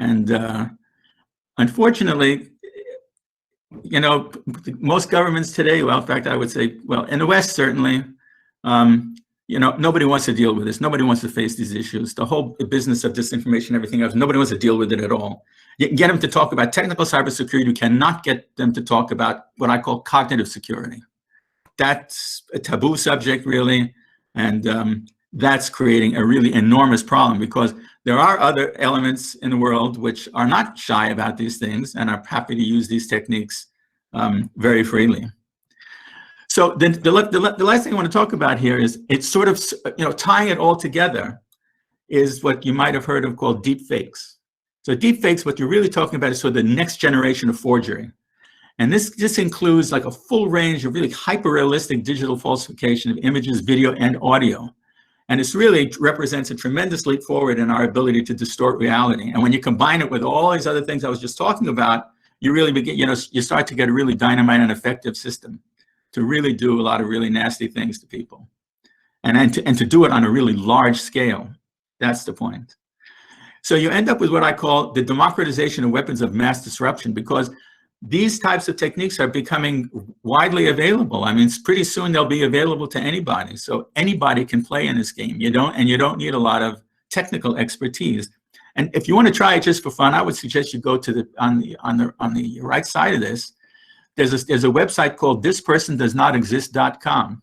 And unfortunately, you know, most governments today, well, in fact, I would say, well, in the West, certainly, you know, nobody wants to deal with this. Nobody wants to face these issues. The whole business of disinformation, everything else, nobody wants to deal with it at all. You can get them to talk about technical cybersecurity. You cannot get them to talk about what I call cognitive security. That's a taboo subject, really. And that's creating a really enormous problem, because there are other elements in the world which are not shy about these things and are happy to use these techniques very freely. So the last thing I want to talk about here is, it's sort of, you know, tying it all together is what you might have heard of called deep fakes. So deep fakes, what you're really talking about is sort of the next generation of forgery. And this includes like a full range of really hyper-realistic digital falsification of images, video, and audio. And this really represents a tremendous leap forward in our ability to distort reality. And when you combine it with all these other things I was just talking about, you really begin, you know, you start to get a really dynamite and effective system to really do a lot of really nasty things to people. And to do it on a really large scale. That's the point. So you end up with what I call the democratization of weapons of mass disruption, because these types of techniques are becoming widely available. I mean, pretty soon they'll be available to anybody. So anybody can play in this game. You don't need a lot of technical expertise. And if you want to try it just for fun, I would suggest you go to on the right side of this. There's a website called thispersondoesnotexist.com.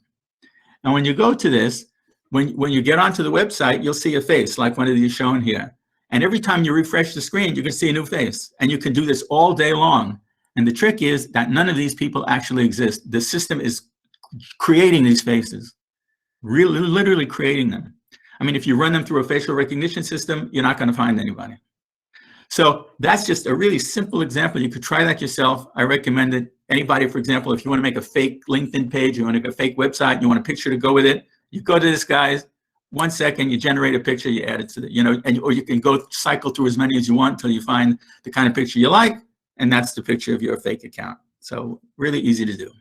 And when you go to this, when you get onto the website, you'll see a face like one of these shown here. And every time you refresh the screen, you can see a new face. And you can do this all day long. And the trick is that none of these people actually exist. The system is creating these faces, really, literally creating them. I mean, if you run them through a facial recognition system, you're not going to find anybody. So that's just a really simple example. You could try that yourself. I recommend it. Anybody, for example, if you want to make a fake LinkedIn page, you want to make a fake website, you want a picture to go with it, you go to this guy, 1 second, you generate a picture, you add it to the, you know, or you can go cycle through as many as you want until you find the kind of picture you like. And that's the picture of your fake account. So really easy to do.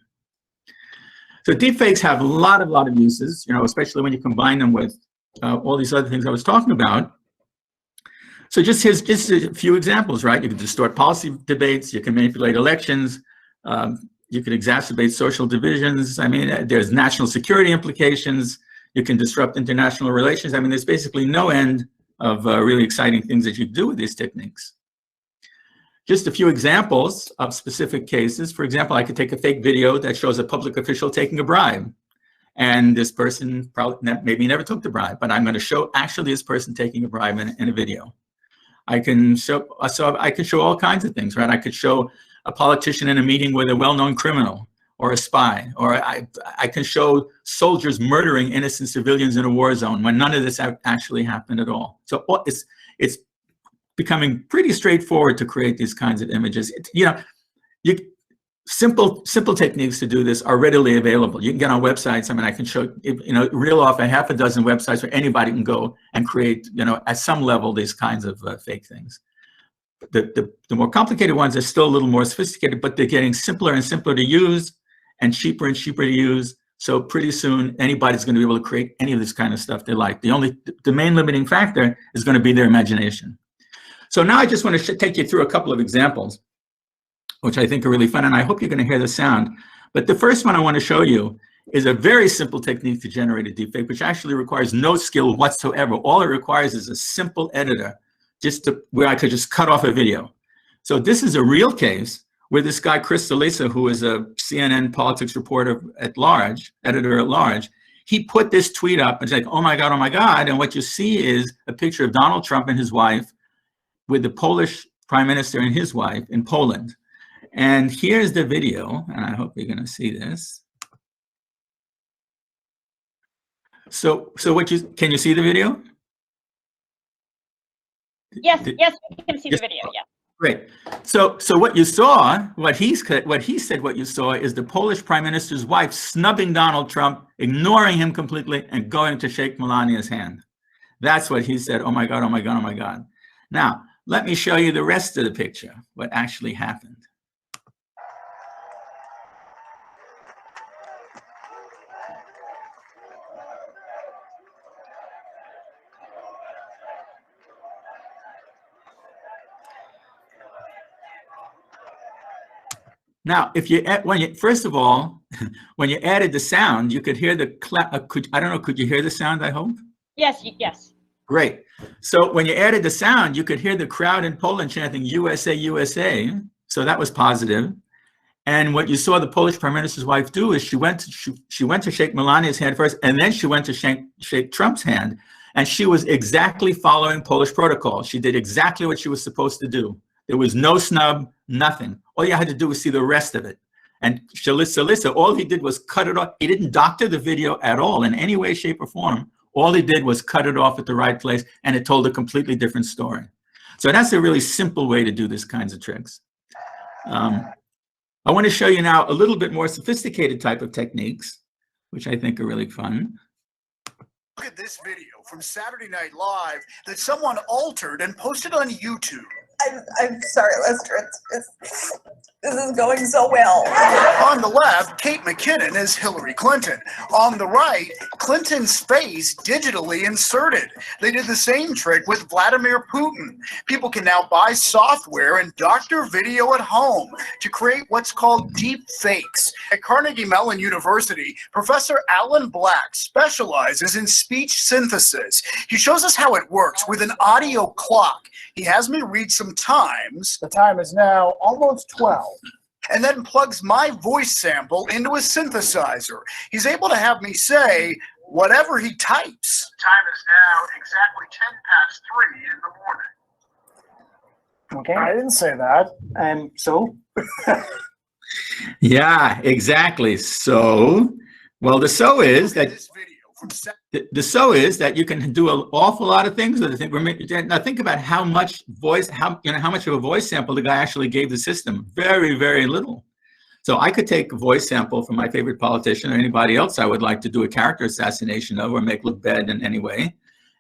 So deepfakes have a lot of uses, you know, especially when you combine them with all these other things I was talking about. So just here's just a few examples, right? You can distort policy debates, you can manipulate elections, you can exacerbate social divisions. I mean, there's national security implications. You can disrupt international relations. I mean, there's basically no end of really exciting things that you can do with these techniques. Just a few examples of specific cases. For example, I could take a fake video that shows a public official taking a bribe. And this person probably maybe never took the bribe, but I'm going to show actually this person taking a bribe in a video. I can show all kinds of things, right? I could show a politician in a meeting with a well-known criminal or a spy, or I can show soldiers murdering innocent civilians in a war zone when none of this actually happened at all. So it's becoming pretty straightforward to create these kinds of images. Simple techniques to do this are readily available. You can get on websites. I mean, I can show, reel off a half a dozen websites where anybody can go and create, at some level, these kinds of fake things. The more complicated ones are still a little more sophisticated, but they're getting simpler and simpler to use and cheaper to use. So pretty soon, anybody's going to be able to create any of this kind of stuff they like. The main limiting factor is going to be their imagination. So now I just want to take you through a couple of examples, which I think are really fun, and I hope you're going to hear the sound. But the first one I want to show you is a very simple technique to generate a deepfake, which actually requires no skill whatsoever. All it requires is a simple editor, where I could just cut off a video. So this is a real case where this guy, Chris Salisa, who is a CNN politics reporter at large, editor at large, he put this tweet up and it's like, oh my God. And what you see is a picture of Donald Trump and his wife with the Polish prime minister and his wife in Poland. And here's the video, and I hope you're going to see this. So can you see the video? Yes, we can see the video. Yeah. Great. So what you saw, what he said, what you saw is the Polish prime minister's wife snubbing Donald Trump, ignoring him completely, and going to shake Melania's hand. That's what he said. Oh my God, oh my God, oh my God. Now, let me show you the rest of the picture, what actually happened. Now, if you first of all, when you added the sound, you could hear the I don't know, could you hear the sound? I hope. Yes, yes. Great. So when you added the sound, you could hear the crowd in Poland chanting "USA, USA." So that was positive. And what you saw the Polish Prime Minister's wife do is she went to shake Melania's hand first, and then she went to shake Trump's hand. And she was exactly following Polish protocol. She did exactly what she was supposed to do. There was no snub, nothing. All you had to do was see the rest of it. And Shalissa, all he did was cut it off. He didn't doctor the video at all in any way, shape, or form. All he did was cut it off at the right place, and it told a completely different story. So that's a really simple way to do these kinds of tricks. I want to show you now a little bit more sophisticated type of techniques, which I think are really fun. Look at this video from Saturday Night Live that someone altered and posted on YouTube. I'm sorry, Lester. This is going so well. On the left, Kate McKinnon is Hillary Clinton. On the right, Clinton's face digitally inserted. They did the same trick with Vladimir Putin. People can now buy software and doctor video at home to create what's called deep fakes. At Carnegie Mellon University, Professor Alan Black specializes in speech synthesis. He shows us how it works with an audio clock. He has me read some times. The time is now almost 12. And then plugs my voice sample into a synthesizer. He's able to have me say whatever he types. The time is now exactly 3:10 in the morning. Okay, I didn't say that. So? Yeah, exactly. So, well, the so is that you can do an awful lot of things with it. Now think about how much of a voice sample the guy actually gave the system. Very, very little. So I could take a voice sample from my favorite politician or anybody else I would like to do a character assassination of or make look bad in any way,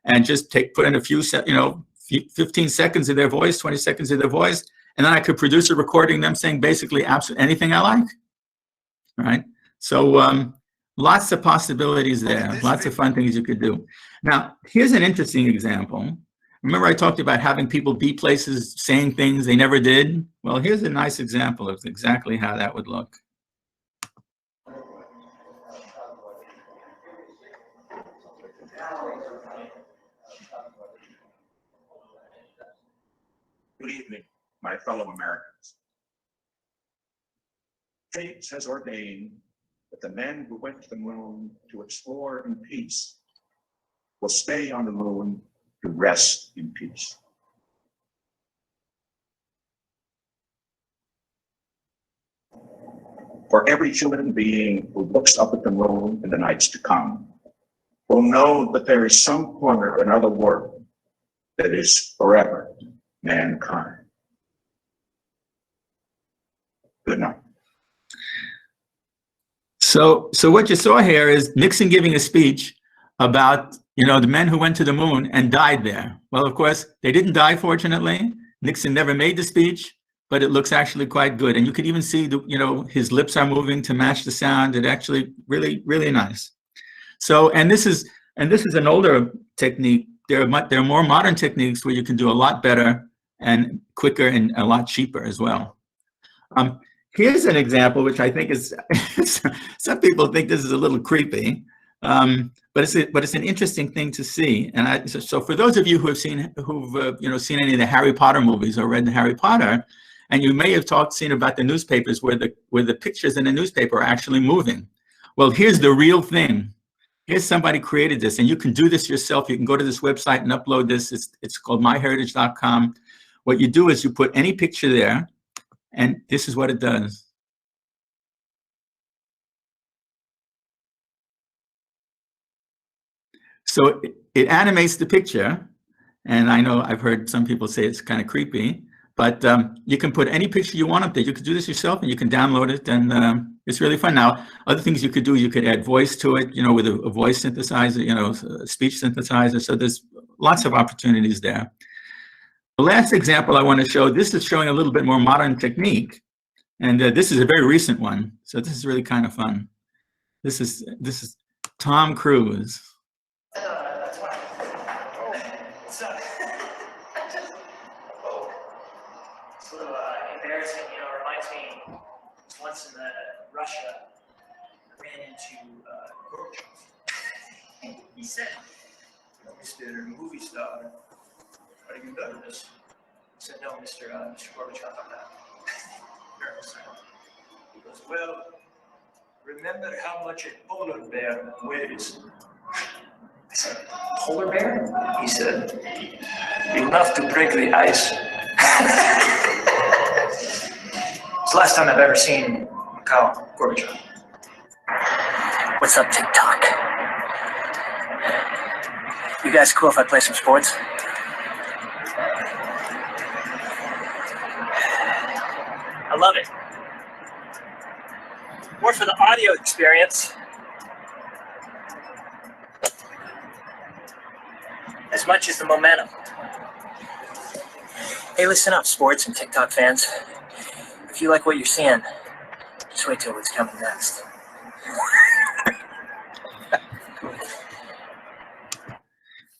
and just put in a few, 15 seconds of their voice, 20 seconds of their voice, and then I could produce a recording of them saying basically absolutely anything I like. All right. So lots of possibilities there, lots of fun things you could do. Now, here's an interesting example. Remember I talked about having people be places, saying things they never did? Well, here's a nice example of exactly how that would look. Good evening, my fellow Americans. Fate has ordained that the men who went to the moon to explore in peace will stay on the moon to rest in peace. For every human being who looks up at the moon in the nights to come will know that there is some corner of another world that is forever mankind. Good night. So what you saw here is Nixon giving a speech about, the men who went to the moon and died there. Well, of course, they didn't die, fortunately. Nixon never made the speech, but it looks actually quite good. And you could even see, his lips are moving to match the sound. It actually really, really nice. So, and this is an older technique. There are more modern techniques where you can do a lot better and quicker and a lot cheaper as well. Here's an example, which I think is, some people think this is a little creepy, but it's an interesting thing to see. And so for those of you who've seen any of the Harry Potter movies or read the Harry Potter, and you may have seen about the newspapers where the pictures in the newspaper are actually moving. Well, here's the real thing. Here's somebody created this, and you can do this yourself. You can go to this website and upload this. It's called myheritage.com. What you do is you put any picture there, and this is what it does. So it animates the picture, and I know I've heard some people say it's kind of creepy, but you can put any picture you want up there. You could do this yourself, and you can download it, and it's really fun. Now, other things you could do, you could add voice to it, with a voice synthesizer, a speech synthesizer. So there's lots of opportunities there. The last example I want to show, this is showing a little bit more modern technique, and this is a very recent one. So this is really kind of fun. This is Tom Cruise. once in Russia, ran into Gorbachev. He said, Mr. Movie Star, are you nervous? He said, no, Mr. Gorbachev, I'm not nervous. He goes, well, remember how much a polar bear weighs. I said, polar bear? He said, enough to break the ice. It's the last time I've ever seen Mikhail Gorbachev. What's up, TikTok? You guys cool if I play some sports? I love it. More for the audio experience. As much as the momentum. Hey, listen up, sports and TikTok fans. If you like what you're seeing, just wait till what's coming next.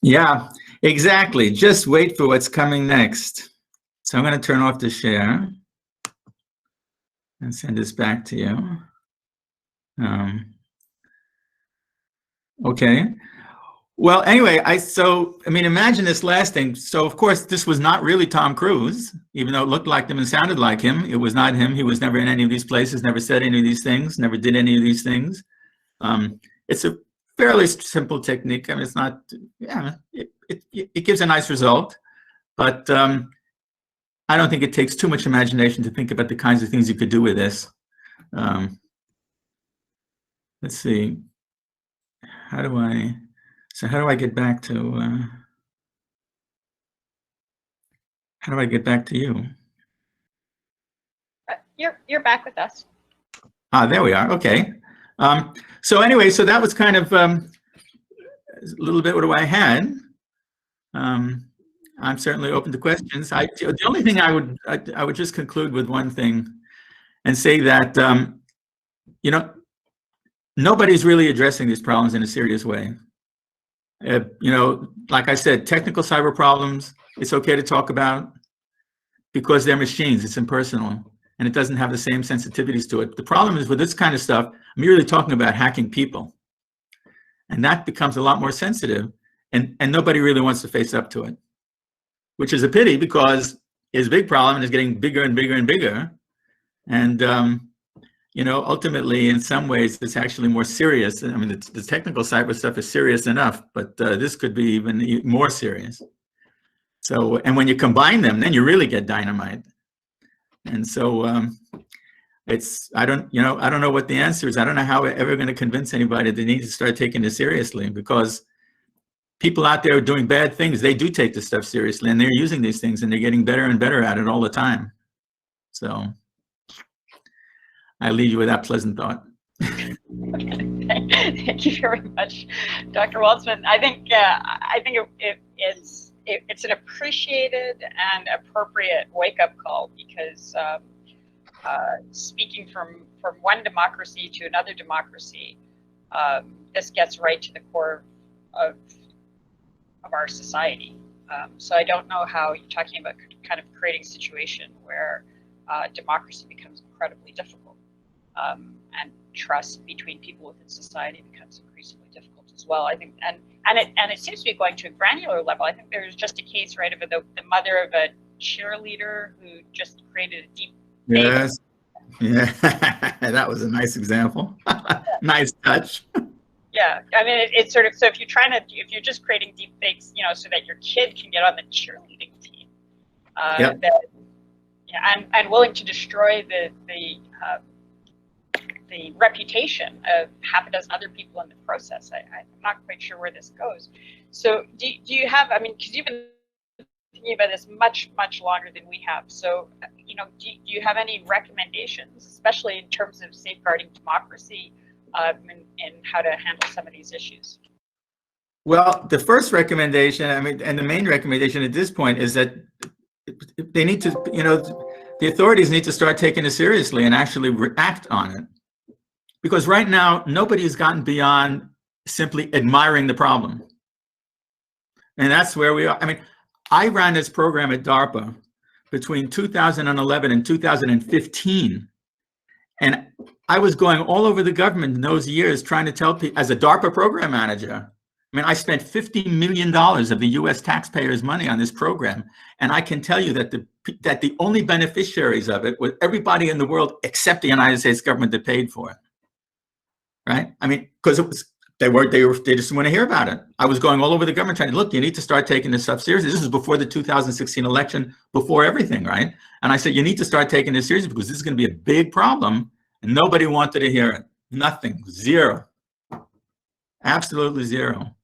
Yeah, exactly. Just wait for what's coming next. So I'm going to turn off the share and send this back to you. Okay. Well, anyway, I mean, imagine this last thing. So, of course, this was not really Tom Cruise, even though it looked like him and sounded like him. It was not him. He was never in any of these places, never said any of these things, never did any of these things. It's a fairly simple technique. I mean, it's not, yeah, it gives a nice result, but I don't think it takes too much imagination to think about the kinds of things you could do with this. Let's see. How do I get back to, how do I get back to you? You're back with us. Ah, there we are. Okay. So anyway, so that was kind of a little bit what I had. I'm certainly open to questions. The only thing I would just conclude with one thing and say that, you know, nobody's really addressing these problems in a serious way. You know, like I said, technical cyber problems, it's okay to talk about because they're machines, it's impersonal, and it doesn't have the same sensitivities to it. The problem is with this kind of stuff, I'm really talking about hacking people. And that becomes a lot more sensitive, and nobody really wants to face up to it, which is a pity because it's a big problem and it's getting bigger and bigger and bigger. And, you know, ultimately, in some ways, it's actually more serious. I mean, the technical cyber stuff is serious enough, but this could be even more serious. So, and when you combine them, then you really get dynamite. And so I don't know what the answer is. I don't know how we're ever going to convince anybody they need to start taking this seriously, because people out there doing bad things, they do take this stuff seriously, and they're using these things, and they're getting better and better at it all the time. So I leave you with that pleasant thought. Thank you very much, Dr. Waltzman. I think it's an appreciated and appropriate wake-up call, because speaking from one democracy to another democracy, this gets right to the core of our society. So I don't know how you're talking about kind of creating a situation where democracy becomes incredibly difficult. And trust between people within society becomes increasingly difficult as well. I think, and it seems to be going to a granular level. I think there's just a case, right, of the mother of a cheerleader who just created a deep fake. Yes, yeah, that was a nice example. Nice touch. Yeah, I mean, it's sort of, so if you're just creating deep fakes, you know, so that your kid can get on the cheerleading team, Yep. and willing to destroy the reputation of half a dozen other people in the process. I'm not quite sure where this goes. So do you have, I mean, because you've been thinking about this much, much longer than we have. So, you know, do you have any recommendations, especially in terms of safeguarding democracy and how to handle some of these issues? Well, the first recommendation, I mean, and the main recommendation at this point is that they need to, you know, the authorities need to start taking it seriously and actually act on it. Because right now, nobody has gotten beyond simply admiring the problem. And that's where we are. I mean, I ran this program at DARPA between 2011 and 2015. And I was going all over the government in those years trying to tell people, as a DARPA program manager, I mean, I spent $50 million of the US taxpayers' money on this program. And I can tell you that the only beneficiaries of it were everybody in the world except the United States government that paid for it. Right? I mean, because it was, they just want to hear about it. I was going all over the government trying to, look, you need to start taking this stuff seriously. This was before the 2016 election, before everything, right? And I said, you need to start taking this seriously because this is going to be a big problem. And nobody wanted to hear it. Nothing. Zero. Absolutely zero.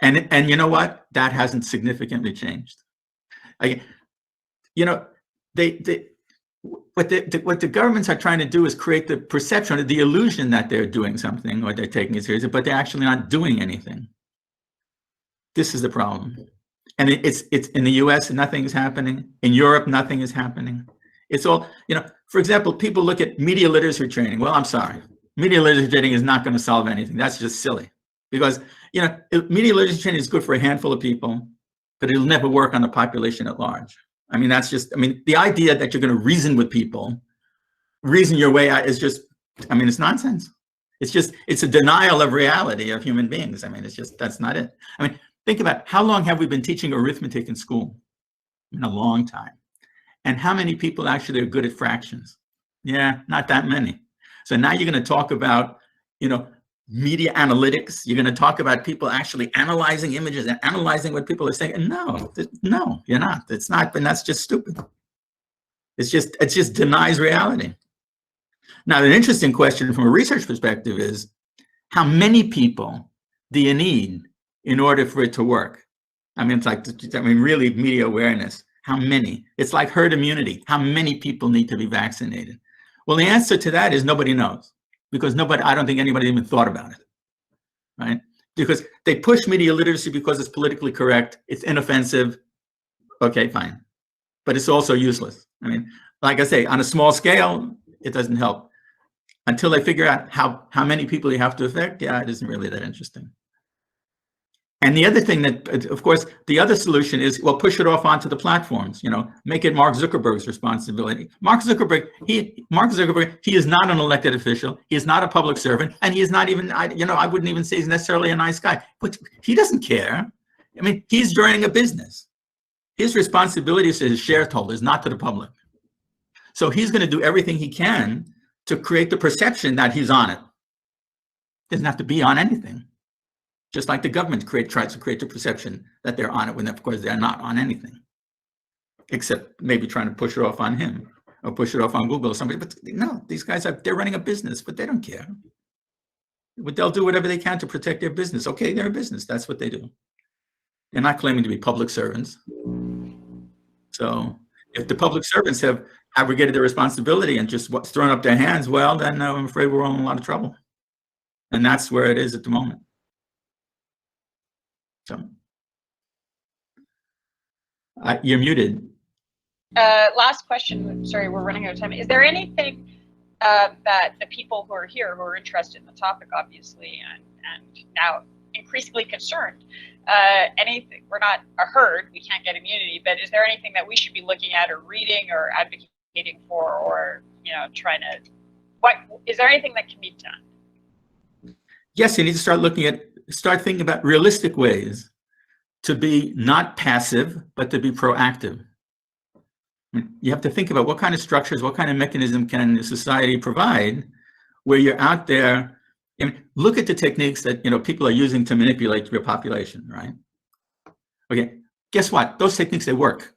And you know what? That hasn't significantly changed. You know, what the governments are trying to do is create the perception, the illusion that they're doing something or they're taking it seriously, but they're actually not doing anything. This is the problem. And it's in the US, nothing is happening. In Europe, nothing is happening. It's all, you know, for example, people look at media literacy training. Well, I'm sorry. Media literacy training is not going to solve anything. That's just silly. Because, you know, media literacy training is good for a handful of people, but it'll never work on the population at large. I mean, that's just, I mean, the idea that you're going to reason with people, reason your way out is just, I mean, it's nonsense. It's just, it's a denial of reality of human beings. I mean, it's just, that's not it. I mean, think about how long have we been teaching arithmetic in school? In a long time. And how many people actually are good at fractions? Yeah, not that many. So now you're going to talk about, you know, media analytics. You're going to talk about people actually analyzing images and analyzing what people are saying. No, no, you're not. It's not, and that's just stupid. It just denies reality. Now, an interesting question from a research perspective is, how many people do you need in order for it to work? I mean, it's like, I mean, really media awareness. How many? It's like herd immunity. How many people need to be vaccinated? Well, the answer to that is nobody knows. Because nobody, I don't think anybody even thought about it, right? Because they push media literacy because it's politically correct, it's inoffensive, okay, fine. But it's also useless. I mean, like I say, on a small scale, it doesn't help. Until they figure out how many people you have to affect, yeah, it isn't really that interesting. And the other thing that, of course, the other solution is, well, push it off onto the platforms, you know, make it Mark Zuckerberg's responsibility. Mark Zuckerberg, he is not an elected official. He is not a public servant. And he is not even, you know, I wouldn't even say he's necessarily a nice guy, but he doesn't care. I mean, he's joining a business. His responsibility is to his shareholders, not to the public. So he's going to do everything he can to create the perception that he's on it. Doesn't have to be on anything. Just like the government tries to create the perception that they're on it when, of course, they're not on anything, except maybe trying to push it off on him or push it off on Google or somebody. But no, these guys they're running a business, but they don't care. But they'll do whatever they can to protect their business. Okay, they're a business. That's what they do. They're not claiming to be public servants. So if the public servants have abrogated their responsibility and just thrown up their hands, well, then I'm afraid we're all in a lot of trouble. And that's where it is at the moment. So, you're muted. Last question. Sorry, we're running out of time. Is there anything that the people who are here, who are interested in the topic, obviously, and now increasingly concerned, anything? We're not a herd. We can't get immunity. But is there anything that we should be looking at, or reading, or advocating for, or trying to? What is there anything that can be done? Yes, you need to start thinking about realistic ways to be not passive, but to be proactive. You have to think about what kind of structures, what kind of mechanism can society provide where you're out there. Look at the techniques that people are using to manipulate your population, right? Okay, guess what? Those techniques, they work.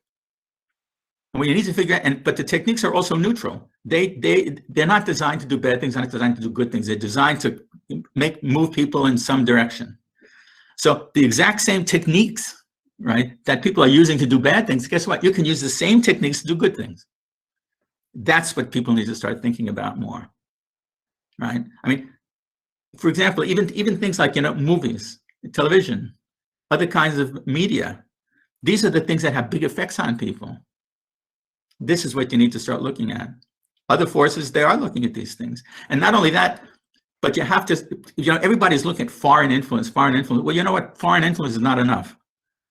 And what you need to figure out, but the techniques are also neutral. They're not designed to do bad things, they're not designed to do good things. They're designed to move people in some direction. So the exact same techniques, right, that people are using to do bad things, guess what? You can use the same techniques to do good things. That's what people need to start thinking about more, right? I mean, for example, even things like, movies, television, other kinds of media, these are the things that have big effects on people. This is what you need to start looking at. Other forces, they are looking at these things. And not only that, but you have to, everybody's looking at foreign influence. Well, you know what? Foreign influence is not enough.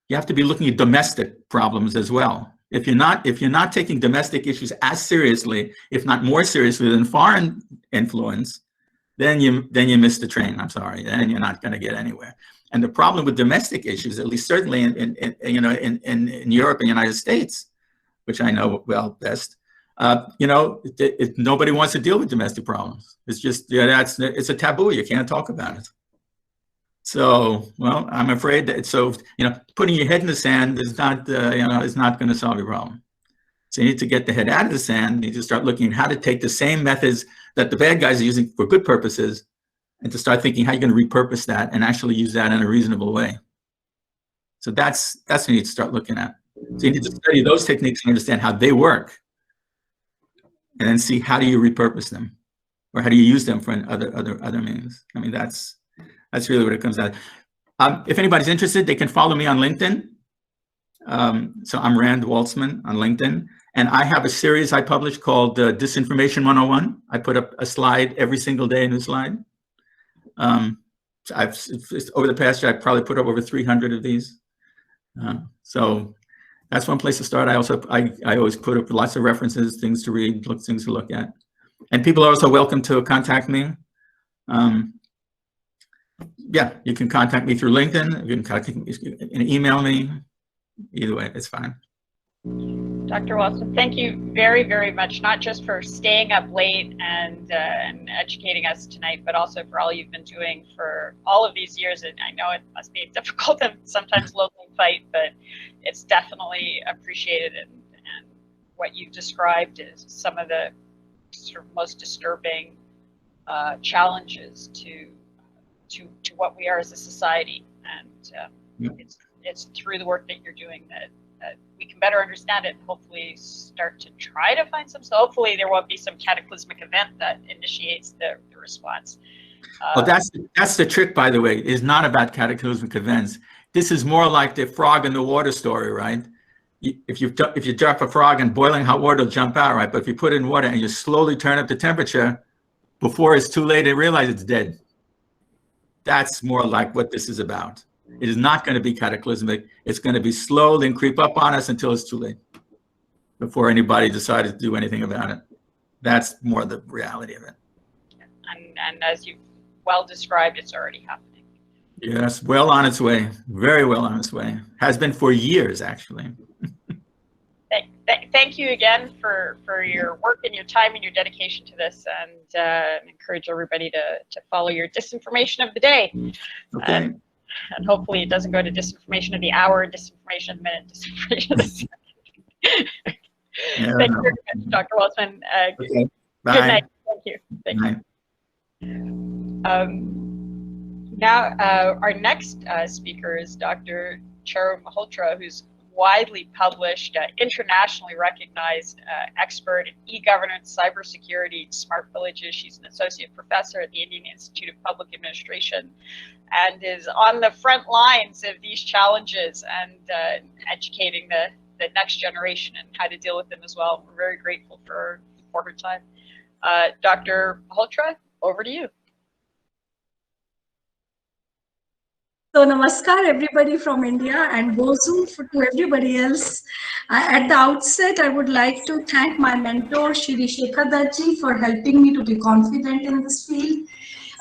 You have to be looking at domestic problems as well, If you're not taking domestic issues as seriously, if not more seriously than foreign influence, then you miss the train. I'm sorry, then you're not going to get anywhere. And the problem with domestic issues, at least certainly in Europe and United States, which I know well best, nobody wants to deal with domestic problems. It's just it's a taboo. You can't talk about it. So, well, I'm afraid that putting your head in the sand is not is not going to solve your problem. So you need to get the head out of the sand. You need to start looking at how to take the same methods that the bad guys are using for good purposes, and to start thinking how you're going to repurpose that and actually use that in a reasonable way. So that's what you need to start looking at. So you need to study those techniques and understand how they work, and then see how do you repurpose them, or how do you use them for other means. I mean, that's really what it comes down to. If anybody's interested, they can follow me on LinkedIn. So I'm Rand Waltzman on LinkedIn, and I have a series I publish called Disinformation 101. I put up a slide every single day, a new slide. Over the past year, I've probably put up over 300 of these. So that's one place to start. I always put up lots of references, things to read, things to look at. And people are also welcome to contact me. Yeah, you can contact me through LinkedIn. You can email me. Either way, it's fine. Dr. Waltzman, thank you very, very much, not just for staying up late and educating us tonight, but also for all you've been doing for all of these years. And I know it must be a difficult and sometimes lonely fight, but it's definitely appreciated. And what you've described is some of the sort of most disturbing challenges to what we are as a society. And it's through the work that you're doing that we can better understand it and hopefully start to try to find some. So hopefully there won't be some cataclysmic event that initiates the response. Well, that's the trick, by the way. It is not about cataclysmic events. This is more like the frog in the water story, right? If you drop a frog in boiling hot water, it'll jump out, right? But if you put it in water and you slowly turn up the temperature before it's too late to realize it's dead. That's more like what this is about. It is not going to be cataclysmic. It's going to be slow, then creep up on us until it's too late before anybody decided to do anything about it. That's more the reality of it. And as you've well described, it's already happening. Yes, well on its way. Very well on its way. Has been for years, actually. Thank you again for your work and your time and your dedication to this, and encourage everybody to follow your disinformation of the day. Okay. And hopefully it doesn't go to disinformation of the hour, disinformation of the minute, disinformation of the second. Thank you very much, Dr. Waltzman. Okay. Good night. Thank you. Thank you. Now, our next speaker is Dr. Charu Malhotra, who's widely published, internationally recognized expert in e-governance, cybersecurity, smart villages. She's an associate professor at the Indian Institute of Public Administration and is on the front lines of these challenges and educating the next generation and how to deal with them as well. We're very grateful for her time. Dr. Malhotra, over to you. So namaskar everybody from India and bozu to everybody else. At the outset, I would like to thank my mentor, Shri Shekhar Dattji, for helping me to be confident in this field.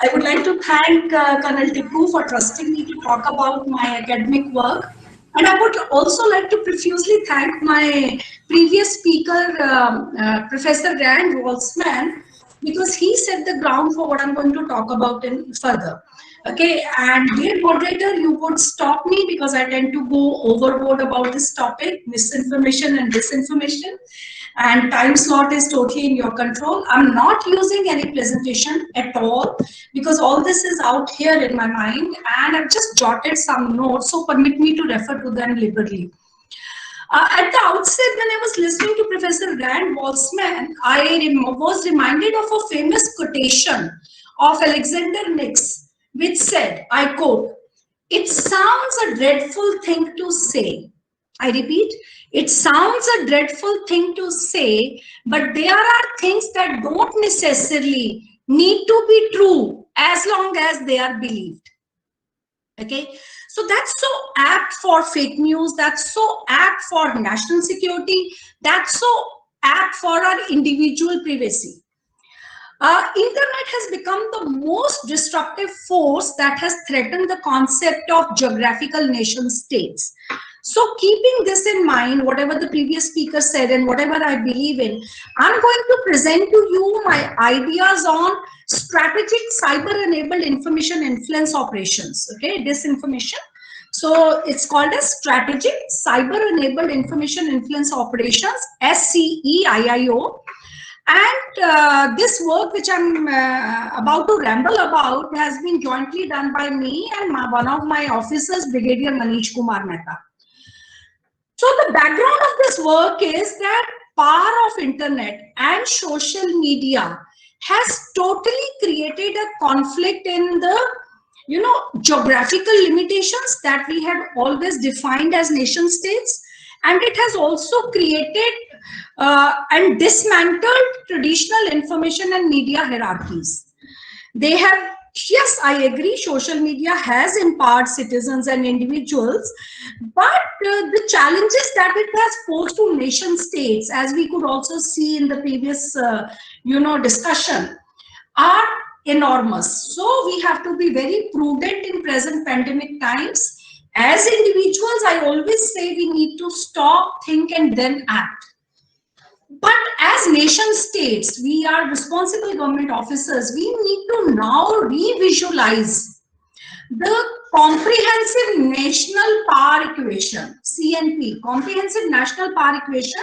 I would like to thank Colonel Tipu for trusting me to talk about my academic work. And I would also like to profusely thank my previous speaker, Professor Rand Waltzman, because he set the ground for what I'm going to talk about in further. Okay, and dear moderator, you would stop me because I tend to go overboard about this topic, misinformation and disinformation, and time slot is totally in your control. I'm not using any presentation at all because all this is out here in my mind and I've just jotted some notes, so permit me to refer to them liberally. At the outset, when I was listening to Professor Rand Waltzman, I was reminded of a famous quotation of Alexander Nix, which said, I quote, "It sounds a dreadful thing to say." I repeat, it sounds a dreadful thing to say, but there are things that don't necessarily need to be true as long as they are believed. Okay, so that's so apt for fake news, that's so apt for national security, that's so apt for our individual privacy. Internet has become the most disruptive force that has threatened the concept of geographical nation states. So keeping this in mind, whatever the previous speaker said and whatever I believe in, I'm going to present to you my ideas on strategic cyber-enabled information influence operations, okay, disinformation. So it's called as strategic cyber-enabled information influence operations, SCEIIO. And this work which I'm about to ramble about has been jointly done by me and one of my officers, Brigadier Manish Kumar Mehta. So the background of this work is that power of internet and social media has totally created a conflict in the geographical limitations that we had always defined as nation states, and it has also created and dismantled traditional information and media hierarchies. They have, yes, I agree, social media has empowered citizens and individuals, but the challenges that it has posed to nation states, as we could also see in the previous discussion, are enormous. So we have to be very prudent in present pandemic times. As individuals, I always say we need to stop, think, and then act. But as nation states, we are responsible government officers. We need to now re-visualize the comprehensive national power equation, CNP, comprehensive national power equation,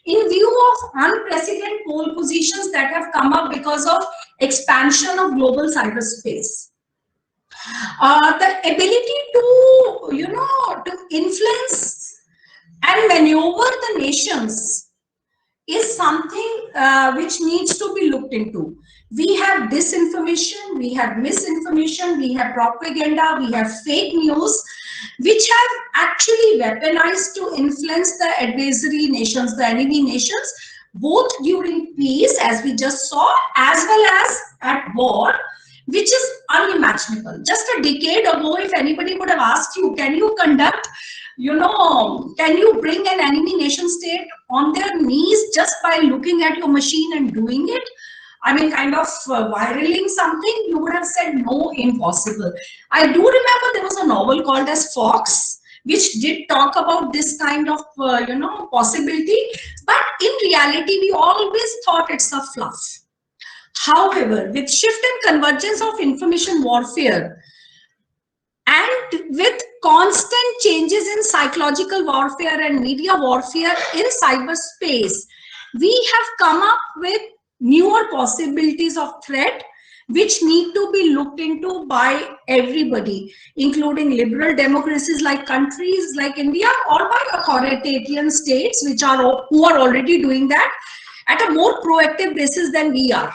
in view of unprecedented pole positions that have come up because of expansion of global cyberspace. The ability to influence and maneuver the nations is something which needs to be looked into. We have disinformation, we have misinformation, we have propaganda, we have fake news, which have actually weaponized to influence the adversary nations, the enemy nations, both during peace, as we just saw, as well as at war, which is unimaginable. Just a decade ago, if anybody would have asked you, can you conduct, can you bring an enemy nation state on their knees just by looking at your machine and doing it? I mean, kind of viraling something, you would have said, no, impossible. I do remember there was a novel called as Fox, which did talk about this kind of, possibility. But in reality, we always thought it's a fluff. However, with shift and convergence of information warfare and with constant changes in psychological warfare and media warfare in cyberspace, we have come up with newer possibilities of threat which need to be looked into by everybody, including liberal democracies like countries like India, or by authoritarian states who are already doing that at a more proactive basis than we are.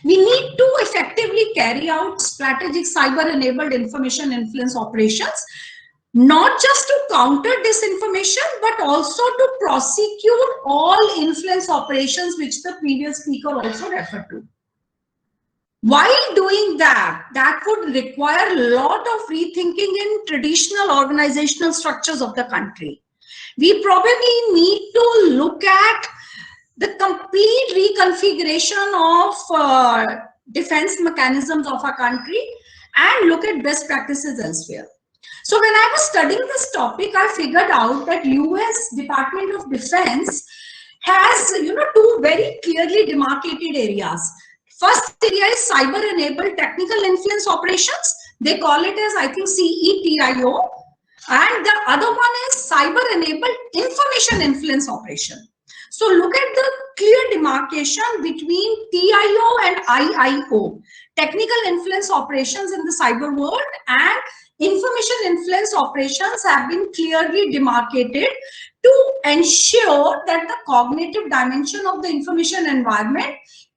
We need to effectively carry out strategic cyber-enabled information influence operations, not just to counter disinformation, but also to prosecute all influence operations, which the previous speaker also referred to. While doing that, that would require a lot of rethinking in traditional organizational structures of the country. We probably need to look at the complete reconfiguration of defense mechanisms of our country and look at best practices elsewhere. So when I was studying this topic, I figured out that US Department of Defense has two very clearly demarcated areas. First area is cyber-enabled technical influence operations. They call it as, I think, CETIO. And the other one is cyber-enabled information influence operation. So look at the clear demarcation between TIO and IIO, technical influence operations in the cyber world, and information influence operations have been clearly demarcated to ensure that the cognitive dimension of the information environment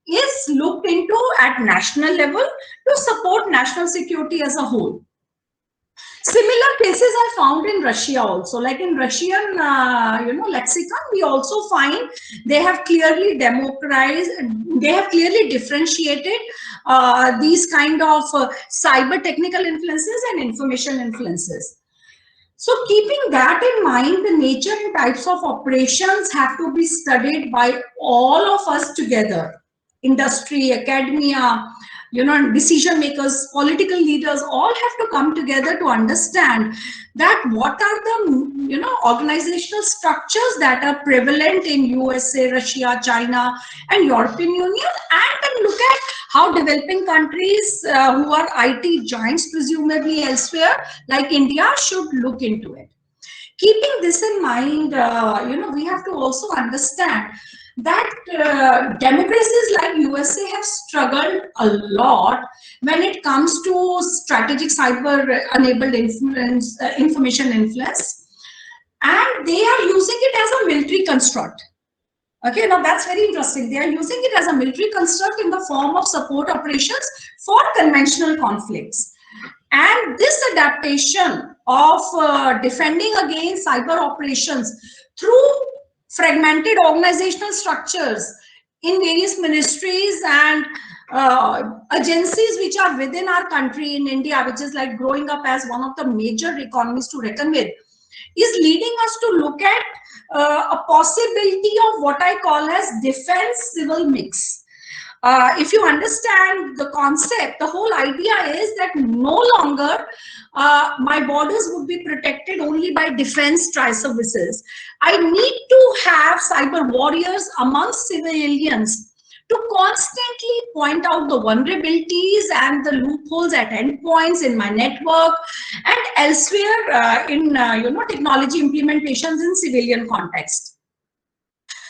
is looked into at national level to support national security as a whole. Similar cases I found in Russia also, like in Russian, lexicon, we also find they have clearly differentiated these kind of cyber technical influences and information influences. So keeping that in mind, the nature and types of operations have to be studied by all of us together. Industry, academia, decision makers, political leaders, all have to come together to understand that what are the, organizational structures that are prevalent in USA, Russia, China, and European Union, and then look at how developing countries who are IT giants, presumably elsewhere, like India, should look into it. Keeping this in mind, we have to also understand that democracies like USA have struggled a lot when it comes to strategic cyber-enabled information influence, and they are using it as a military construct. Okay, now that's very interesting. They are using it as a military construct in the form of support operations for conventional conflicts. And this adaptation of defending against cyber operations through fragmented organizational structures in various ministries and agencies which are within our country in India, which is like growing up as one of the major economies to reckon with, is leading us to look at a possibility of what I call as defense civil mix. If you understand the concept, the whole idea is that no longer my borders would be protected only by defense tri-services. I need to have cyber warriors amongst civilians to constantly point out the vulnerabilities and the loopholes at endpoints in my network and elsewhere in technology implementations in civilian context.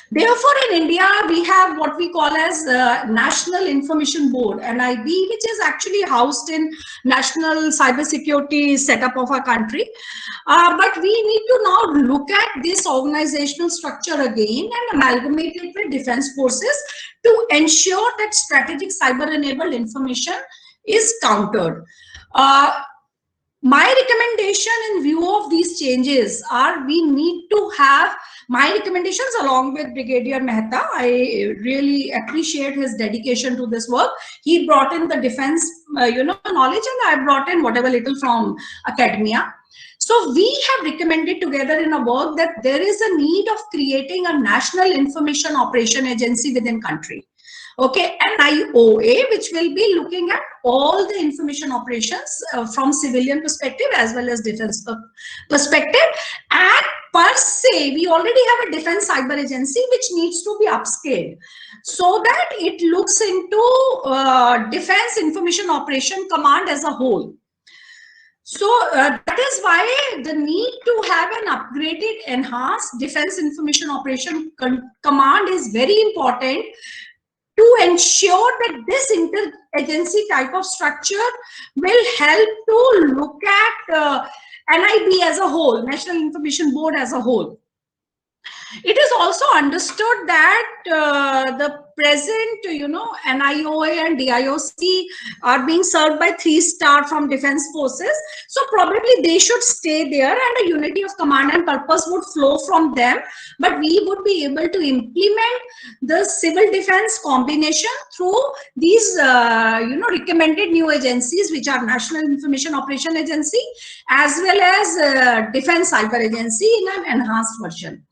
Therefore, in India, we have what we call as National Information Board, NIB, which is actually housed in National Cybersecurity setup of our country. But we need to now look at this organizational structure again and amalgamate it with defense forces to ensure that strategic cyber-enabled information is countered. My recommendation in view of these changes are we need to have my recommendations along with Brigadier Mehta. I really appreciate his dedication to this work. He brought in the defense, knowledge, and I brought in whatever little from academia. So we have recommended together in a work that there is a need of creating a National Information Operation Agency within country. Okay, NIOA, which will be looking at all the information operations from civilian perspective as well as defense perspective. And per se, we already have a defense cyber agency which needs to be upscaled so that it looks into defense information operation command as a whole. So that is why the need to have an upgraded, enhanced defense information operation command is very important to ensure that this interagency type of structure will help to look at NIB as a whole, National Information Board as a whole. It is also understood that the present, NIOA and DIOC are being served by 3-star from defense forces. So probably they should stay there and a unity of command and purpose would flow from them. But we would be able to implement the civil defense combination through these, recommended new agencies, which are National Information Operation Agency, as well as Defense Cyber Agency in an enhanced version.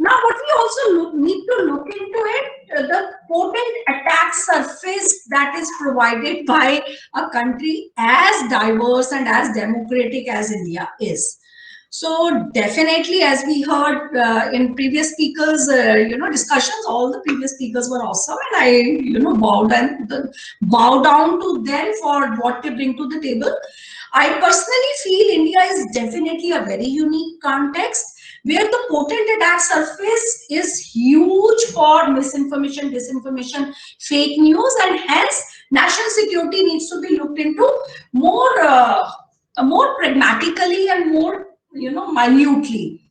Now, what we also need to look into it, the potent attack surface that is provided by a country as diverse and as democratic as India is. So definitely, as we heard in previous speakers, discussions, all the previous speakers were awesome, and I, bow down to them for what they bring to the table. I personally feel India is definitely a very unique context where the potent attack surface is huge for misinformation, disinformation, fake news, and hence national security needs to be looked into more pragmatically and more, minutely.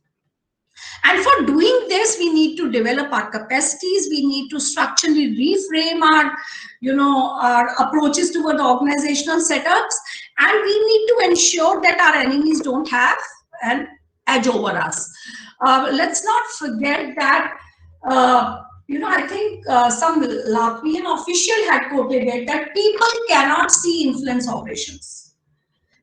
And for doing this, we need to develop our capacities. We need to structurally reframe our approaches toward organizational setups, and we need to ensure that our enemies don't have an edge over us. Let's not forget that I think some Latvian official had quoted it, that people cannot see influence operations.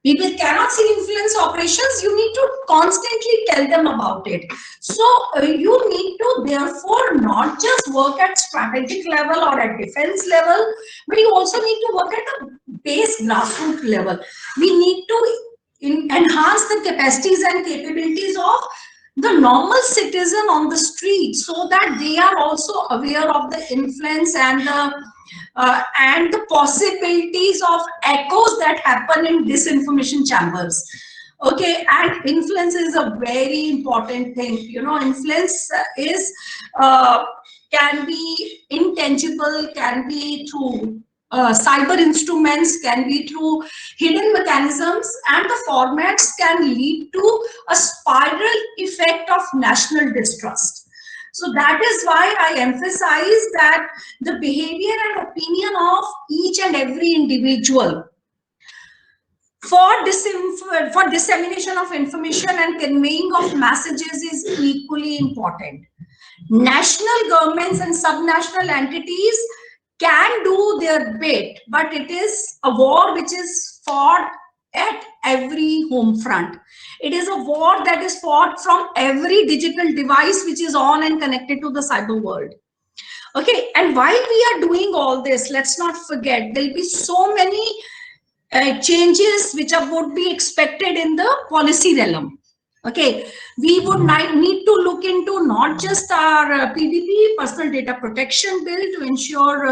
People cannot see influence operations. You need to constantly tell them about it. So you need to therefore not just work at strategic level or at defense level, but you also need to work at the base grassroots level. We need to enhance the capacities and capabilities of the normal citizen on the street, so that they are also aware of the influence and the possibilities of echoes that happen in disinformation chambers. Okay, and influence is a very important thing. Influence is can be intangible, can be through cyber instruments, can be through hidden mechanisms, and the formats can lead to a spiral effect of national distrust. So that is why I emphasize that the behavior and opinion of each and every individual for dissemination of information and conveying of messages is equally important. National governments and subnational entities can do their bit, but it is a war which is fought at every home front. It is a war that is fought from every digital device which is on and connected to the cyber world. Okay, and while we are doing all this, let's not forget there will be so many changes which would be expected in the policy realm. Okay, we would need to look into not just our PDP, personal data protection bill, to ensure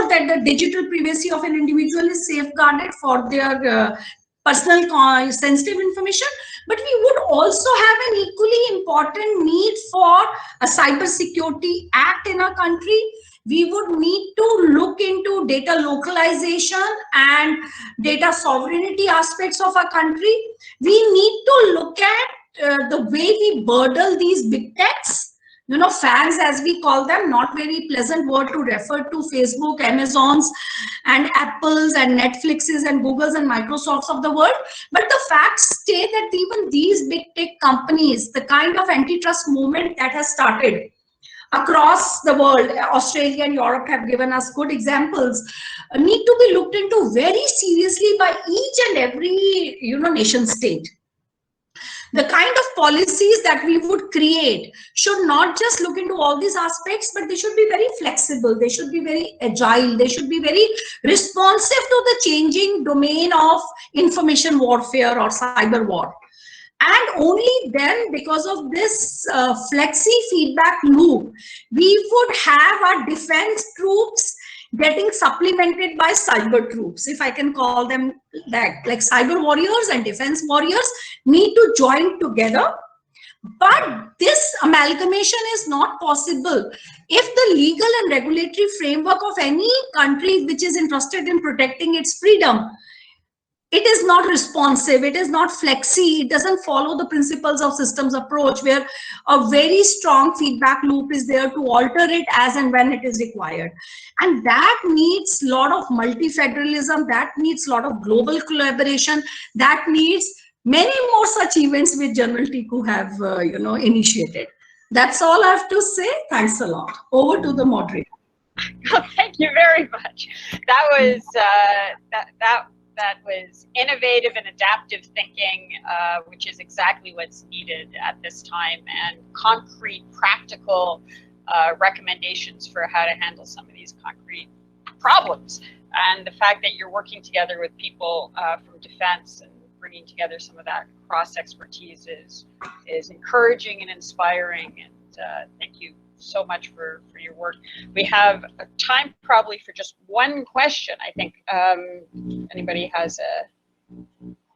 that the digital privacy of an individual is safeguarded for their personal sensitive information, but we would also have an equally important need for a cyber security act in our country. We would need to look into data localization and data sovereignty aspects of our country. We need to look at the way we burden these big techs, fans as we call them, not very pleasant word to refer to Facebook, Amazons and Apples and Netflixes and Googles and Microsofts of the world. But the facts state that even these big tech companies, the kind of antitrust movement that has started across the world, Australia and Europe have given us good examples, need to be looked into very seriously by each and every nation state. The kind of policies that we would create should not just look into all these aspects, but they should be very flexible, they should be very agile, they should be very responsive to the changing domain of information warfare or cyber war. And only then, because of this flexi feedback loop, we would have our defense troops getting supplemented by cyber troops, if I can call them that. Like cyber warriors and defense warriors need to join together. But this amalgamation is not possible if the legal and regulatory framework of any country which is interested in protecting its freedom, it is not responsive, it is not flexi, it doesn't follow the principles of systems approach, where a very strong feedback loop is there to alter it as and when it is required. And that needs a lot of multi-federalism, that needs a lot of global collaboration, that needs many more such events which General Tiku have initiated. That's all I have to say. Thanks a lot. Over to the moderator. Thank you very much. That was that was innovative and adaptive thinking, which is exactly what's needed at this time, and concrete, practical recommendations for how to handle some of these concrete problems. And the fact that you're working together with people from defense and bringing together some of that cross expertise is encouraging and inspiring. And thank you so much for your work. We have time probably for just one question. I think anybody has a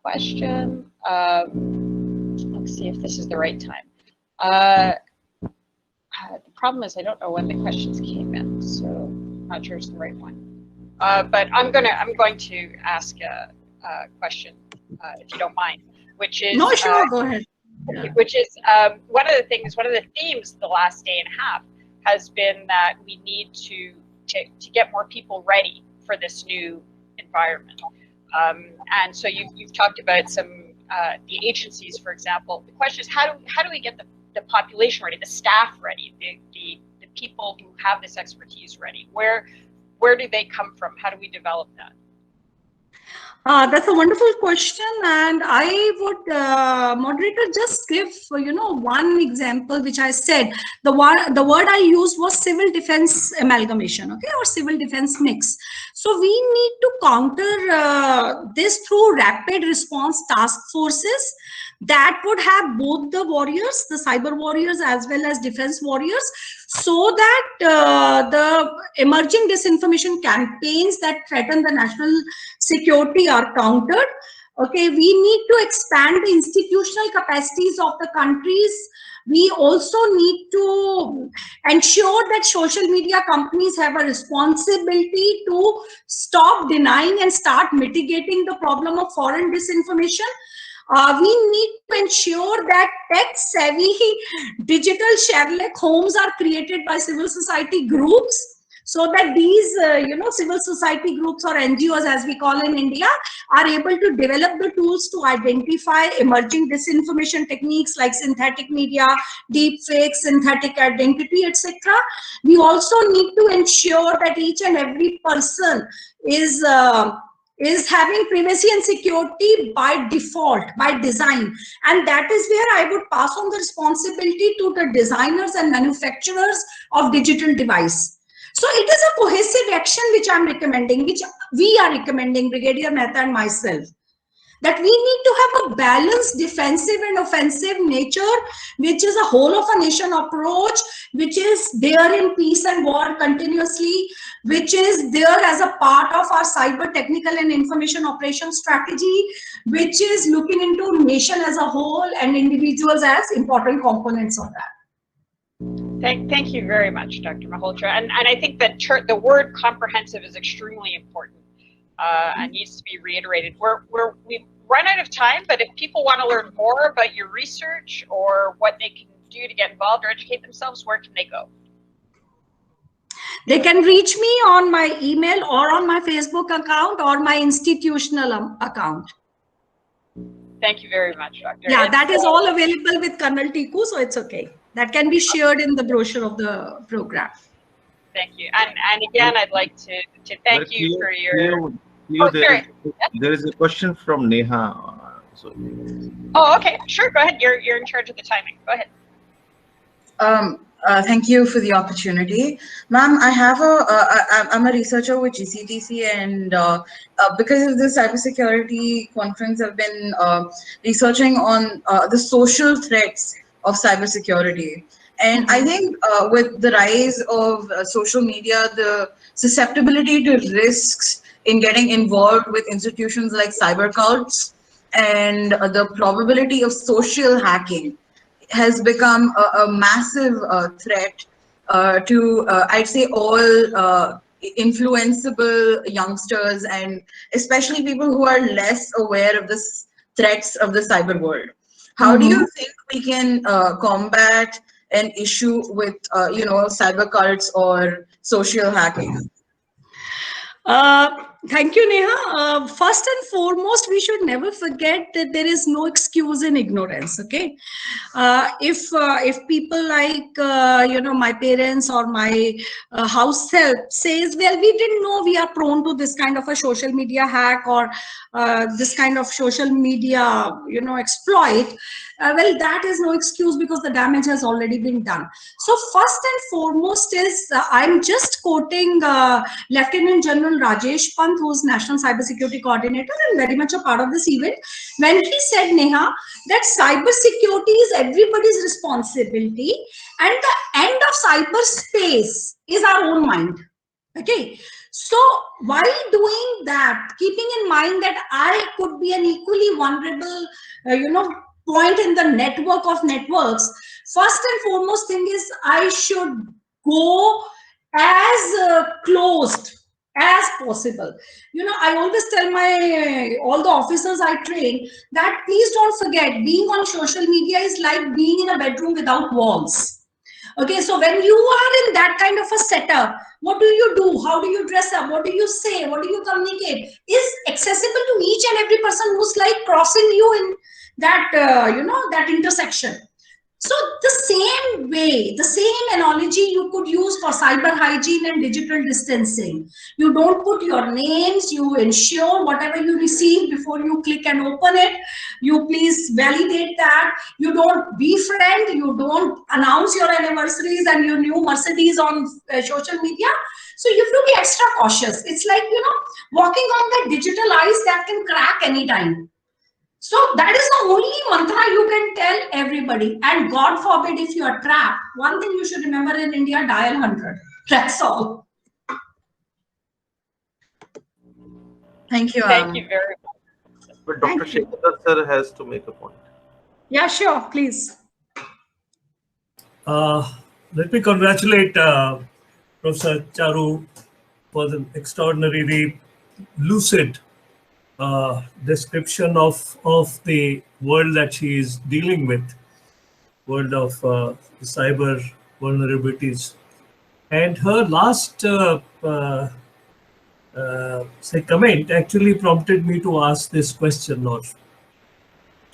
question. Let's see if this is the right time. The problem is I don't know when the questions came in, so I'm not sure it's the right one. But I'm going to ask a question, if you don't mind, which is no, sure, go ahead. Yeah. Which is one of the themes the last day and a half has been that we need to get more people ready for this new environment. And so you've talked about some the agencies, for example. The question is how do we get the the population ready, the staff ready, the people who have this expertise ready? Where do they come from? How do we develop that? That's a wonderful question, and I would, moderator, just give one example which I said. The word I used was civil defense amalgamation, okay, or civil defense mix. So we need to counter this through rapid response task forces that would have both the warriors, the cyber warriors, as well as defense warriors, so that the emerging disinformation campaigns that threaten the national security are countered. Okay, we need to expand the institutional capacities of the countries. We also need to ensure that social media companies have a responsibility to stop denying and start mitigating the problem of foreign disinformation. We need to ensure that tech-savvy digital Sherlock Holmes are created by civil society groups, so that these, civil society groups, or NGOs as we call in India, are able to develop the tools to identify emerging disinformation techniques like synthetic media, deep fakes, synthetic identity, etc. We also need to ensure that each and every person is having privacy and security by default, by design. And that is where I would pass on the responsibility to the designers and manufacturers of digital device. So it is a cohesive action which I'm recommending, which we are recommending, Brigadier Mehta and myself, that we need to have a balanced defensive and offensive nature, which is a whole of a nation approach, which is there in peace and war continuously, which is there as a part of our cyber technical and information operations strategy, which is looking into nation as a whole and individuals as important components of that. Thank you very much, Dr. Malhotra. And I think that the word comprehensive is extremely important and needs to be reiterated. We've run out of time, but if people want to learn more about your research or what they can do to get involved or educate themselves, where can they go? They can reach me on my email or on my Facebook account or my institutional account. Thank you very much, Doctor. Yeah, that is all available with Colonel Tiku, so it's okay. That can be shared in the brochure of the program. Thank you. And again, I'd like to thank you for your... There is a question from Neha. Oh, okay. Sure, go ahead. You're in charge of the timing. Go ahead. Thank you for the opportunity. Ma'am, I'm a researcher with GCTC, and because of the cybersecurity conference, I've been researching on the social threats of cybersecurity. And I think with the rise of social media, the susceptibility to risks in getting involved with institutions like cyber cults and the probability of social hacking has become a massive threat to, I'd say, all influenceable youngsters, and especially people who are less aware of the threats of the cyber world. How do you think we can combat an issue with, cyber cults or social hacking? Thank you, Neha. First and foremost, we should never forget that there is no excuse in ignorance. Okay, if people like my parents or my house help says, well, we didn't know we are prone to this kind of a social media hack or this kind of social media exploit. Well, that is no excuse because the damage has already been done. So first and foremost is, I'm just quoting Lieutenant General Rajesh Pant, who's National Cybersecurity Coordinator and very much a part of this event, when he said, Neha, that cybersecurity is everybody's responsibility and the end of cyberspace is our own mind. Okay, so while doing that, keeping in mind that I could be an equally vulnerable, point in the network of networks, first and foremost thing is I should go as closed as possible. I always tell all the officers I train that please don't forget, being on social media is like being in a bedroom without walls. Okay, so when you are in that kind of a setup, what do you do? How do you dress up? What do you say? What do you communicate? Is accessible to each and every person who's like crossing you in that, that intersection. So the same way, the same analogy you could use for cyber hygiene and digital distancing. You don't put your names, you ensure whatever you receive before you click and open it, you please validate that. You don't befriend, you don't announce your anniversaries and your new Mercedes on social media. So you have to be extra cautious. It's like, walking on that digital ice that can crack anytime. So that is the only mantra you can tell everybody. And God forbid if you are trapped, one thing you should remember in India, dial 100. That's all. Thank you. Thank you very much. But Dr. Shekhar sir has to make a point. Yeah, sure, please. Let me congratulate Professor Charu for the extraordinarily lucid description of the world that she is dealing with, world of cyber vulnerabilities. And her last say comment actually prompted me to ask this question. Or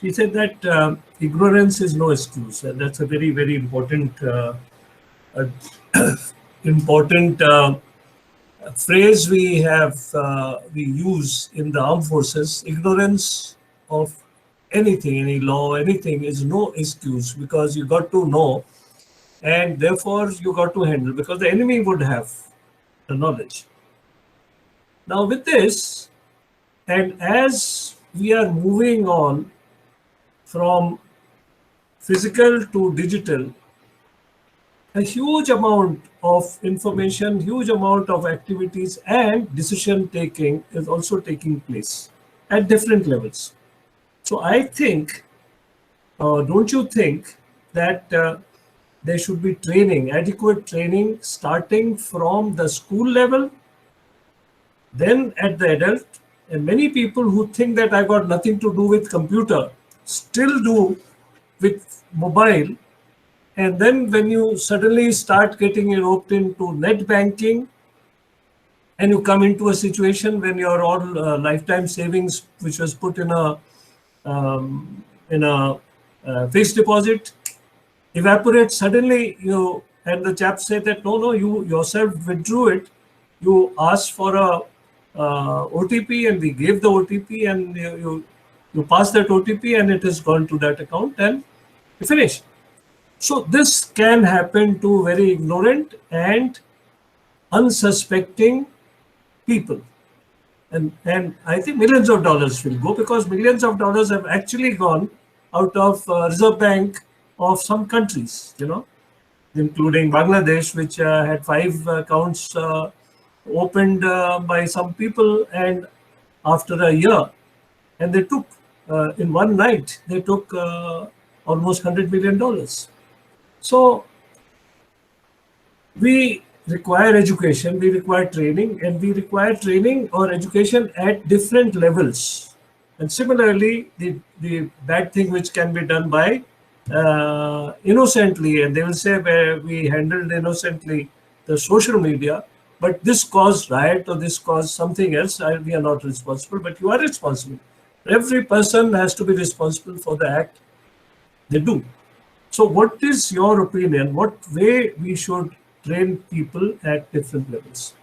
she said that ignorance is no excuse, and that's a very, very important phrase we have we use in the armed forces. Ignorance of anything, any law, anything is no excuse, because you got to know, and therefore you got to handle, because the enemy would have the knowledge. Now with this, and as we are moving on from physical to digital, a huge amount of information, huge amount of activities and decision taking is also taking place at different levels. So I think, don't you think that there should be training, adequate training, starting from the school level, then at the adult? And many people who think that I got nothing to do with computer still do with mobile. And then when you suddenly start getting roped into net banking, and you come into a situation when your all lifetime savings, which was put in a fixed deposit, evaporates suddenly, and the chap said that no, you yourself withdrew it. You asked for a OTP, and we gave the OTP, and you passed that OTP, and it has gone to that account, and you finish. So this can happen to very ignorant and unsuspecting people. And I think millions of dollars will go, because millions of dollars have actually gone out of Reserve Bank of some countries, including Bangladesh, which had 5 accounts opened by some people, and after a year, and they took, in one night, they took almost $100 million. So we require education, we require training, and we require training or education at different levels. And similarly, the bad thing which can be done by innocently, and they will say we handled innocently the social media, but this caused riot or this caused something else, we are not responsible, but you are responsible. Every person has to be responsible for the act they do. So what is your opinion? What way we should train people at different levels?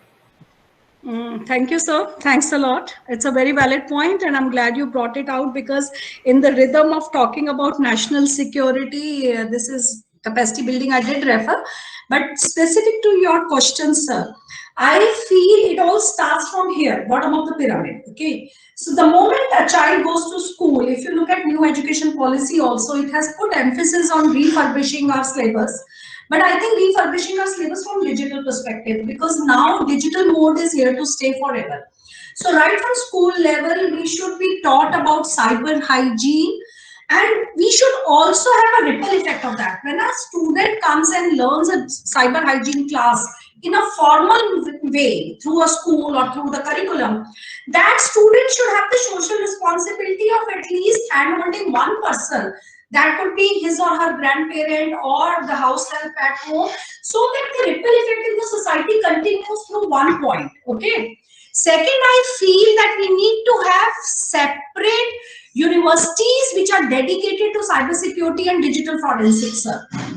Thank you, sir. Thanks a lot. It's a very valid point, and I'm glad you brought it out, because in the rhythm of talking about national security, this is capacity building I did refer. But specific to your question, sir, I feel it all starts from here, bottom of the pyramid. Okay. So the moment a child goes to school, if you look at new education policy also, it has put emphasis on refurbishing our syllabus. But I think refurbishing our syllabus from digital perspective, because now digital mode is here to stay forever. So right from school level, we should be taught about cyber hygiene, and we should also have a ripple effect of that. When a student comes and learns a cyber hygiene class in a formal way through a school or through the curriculum, that student should have the social responsibility of at least handholding one person. That could be his or her grandparent or the house help at home, so that the ripple effect in the society continues through one point. Okay. Second, I feel that we need to have separate universities which are dedicated to cybersecurity and digital forensics.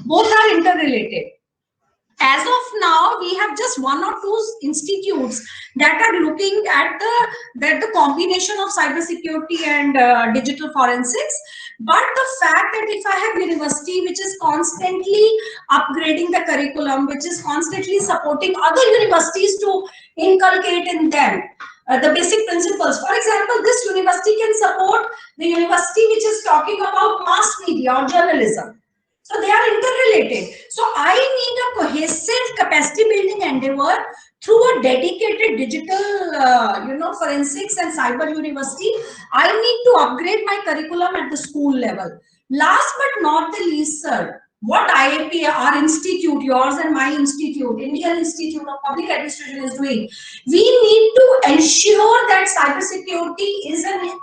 Both are interrelated. As of now, we have just one or two institutes that are looking at the combination of cybersecurity and digital forensics. But the fact that if I have university which is constantly upgrading the curriculum, which is constantly supporting other universities to inculcate in them the basic principles. For example, this university can support the university which is talking about mass media or journalism. So they are interrelated. So I need a cohesive capacity building endeavor through a dedicated digital, forensics and cyber university. I need to upgrade my curriculum at the school level. Last but not the least, sir, what IAP, our institute, yours and my institute, Indian Institute of Public Administration is doing, we need to ensure that cybersecurity is an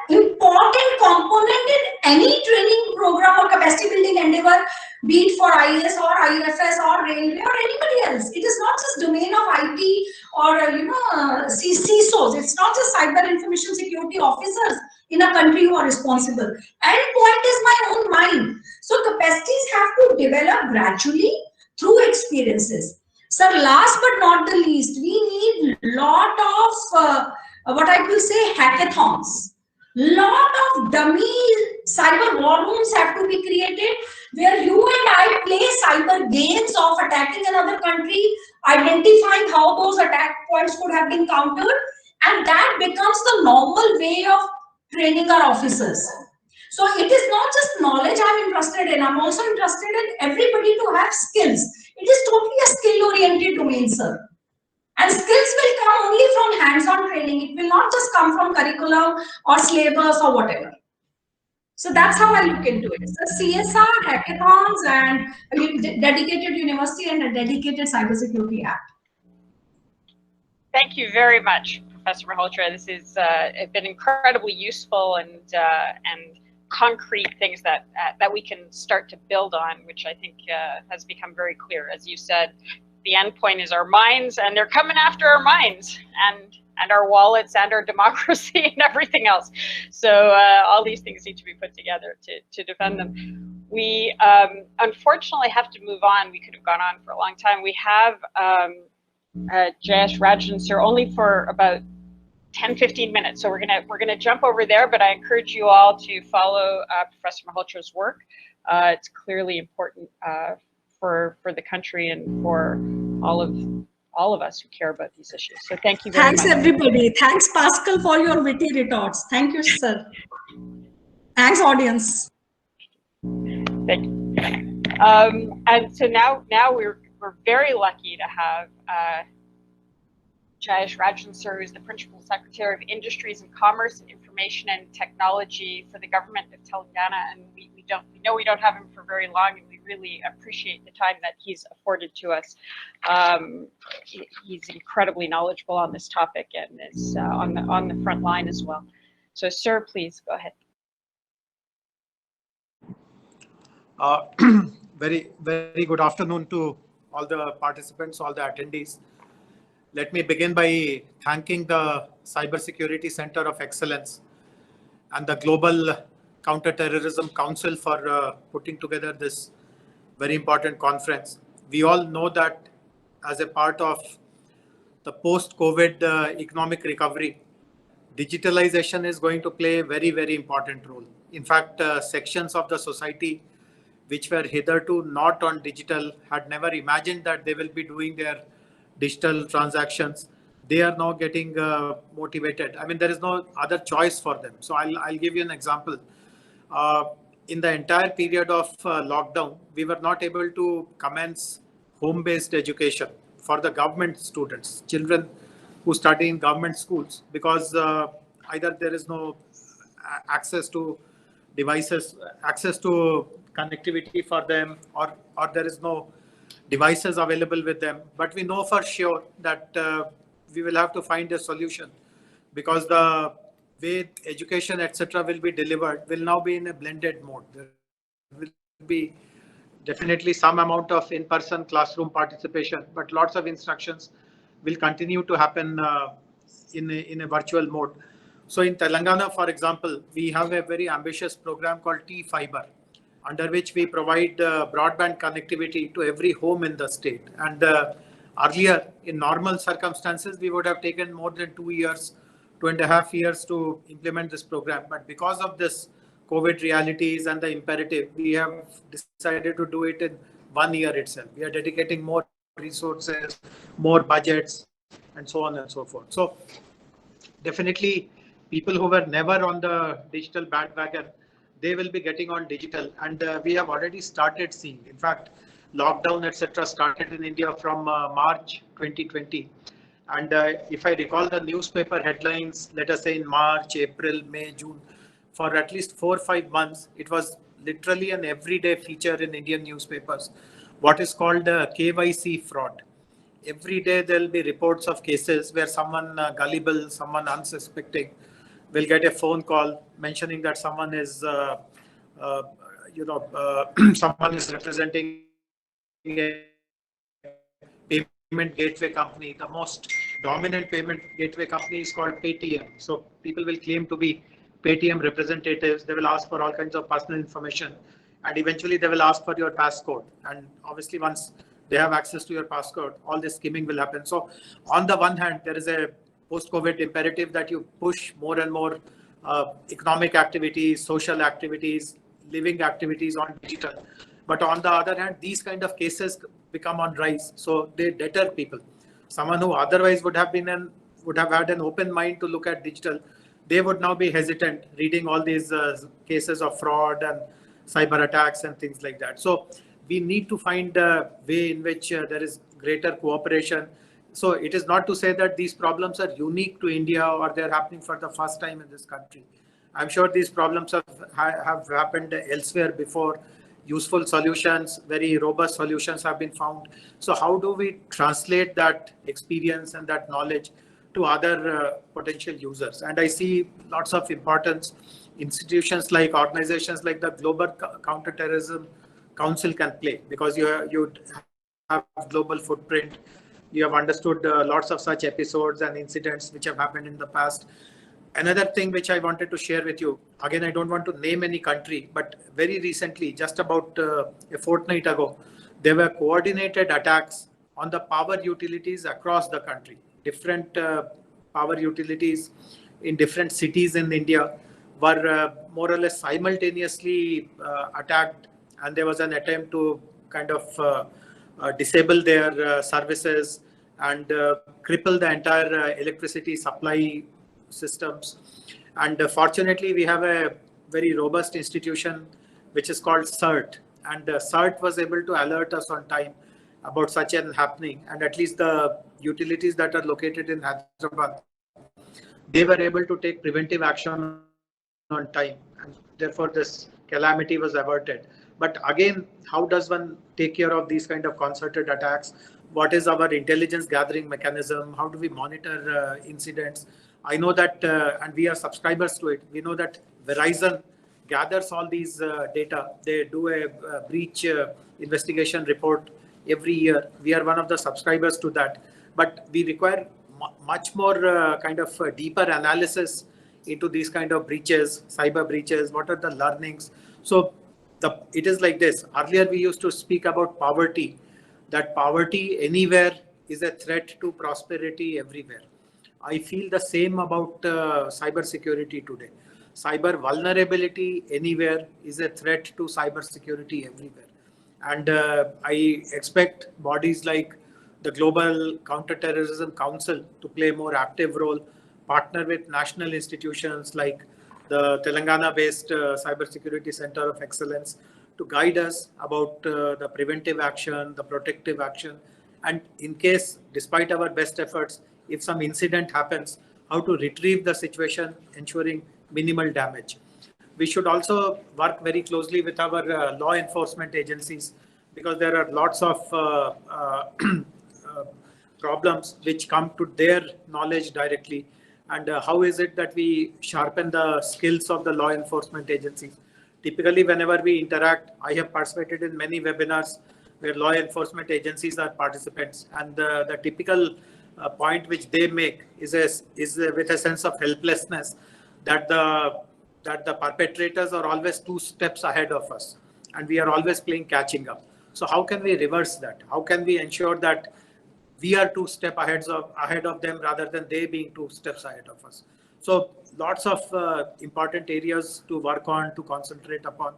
important component in any training program or capacity building endeavor, be it for IAS or IFS or railway or anybody else. It is not just domain of IT or CISOs. It's not just cyber information security officers in a country who are responsible. Endpoint is my own mind. So capacities have to develop gradually through experiences. So last but not the least, we need lot of what I will say hackathons. Lot of dummy cyber war rooms have to be created where you and I play cyber games of attacking another country, identifying how those attack points could have been countered, and that becomes the normal way of training our officers. So it is not just knowledge I'm interested in, I'm also interested in everybody to have skills. It is totally a skill-oriented domain, sir. And skills will come only from hands-on training. It will not just come from curriculum or syllabus or whatever. So that's how I look into it. So CSR, hackathons, and a dedicated university and a dedicated cybersecurity app. Thank you very much, Professor Malhotra. This has been incredibly useful and concrete things that we can start to build on, which I think has become very clear. As you said, the end point is our minds, and they're coming after our minds and our wallets and our democracy and everything else. So all these things need to be put together to defend them. We unfortunately have to move on. We could have gone on for a long time. We have Jayesh Rajan sir only for about 10-15 minutes, so we're gonna jump over there. But I encourage you all to follow Professor Malhotra's work. It's clearly important for the country and for all of us who care about these issues. So thank you very much. Thanks everybody. Thanks Pascal for your witty retorts. Thank you, sir. Thanks audience. Thank you. And so now we're very lucky to have Jayesh Rajan sir, who's the Principal Secretary of Industries and Commerce and Information and Technology for the government of Telangana, and we know we don't have him for very long, and we really appreciate the time that he's afforded to us. He's incredibly knowledgeable on this topic and is on the front line as well. So, sir, please go ahead. Very good afternoon to all the participants, all the attendees. Let me begin by thanking the Cybersecurity Center of Excellence and the Global Counterterrorism Council for putting together this very important conference. We all know that as a part of the post-COVID economic recovery, digitalization is going to play a very, very important role. In fact, sections of the society which were hitherto not on digital had never imagined that they will be doing their digital transactions. They are now getting motivated. I mean, there is no other choice for them. So I'll give you an example. In the entire period of lockdown, we were not able to commence home-based education for the government students, children who study in government schools, because either there is no access to devices, access to connectivity for them, or there is no devices available with them. But we know for sure that we will have to find a solution, because the way education, etc., will be delivered will now be in a blended mode. There will be definitely some amount of in-person classroom participation, but lots of instructions will continue to happen in a virtual mode. So in Telangana, for example, we have a very ambitious program called T-Fiber, under which we provide broadband connectivity to every home in the state. And earlier, in normal circumstances, we would have taken more than 2 years, 2.5 years to implement this program. But because of this COVID realities and the imperative, we have decided to do it in 1 year itself. We are dedicating more resources, more budgets, and so on and so forth. So definitely, people who were never on the digital bandwagon, they will be getting on digital, and we have already started seeing. In fact, lockdown, etc., started in India from March 2020. And if I recall the newspaper headlines, let us say in March, April, May, June, for at least 4 or 5 months, it was literally an everyday feature in Indian newspapers, what is called KYC fraud. Every day there will be reports of cases where someone gullible, someone unsuspecting, will get a phone call mentioning that someone is, someone is representing a payment gateway company. The most dominant payment gateway company is called Paytm. So people will claim to be Paytm representatives. They will ask for all kinds of personal information, and eventually they will ask for your passcode. And obviously, once they have access to your passcode, all this skimming will happen. So on the one hand, there is a post-COVID imperative that you push more and more economic activities, social activities, living activities on digital. But on the other hand, these kind of cases become on rise, so they deter people. Someone who otherwise would have had an open mind to look at digital, they would now be hesitant reading all these cases of fraud and cyber attacks and things like that. So we need to find a way in which there is greater cooperation. So it is not to say that these problems are unique to India or they're happening for the first time in this country. I'm sure these problems have happened elsewhere before. Useful solutions, very robust solutions have been found. So how do we translate that experience and that knowledge to other potential users? And I see lots of importance. Institutions like organizations like the Global Counterterrorism Council can play, because you have global footprint. You have understood lots of such episodes and incidents which have happened in the past. Another thing which I wanted to share with you, again, I don't want to name any country, but very recently, just about a fortnight ago, there were coordinated attacks on the power utilities across the country. Different power utilities in different cities in India were more or less simultaneously attacked, and there was an attempt to kind of disable their services and cripple the entire electricity supply systems. And fortunately, we have a very robust institution which is called CERT, and CERT was able to alert us on time about such an happening, and at least the utilities that are located in Hyderabad, they were able to take preventive action on time, and therefore this calamity was averted. But again, how does one take care of these kind of concerted attacks? What is our intelligence gathering mechanism? How do we monitor incidents? I know that, and we are subscribers to it, we know that Verizon gathers all these data. They do a breach investigation report every year. We are one of the subscribers to that. But we require much more kind of deeper analysis into these kind of breaches, cyber breaches. What are the learnings? So it is like this. Earlier, we used to speak about poverty, that poverty anywhere is a threat to prosperity everywhere. I feel the same about cyber security today. Cyber vulnerability anywhere is a threat to cyber security everywhere. And I expect bodies like the Global Counterterrorism Council to play a more active role, partner with national institutions like the Telangana-based Cybersecurity Center of Excellence to guide us about the preventive action, the protective action, and in case, despite our best efforts, if some incident happens, how to retrieve the situation, ensuring minimal damage. We should also work very closely with our law enforcement agencies, because there are lots of problems which come to their knowledge directly. And how is it that we sharpen the skills of the law enforcement agencies? Typically, whenever we interact, I have participated in many webinars where law enforcement agencies are participants, and the typical point which they make is with a sense of helplessness that the perpetrators are always 2 steps ahead of us, and we are always playing catching up. So how can we reverse that? How can we ensure that we are 2 steps ahead of them rather than they being 2 steps ahead of us? So lots of important areas to work on, to concentrate upon,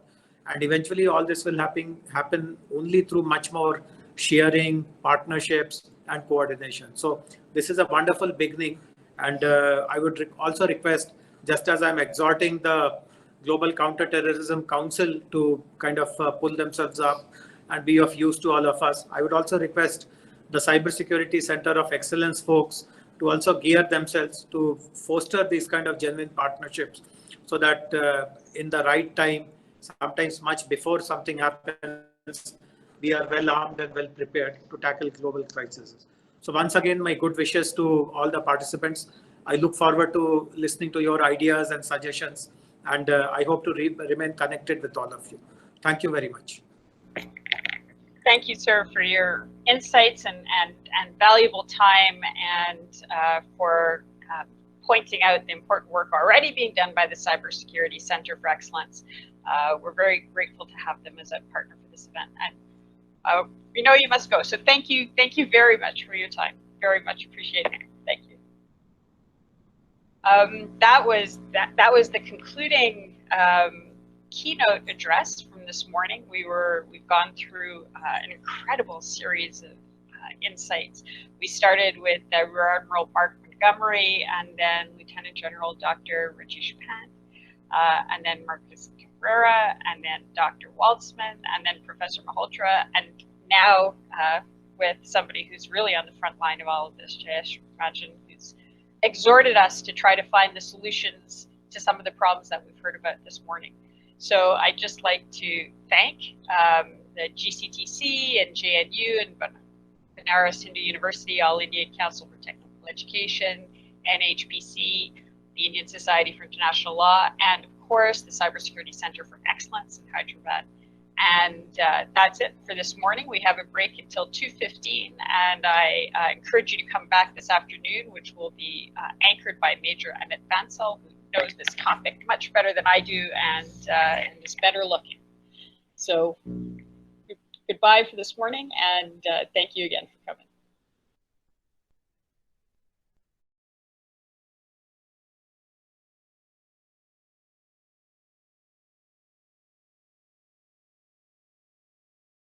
and eventually all this will happen only through much more sharing, partnerships, and coordination. So this is a wonderful beginning, and I would also request, just as I'm exhorting the Global Counterterrorism Council to kind of pull themselves up and be of use to all of us, I would also request the Cybersecurity Center of Excellence folks to also gear themselves to foster these kind of genuine partnerships, so that in the right time, sometimes much before something happens, we are well armed and well prepared to tackle global crises. So once again, my good wishes to all the participants. I look forward to listening to your ideas and suggestions, and I hope to remain connected with all of you. Thank you very much. Thank you, sir, for your insights and valuable time, and for pointing out the important work already being done by the Cybersecurity Center for Excellence. We're very grateful to have them as a partner for this event, and we know you must go. So thank you very much for your time. Very much appreciated. Thank you. That was the concluding keynote address from this morning. We've gone through an incredible series of insights. We started with Rear Admiral Mark Montgomery, and then Lieutenant General Dr. Rajesh Pant, and then Marcus Cabrera, and then Dr. Waltzman, and then Professor Malhotra, and now with somebody who's really on the front line of all of this, Jayesh Rajan, who's exhorted us to try to find the solutions to some of the problems that we've heard about this morning. So I'd just like to thank the GCTC and JNU and Banaras Hindu University, All India Council for Technical Education, NHPC, the Indian Society for International Law, and of course the Cybersecurity Center for Excellence in Hyderabad. And that's it for this morning. We have a break until 2:15, and I encourage you to come back this afternoon, which will be anchored by Major Amit Bansal, who knows this topic much better than I do and is better looking. So goodbye for this morning, and thank you again for coming.